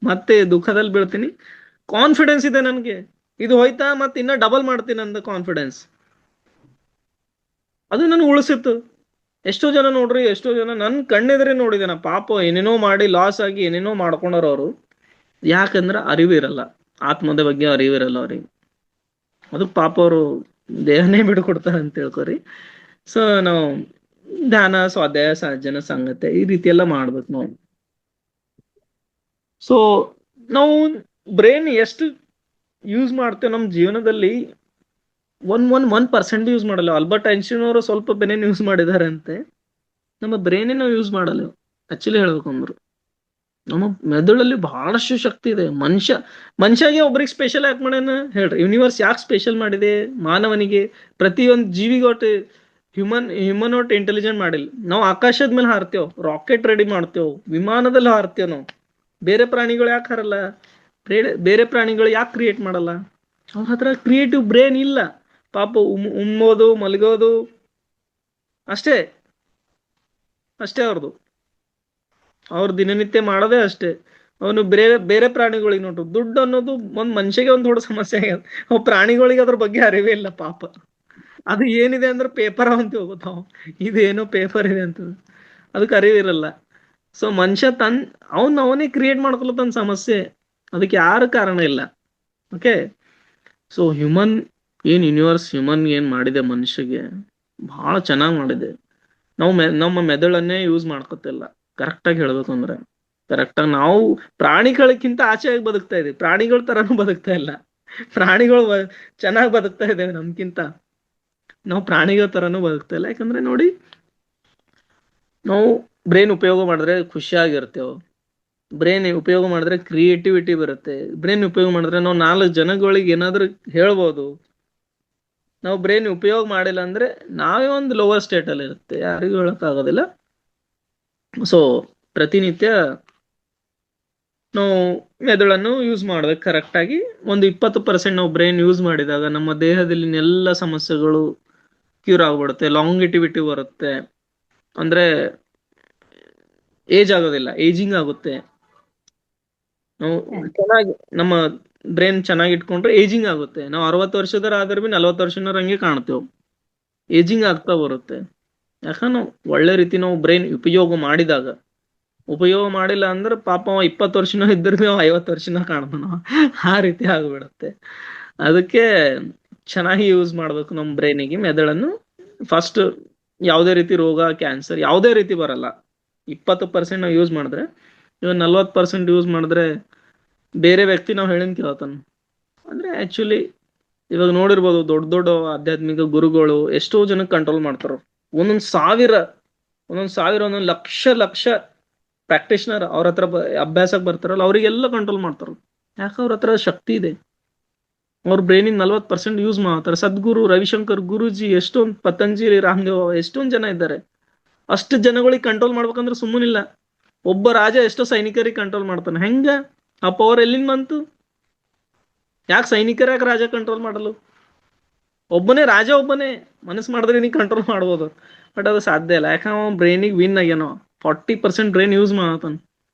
ಮತ್ತೆ ದುಃಖದಲ್ಲಿ ಬೀಳ್ತೀನಿ. ಕಾನ್ಫಿಡೆನ್ಸ್ ಇದೆ ನನಗೆ, ಇದು ಹೋಯ್ತಾ ಮತ್ತೆ ಇನ್ನ ಡಬಲ್ ಮಾಡ್ತೀನಿ ಅಂತ ಕಾನ್ಫಿಡೆನ್ಸ್. ಅದು ನನಗೆ ಉಳಿಸಿತ್ತು. ಎಷ್ಟೋ ಜನ ನೋಡ್ರಿ, ಎಷ್ಟೋ ಜನ ನನ್ನ ಕಣ್ಣೆದ್ರೆ ನೋಡಿದೇನ, ಪಾಪ ಏನೇನೋ ಮಾಡಿ ಲಾಸ್ ಆಗಿ ಏನೇನೋ ಮಾಡ್ಕೊಂಡವ್ರು ಅವರು. ಯಾಕಂದ್ರೆ ಅರಿವಿರಲ್ಲ, ಆತ್ಮದ ಬಗ್ಗೆ ಅರಿವಿರಲ್ಲ ಅವ್ರಿಗೆ. ಅದಕ್ಕೆ ಪಾಪ ಅವರು ದೇಹನೇ ಬಿಡ್ಕೊಡ್ತಾರೆ ಅಂತ ತಿಳ್ಕೊರಿ. ಸೊ ನಾವು ಧ್ಯಾನ, ಸ್ವಾಧ್ಯಾಯ, ಸಜ್ಜನ ಸಂಗತೆ ಈ ರೀತಿ ಎಲ್ಲ ಮಾಡ್ಬೇಕು ನಾವು. ಸೊ ನಾವು ಬ್ರೈನ್ ಎಷ್ಟು ಯೂಸ್ ಮಾಡ್ತೇವೆ ನಮ್ಮ ಜೀವನದಲ್ಲಿ, 1% ಯೂಸ್ ಮಾಡಲ್ಲ. ಆಲ್ಬರ್ಟ್ ಐನ್ಸ್ಟೀನ್ ಅವರು ಸ್ವಲ್ಪ ಬ್ರೈನ್ ಯೂಸ್ ಮಾಡಿದ್ದಾರೆ ಅಂತೆ, ನಮ್ಮ ಬ್ರೈನೇ ನಾವು ಯೂಸ್ ಮಾಡಲ್ಲ. ಆಕ್ಚುಲಿ ಹೇಳ್ಬೇಕು ಅಂದ್ರೆ ನಮ್ಮ ಮೆದುಳಲ್ಲಿ ಬಹಳಷ್ಟು ಶಕ್ತಿ ಇದೆ. ಮನುಷ್ಯಗೆ ಒಬ್ರಿಗೆ ಸ್ಪೆಷಲ್ ಯಾಕೆ ಮಾಡ್ಯಾನ ಹೇಳ್ರಿ? ಯೂನಿವರ್ಸ್ ಯಾಕೆ ಸ್ಪೆಷಲ್ ಮಾಡಿದೆ ಮಾನವನಿಗೆ? ಪ್ರತಿಯೊಂದು ಜೀವಿಗೆ ಒಟ್ಟು ಹ್ಯೂಮನ್ ಒಟ್ಟು ಇಂಟೆಲಿಜೆಂಟ್ ಮಾಡಿಲ್ಲ. ನಾವು ಆಕಾಶದ ಮೇಲೆ ಹಾರ್ತೇವ್, ರಾಕೆಟ್ ರೆಡಿ ಮಾಡ್ತೇವ್, ವಿಮಾನದಲ್ಲಿ ಹಾರ್ತೇವ್ ನಾವು. ಬೇರೆ ಪ್ರಾಣಿಗಳು ಯಾಕೆ ಹಾರಲ್ಲ? ಬೇರೆ ಪ್ರಾಣಿಗಳು ಯಾಕೆ ಕ್ರಿಯೇಟ್ ಮಾಡಲ್ಲ? ಅವ್ರ ಹತ್ರ ಕ್ರಿಯೇಟಿವ್ ಬ್ರೈನ್ ಇಲ್ಲ. ಪಾಪ ಉಮ್ಮೋದು ಮಲಗೋದು ಅಷ್ಟೇ ಅಷ್ಟೇ ಅವ್ರದ್ದು. ಅವ್ರ ದಿನನಿತ್ಯ ಮಾಡೋದೇ ಅಷ್ಟೇ. ಅವನು ಬೇರೆ ಪ್ರಾಣಿಗಳಿಗೆ ನೋಡು, ದುಡ್ಡು ಅನ್ನೋದು ಒಂದ್ ಮನುಷ್ಯಗೆ ಒಂದು ದೊಡ್ಡ ಸಮಸ್ಯೆ ಆಗ್ಯದ. ಅವ್ ಪ್ರಾಣಿಗಳಿಗೆ ಅದ್ರ ಬಗ್ಗೆ ಅರಿವೇ ಇಲ್ಲ ಪಾಪ. ಅದು ಏನಿದೆ ಅಂದ್ರೆ ಪೇಪರ್ ಅಂತ ಹೋಗುತ್ತಾವ, ಇದೇನೋ ಪೇಪರ್ ಇದೆ ಅಂತ, ಅದಕ್ಕೆ ಅರಿವಿರಲ್ಲ. ಸೊ ಮನುಷ್ಯ ಅವನೇ ಕ್ರಿಯೇಟ್ ಮಾಡ್ಕೊಳತನ ಸಮಸ್ಯೆ, ಅದಕ್ಕೆ ಯಾರು ಕಾರಣ ಇಲ್ಲ. ಓಕೆ, ಸೊ ಯೂನಿವರ್ಸ್ ಏನ್ ಮಾಡಿದೆ ಮನುಷ್ಯಗೆ ಬಹಳ ಚೆನ್ನಾಗಿ ಮಾಡಿದೆ. ನಮ್ಮ ಮೆದುಳನ್ನೇ ಯೂಸ್ ಮಾಡ್ಕೊತಿಲ್ಲ. ಕರೆಕ್ಟಾಗಿ ಹೇಳ್ಬೇಕು ಅಂದ್ರೆ ಕರೆಕ್ಟಾಗಿ ನಾವು ಪ್ರಾಣಿಗಳಕ್ಕಿಂತ ಆಚೆಯಾಗಿ ಬದುಕ್ತಾ ಇದೀವಿ. ಪ್ರಾಣಿಗಳ ತರನು ಬದುಕ್ತಾ ಇಲ್ಲ. ಪ್ರಾಣಿಗಳು ಚೆನ್ನಾಗಿ ಬದುಕ್ತಾ ಇದ್ದೇವೆ ನಮ್ಗಿಂತ, ನಾವು ಪ್ರಾಣಿಗಳ ತರನು ಬದುಕ್ತಾ ಇಲ್ಲ. ಯಾಕಂದ್ರೆ ನೋಡಿ, ನಾವು ಬ್ರೈನ್ ಉಪಯೋಗ ಮಾಡಿದ್ರೆ ಖುಷಿಯಾಗಿರ್ತೇವೆ, ಬ್ರೈನ್ ಉಪಯೋಗ ಮಾಡಿದ್ರೆ ಕ್ರಿಯೇಟಿವಿಟಿ ಬರುತ್ತೆ, ಬ್ರೈನ್ ಉಪಯೋಗ ಮಾಡಿದ್ರೆ ನಾವು 4 ಜನಗಳಿಗೆ ಏನಾದ್ರೂ ಹೇಳ್ಬೋದು. ನಾವು ಬ್ರೈನ್ ಉಪಯೋಗ ಮಾಡಿಲ್ಲ ಅಂದ್ರೆ ನಾವೇ ಒಂದು ಲೋವರ್ ಸ್ಟೇಟ್ ಅಲ್ಲಿ ಇರುತ್ತೆ, ಯಾರಿಗೂ ಹೇಳಕ್ ಆಗೋದಿಲ್ಲ. ಸೊ ಪ್ರತಿನಿತ್ಯ ನಾವು ಮೆದುಳನ್ನು ಯೂಸ್ ಮಾಡ್ಬೇಕು ಕರೆಕ್ಟ್ ಆಗಿ. ಒಂದು 20% ನಾವು ಬ್ರೈನ್ ಯೂಸ್ ಮಾಡಿದಾಗ ನಮ್ಮ ದೇಹದಲ್ಲಿ ಎಲ್ಲ ಸಮಸ್ಯೆಗಳು ಕ್ಯೂರ್ ಆಗ್ಬಿಡುತ್ತೆ, ಲಾಂಗಿಟಿವಿಟಿ ಬರುತ್ತೆ. ಅಂದ್ರೆ ಏಜ್ ಆಗೋದಿಲ್ಲ, ಏಜಿಂಗ್ ಆಗುತ್ತೆ. ನಾವು ಚೆನ್ನಾಗಿ ನಮ್ಮ ಬ್ರೈನ್ ಚೆನ್ನಾಗಿ ಇಟ್ಕೊಂಡ್ರೆ ಏಜಿಂಗ್ ಆಗುತ್ತೆ. ನಾವು 60 ವರ್ಷದರ ಆದ್ರೆ ಬಿ 40 ವರ್ಷನವ್ರ ಹಂಗೆ ಕಾಣ್ತೇವೆ, ಏಜಿಂಗ್ ಆಗ್ತಾ ಬರುತ್ತೆ. ಯಾಕಂದ್ರೆ ನಾವು ಒಳ್ಳೆ ರೀತಿ ನಾವು ಬ್ರೈನ್ ಉಪಯೋಗ ಮಾಡಿಲ್ಲ ಅಂದ್ರೆ ಪಾಪ 20 ವರ್ಷನ ಇದ್ರೂ 50 ವರ್ಷನ ಕಾಣ್ತಾನ, ಆ ರೀತಿ ಆಗ್ಬಿಡುತ್ತೆ. ಅದಕ್ಕೆ ಚೆನ್ನಾಗಿ ಯೂಸ್ ಮಾಡ್ಬೇಕು ನಮ್ಮ ಬ್ರೈನಿಗೆ, ಮೆದುಳನ್ನು. ಫಸ್ಟ್ ಯಾವುದೇ ರೀತಿ ರೋಗ, ಕ್ಯಾನ್ಸರ್ ಯಾವುದೇ ರೀತಿ ಬರಲ್ಲ 20% ನಾವು ಯೂಸ್ ಮಾಡಿದ್ರೆ. ಇವಾಗ 40% ಯೂಸ್ ಮಾಡಿದ್ರೆ ಬೇರೆ ವ್ಯಕ್ತಿ ನಾವು ಹೇಳಿನ ಕೇಳ್ತಾನ. ಅಂದ್ರೆ ಆಕ್ಚುಲಿ ಇವಾಗ ನೋಡಿರ್ಬೋದು, ದೊಡ್ಡ ದೊಡ್ಡ ಆಧ್ಯಾತ್ಮಿಕ ಗುರುಗಳು ಎಷ್ಟೋ ಜನಕ್ಕೆ ಕಂಟ್ರೋಲ್ ಮಾಡ್ತಾರ. ಒಂದೊಂದ್ ಸಾವಿರ ಒಂದೊಂದ್ ಲಕ್ಷ ಪ್ರಾಕ್ಟೀಷನರ್ ಅವ್ರ ಹತ್ರ ಅಭ್ಯಾಸಕ್ಕೆ ಬರ್ತಾರಲ್ಲ, ಅವರಿಗೆಲ್ಲ ಕಂಟ್ರೋಲ್ ಮಾಡ್ತಾರ. ಯಾಕೆ ಅವ್ರ ಹತ್ರ ಶಕ್ತಿ ಇದೆ, ಅವ್ರ ಬ್ರೈನಿಗೆ 40% ಯೂಸ್ ಮಾಡ್ತಾರೆ. ಸದ್ಗುರು ರವಿಶಂಕರ್ ಗುರೂಜಿ, ಎಷ್ಟೊಂದು ಪತಂಜಲಿ ರಾಮದೇವ್, ಎಷ್ಟೊಂದು ಜನ ಇದ್ದಾರೆ. ಅಷ್ಟು ಜನಗಳಿಗೆ ಕಂಟ್ರೋಲ್ ಮಾಡ್ಬೇಕಂದ್ರೆ ಸುಮ್ಮನಿಲ್ಲ. ಒಬ್ಬ ರಾಜ ಎಷ್ಟೋ ಸೈನಿಕರಿಗೆ ಕಂಟ್ರೋಲ್ ಮಾಡ್ತಾನೆ. ಹೆಂಗ ಆ ಪವರ್ ಎಲ್ಲಿಂದ ಬಂತು? ಯಾಕೆ ಸೈನಿಕರ ಯಾಕೆ ರಾಜ ಕಂಟ್ರೋಲ್ ಮಾಡಲು? ಒಬ್ಬನೇ ರಾಜ, ಒಬ್ಬನೇ ಮನಸ್ಸು ಮಾಡಿದ್ರೆ ನೀ ಕಂಟ್ರೋಲ್ ಮಾಡ್ಬೋದು. ಬಟ್ ಅದು ಸಾಧ್ಯ ಇಲ್ಲ, ಯಾಕಂದ್ರೆ ಅವ್ನ ಬ್ರೈನಿಗೆ ವಿನ್ ಆಗ್ಯಾನೋ. 40% ಬ್ರೈನ್ ಯೂಸ್ ಮಾಡತಾನೆ.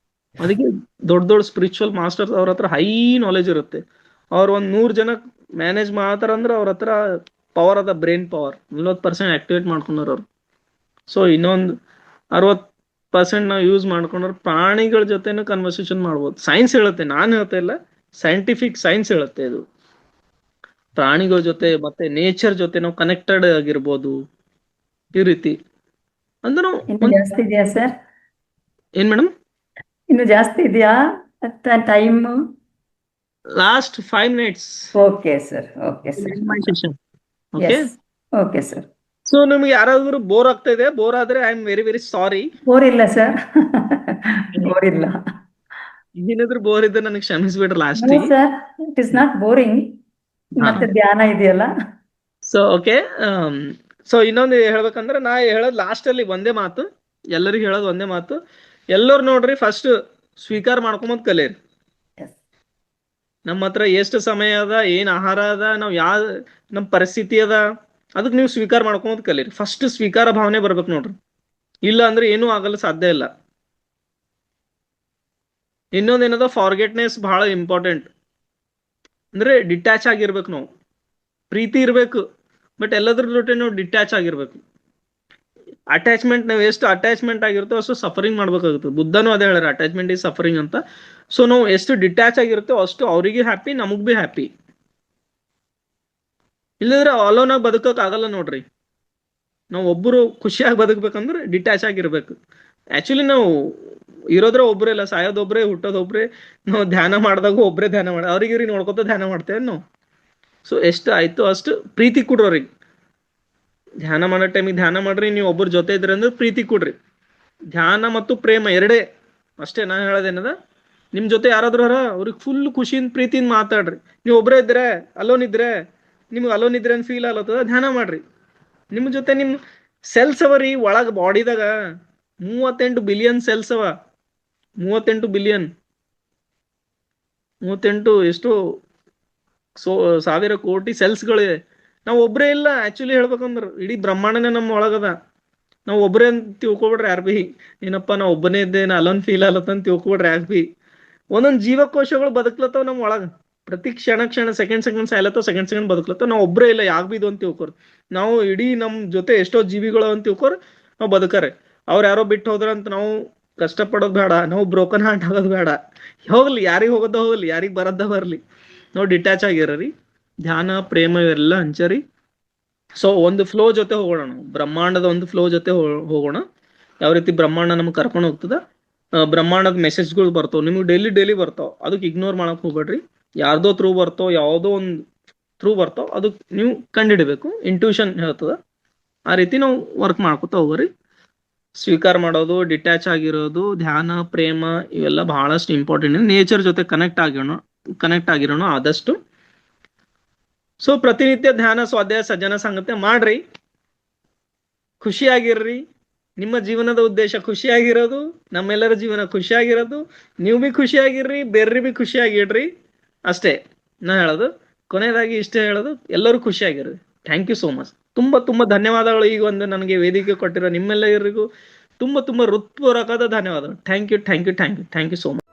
ಅದಕ್ಕೆ ದೊಡ್ಡ ದೊಡ್ಡ ಸ್ಪಿರಿಚುವಲ್ ಮಾಸ್ಟರ್ಸ್ ಅವ್ರ ಹತ್ರ ಹೈ ನಾಲೆಜ್ ಇರುತ್ತೆ. ಅವ್ರು ಒಂದು 100 ಜನ ಮ್ಯಾನೇಜ್ ಮಾಡ್ತಾರಂದ್ರೆ ಅವ್ರ ಹತ್ರ ಪವರ್ ಅದ, ಬ್ರೈನ್ ಪವರ್ 40% ಆಕ್ಟಿವೇಟ್ ಮಾಡ್ಕೊಂಡ್ರು ಅವ್ರು. ಸೊ ಇನ್ನೊಂದು 60% ನಾವು ಯೂಸ್ ಮಾಡ್ಕೊಂಡ್ರೆ ಪ್ರಾಣಿಗಳ ಜೊತೆನೂ ಕನ್ವರ್ಸೇಷನ್ ಮಾಡ್ಬೋದು. ಸೈನ್ಸ್ ಹೇಳುತ್ತೆ, ನಾನು ಹೇಳ್ತಾ ಇಲ್ಲ, ಸೈಂಟಿಫಿಕ್ ಸೈನ್ಸ್ ಹೇಳುತ್ತೆ ಇದು. ಪ್ರಾಣಿಗಳ ಜೊತೆ ಮತ್ತೆ ನೇಚರ್ ಜೊತೆ ನಾವು ಕನೆಕ್ಟೆಡ್ ಆಗಿರ್ಬೋದು ಈ ರೀತಿ. ಅಂದ್ರೆ ಇನ್ನು ಜಾಸ್ತಿ ಇದೆಯಾ ಸರ್? ಏನ್ ಮೇಡಮ್? ಇನ್ನು ಜಾಸ್ತಿ ಇದೆಯಾ time? Last 5 minutes. Okay sir, okay sir, okay okay sir. So ನಿಮ್ಗೆ ಯಾರಾದ್ರೂ ಬೋರ್ ಆಗ್ತಾ ಇದೆ? ಬೋರ್ ಆದ್ರೆ I am very very sorry. Bore ಇಲ್ಲ ಸರ್, ಬೋರ್ ಇಲ್ಲ. ಏನಾದ್ರೂ ಬೋರ್ ಇದ್ರೆ ನನಗೆ ಕ್ಷಮಿಸ್ಬಿಡ್ರಿ last. Sir, it is not boring. ಮತ್ತೆ ಧ್ಯಾನ ಇದೆಯಲ್ಲ. So okay. ಸೊ ಇನ್ನೊಂದು ಹೇಳ್ಬೇಕಂದ್ರೆ ನಾ ಹೇಳೋದು ಲಾಸ್ಟ್ ಅಲ್ಲಿ ಒಂದೇ ಮಾತು, ಎಲ್ಲರಿಗೂ ಹೇಳೋದು ಒಂದೇ ಮಾತು. ಎಲ್ಲರೂ ನೋಡ್ರಿ, ಫಸ್ಟ್ ಸ್ವೀಕಾರ ಮಾಡ್ಕೊಂಬಂದ್ ಕಲಿಯರಿ. ನಮ್ಮ ಹತ್ರ ಎಷ್ಟು ಸಮಯ ಅದ, ಏನ್ ಆಹಾರ ಅದ, ನಾವ್ ನಮ್ ಪರಿಸ್ಥಿತಿ ಅದ, ಅದಕ್ಕೆ ನೀವು ಸ್ವೀಕಾರ ಮಾಡ್ಕೊಂಬಂದ್ ಕಲಿಯರಿ. ಫಸ್ಟ್ ಸ್ವೀಕಾರ ಭಾವನೆ ಬರ್ಬೇಕು ನೋಡ್ರಿ. ಇಲ್ಲ ಅಂದ್ರೆ ಏನೂ ಆಗಲ್ಲ, ಸಾಧ್ಯ ಇಲ್ಲ. ಇನ್ನೊಂದೇನದ, ಫಾರ್ಗೆಟ್ನೆಸ್ ಬಹಳ ಇಂಪಾರ್ಟೆಂಟ್. ಅಂದ್ರೆ ಡಿಟ್ಯಾಚ್ ಆಗಿರ್ಬೇಕು ನಾವು. ಪ್ರೀತಿ ಇರ್ಬೇಕು, ಬಟ್ ಎಲ್ಲದ್ರ ಜೊತೆ ನಾವು ಡಿಟ್ಯಾಚ್ ಆಗಿರ್ಬೇಕು. ಅಟ್ಯಾಚ್ಮೆಂಟ್, ನಾವು ಎಷ್ಟು ಅಟ್ಯಾಚ್ಮೆಂಟ್ ಆಗಿರುತ್ತೋ ಅಷ್ಟು ಸಫರಿಂಗ್ ಮಾಡ್ಬೇಕಾಗುತ್ತೆ. ಬುದ್ಧನೂ ಅದೇ ಹೇಳ್ಯಾರ, ಅಟ್ಯಾಚ್ಮೆಂಟ್ ಈಸ್ ಸಫರಿಂಗ್ ಅಂತ. ಸೊ ನಾವು ಎಷ್ಟು ಡಿಟ್ಯಾಚ್ ಆಗಿರುತ್ತೋ ಅಷ್ಟು ಅವ್ರಿಗೆ ಹ್ಯಾಪಿ, ನಮಗ್ ಬಿ ಹ್ಯಾಪಿ. ಇಲ್ಲದ್ರೆ ಅಲೋನ್ ಆಗಿ ಬದುಕಕ್ ಆಗಲ್ಲ ನೋಡ್ರಿ. ನಾವು ಒಬ್ಬರು ಖುಷಿಯಾಗಿ ಬದುಕ್ಬೇಕಂದ್ರೆ ಡಿಟ್ಯಾಚ್ ಆಗಿರ್ಬೇಕು. ಆಕ್ಚುಲಿ ನಾವು ಇರೋದ್ರೆ ಒಬ್ರೇ ಇಲ್ಲ, ಸಾಯೋದೊಬ್ರೆ, ಹುಟ್ಟೋದೊಬ್ರೆ. ನಾವು ಧ್ಯಾನ ಮಾಡಿದಾಗ ಒಬ್ರೇ ಧ್ಯಾನ ಅವ್ರಿಗೆ ಇವ್ರಿಗೆ ನೋಡ್ಕೊತ ಧ್ಯಾನ ಮಾಡ್ತೇವೆ ನಾವು. ಸೊ ಎಷ್ಟು ಆಯ್ತು ಅಷ್ಟು ಪ್ರೀತಿ ಕೊಡ್ರಿ ಅವ್ರಿಗೆ. ಧ್ಯಾನ ಮಾಡೋ ಟೈಮಿಗೆ ಧ್ಯಾನ ಮಾಡ್ರಿ, ನೀವು ಒಬ್ಬರ ಜೊತೆ ಇದ್ರಿ ಅಂದ್ರೆ ಪ್ರೀತಿ ಕೊಡ್ರಿ. ಧ್ಯಾನ ಮತ್ತು ಪ್ರೇಮ ಎರಡೇ ಅಷ್ಟೇ. ನಾನು ಹೇಳೋದೇನದ, ನಿಮ್ ಜೊತೆ ಯಾರಾದ್ರೂ ಅವ್ರಿಗೆ ಫುಲ್ ಖುಷಿಯಿಂದ ಪ್ರೀತಿಯಿಂದ ಮಾತಾಡ್ರಿ. ನೀವು ಒಬ್ಬರೇ ಇದ್ರೆ, ಅಲೋನ್ ಇದ್ರೆ, ನಿಮ್ಗೆ ಅಲೋನ್ ಇದ್ರೆ ಅಂತ ಫೀಲ್ ಆಗ್ಲತ್ತದ, ಧ್ಯಾನ ಮಾಡ್ರಿ. ನಿಮ್ ಜೊತೆ ನಿಮ್ ಸೆಲ್ಸ್ ಅವರಿ ಒಳಗ ಬಾಡಿದಾಗ 38 ಬಿಲಿಯನ್ ಸೆಲ್ಸ್ ಅವ. 38 ಬಿಲಿಯನ್, 38 ಎಷ್ಟು ಸಾವಿರ ಕೋಟಿ ಸೆಲ್ಸ್ಗಳಿವೆ. ನಾವು ಒಬ್ಬರೇ ಇಲ್ಲ. ಆಕ್ಚುಲಿ ಹೇಳ್ಬೇಕಂದ್ರ ಇಡೀ ಬ್ರಹ್ಮಾಂಡನೇ ನಮ್ಮ ಒಳಗದ. ನಾವು ಒಬ್ಬರೇ ಅಂತ ತಿಳ್ಕೊಬಿಡ್ರಿ ಯಾರು ಬಿ. ಏನಪ್ಪ ನಾ ಒಬ್ಬನೇ ಇದ್ದೆ, ನಾ ಅಲೋನ್ ಫೀಲ್ ಆಗತ್ತ ಅಂತ ತಿಳ್ಕೊಬಿಡ್ರಿ ಯಾರು ಬಿ. ಒಂದೊಂದು ಜೀವಕೋಶಗಳು ಬದುಕ್ಲತ್ತವ ನಮ್ಮ ಒಳಗ. ಪ್ರತಿ ಕ್ಷಣ ಸೆಕೆಂಡ್ ಸಾಯ್ಲತ್ತವ, ಸೆಕೆಂಡ್ ಬದುಕ್ಲತ್ತವ. ನಾವು ಒಬ್ಬರೇ ಇಲ್ಲ, ಯಾಕೆ ಬಿ ಇದು ಅಂತ ತಿಳ್ಕೊರ್. ನಾವು ಇಡೀ ನಮ್ ಜೊತೆ ಎಷ್ಟೋ ಜೀವಿಗಳು ಅಂತ ತಿಳ್ಕೊರ್ ನಾವು ಬದುಕರೆ. ಅವ್ರು ಯಾರೋ ಬಿಟ್ಟು ಹೋದ್ರ ಅಂತ ನಾವು ಕಷ್ಟಪಡೋದು ಬೇಡ, ನಾವು ಬ್ರೋಕನ್ ಹಾರ್ಟ್ ಆಗೋದು ಬೇಡ. ಹೋಗ್ಲಿ, ಯಾರಿಗೆ ಹೋಗೋದ ಹೋಗ್ಲಿ, ಯಾರಿಗೆ ಬರದ್ದ ಬರ್ಲಿ, ನಾವು ಡಿಟ್ಯಾಚ್ ಆಗಿರ್ರಿ. ಧ್ಯಾನ ಪ್ರೇಮ ಇವೆಲ್ಲ ಹಂಚರಿ. ಸೊ ಒಂದು ಫ್ಲೋ ಜೊತೆ ಹೋಗೋಣ ನಾವು, ಬ್ರಹ್ಮಾಂಡದ ಒಂದು ಫ್ಲೋ ಜೊತೆ ಹೋಗೋಣ. ಯಾವ ರೀತಿ ಬ್ರಹ್ಮಾಂಡ ನಮ್ಗೆ ಕರ್ಕೊಂಡು ಹೋಗ್ತದ, ಬ್ರಹ್ಮಾಂಡದ ಮೆಸೇಜ್ಗಳು ಬರ್ತಾವ ನಿಮ್ಗೆ ಡೈಲಿ ಬರ್ತಾವ. ಅದಕ್ಕೆ ಇಗ್ನೋರ್ ಮಾಡಕ್ ಹೋಗ್ಬೇಡ್ರಿ. ಯಾರ್ದೋ ಥ್ರೂ ಬರ್ತಾವ, ಯಾವುದೋ ಒಂದು ಥ್ರೂ ಬರ್ತಾವ, ಅದಕ್ಕೆ ನೀವು ಕಂಡುಹಿಡಬೇಕು. ಇಂಟ್ಯೂಷನ್ ಹೇಳ್ತದ, ಆ ರೀತಿ ನಾವು ವರ್ಕ್ ಮಾಡ್ಕೊತಾ ಹೋಗ್ರಿ. ಸ್ವೀಕಾರ ಮಾಡೋದು, ಡಿಟ್ಯಾಚ್ ಆಗಿರೋದು, ಧ್ಯಾನ ಪ್ರೇಮ ಇವೆಲ್ಲ ಬಹಳಷ್ಟು ಇಂಪಾರ್ಟೆಂಟ್. ನೇಚರ್ ಜೊತೆ ಕನೆಕ್ಟ್ ಆಗಿರೋಣ ಆದಷ್ಟು. ಸೊ ಪ್ರತಿನಿತ್ಯ ಧ್ಯಾನ, ಸ್ವಾಧ್ಯಾಯ, ಸಜ್ಜನ ಸಂಗತಿ ಮಾಡ್ರಿ. ಖುಷಿಯಾಗಿರ್ರಿ. ನಿಮ್ಮ ಜೀವನದ ಉದ್ದೇಶ ಖುಷಿಯಾಗಿರೋದು, ನಮ್ಮೆಲ್ಲರ ಜೀವನ ಖುಷಿಯಾಗಿರೋದು. ನೀವು ಬಿ ಖುಷಿಯಾಗಿರ್ರಿ, ಬೇರ್ರಿ ಬಿ ಖುಷಿಯಾಗಿಡ್ರಿ. ಅಷ್ಟೇ ನಾ ಹೇಳೋದು. ಕೊನೆಯದಾಗಿ ಇಷ್ಟೇ ಹೇಳೋದು, ಎಲ್ಲರೂ ಖುಷಿಯಾಗಿರ್ರಿ. Thank you so much. ತುಂಬಾ ಧನ್ಯವಾದಗಳು. ಈಗ ಒಂದು ನನಗೆ ವೇದಿಕೆ ಕೊಟ್ಟಿರೋ ನಿಮ್ಮೆಲ್ಲರಿಗೂ ತುಂಬಾ ಹೃತ್ಪೂರ್ವಕವಾದ ಧನ್ಯವಾದಗಳು. Thank you so much.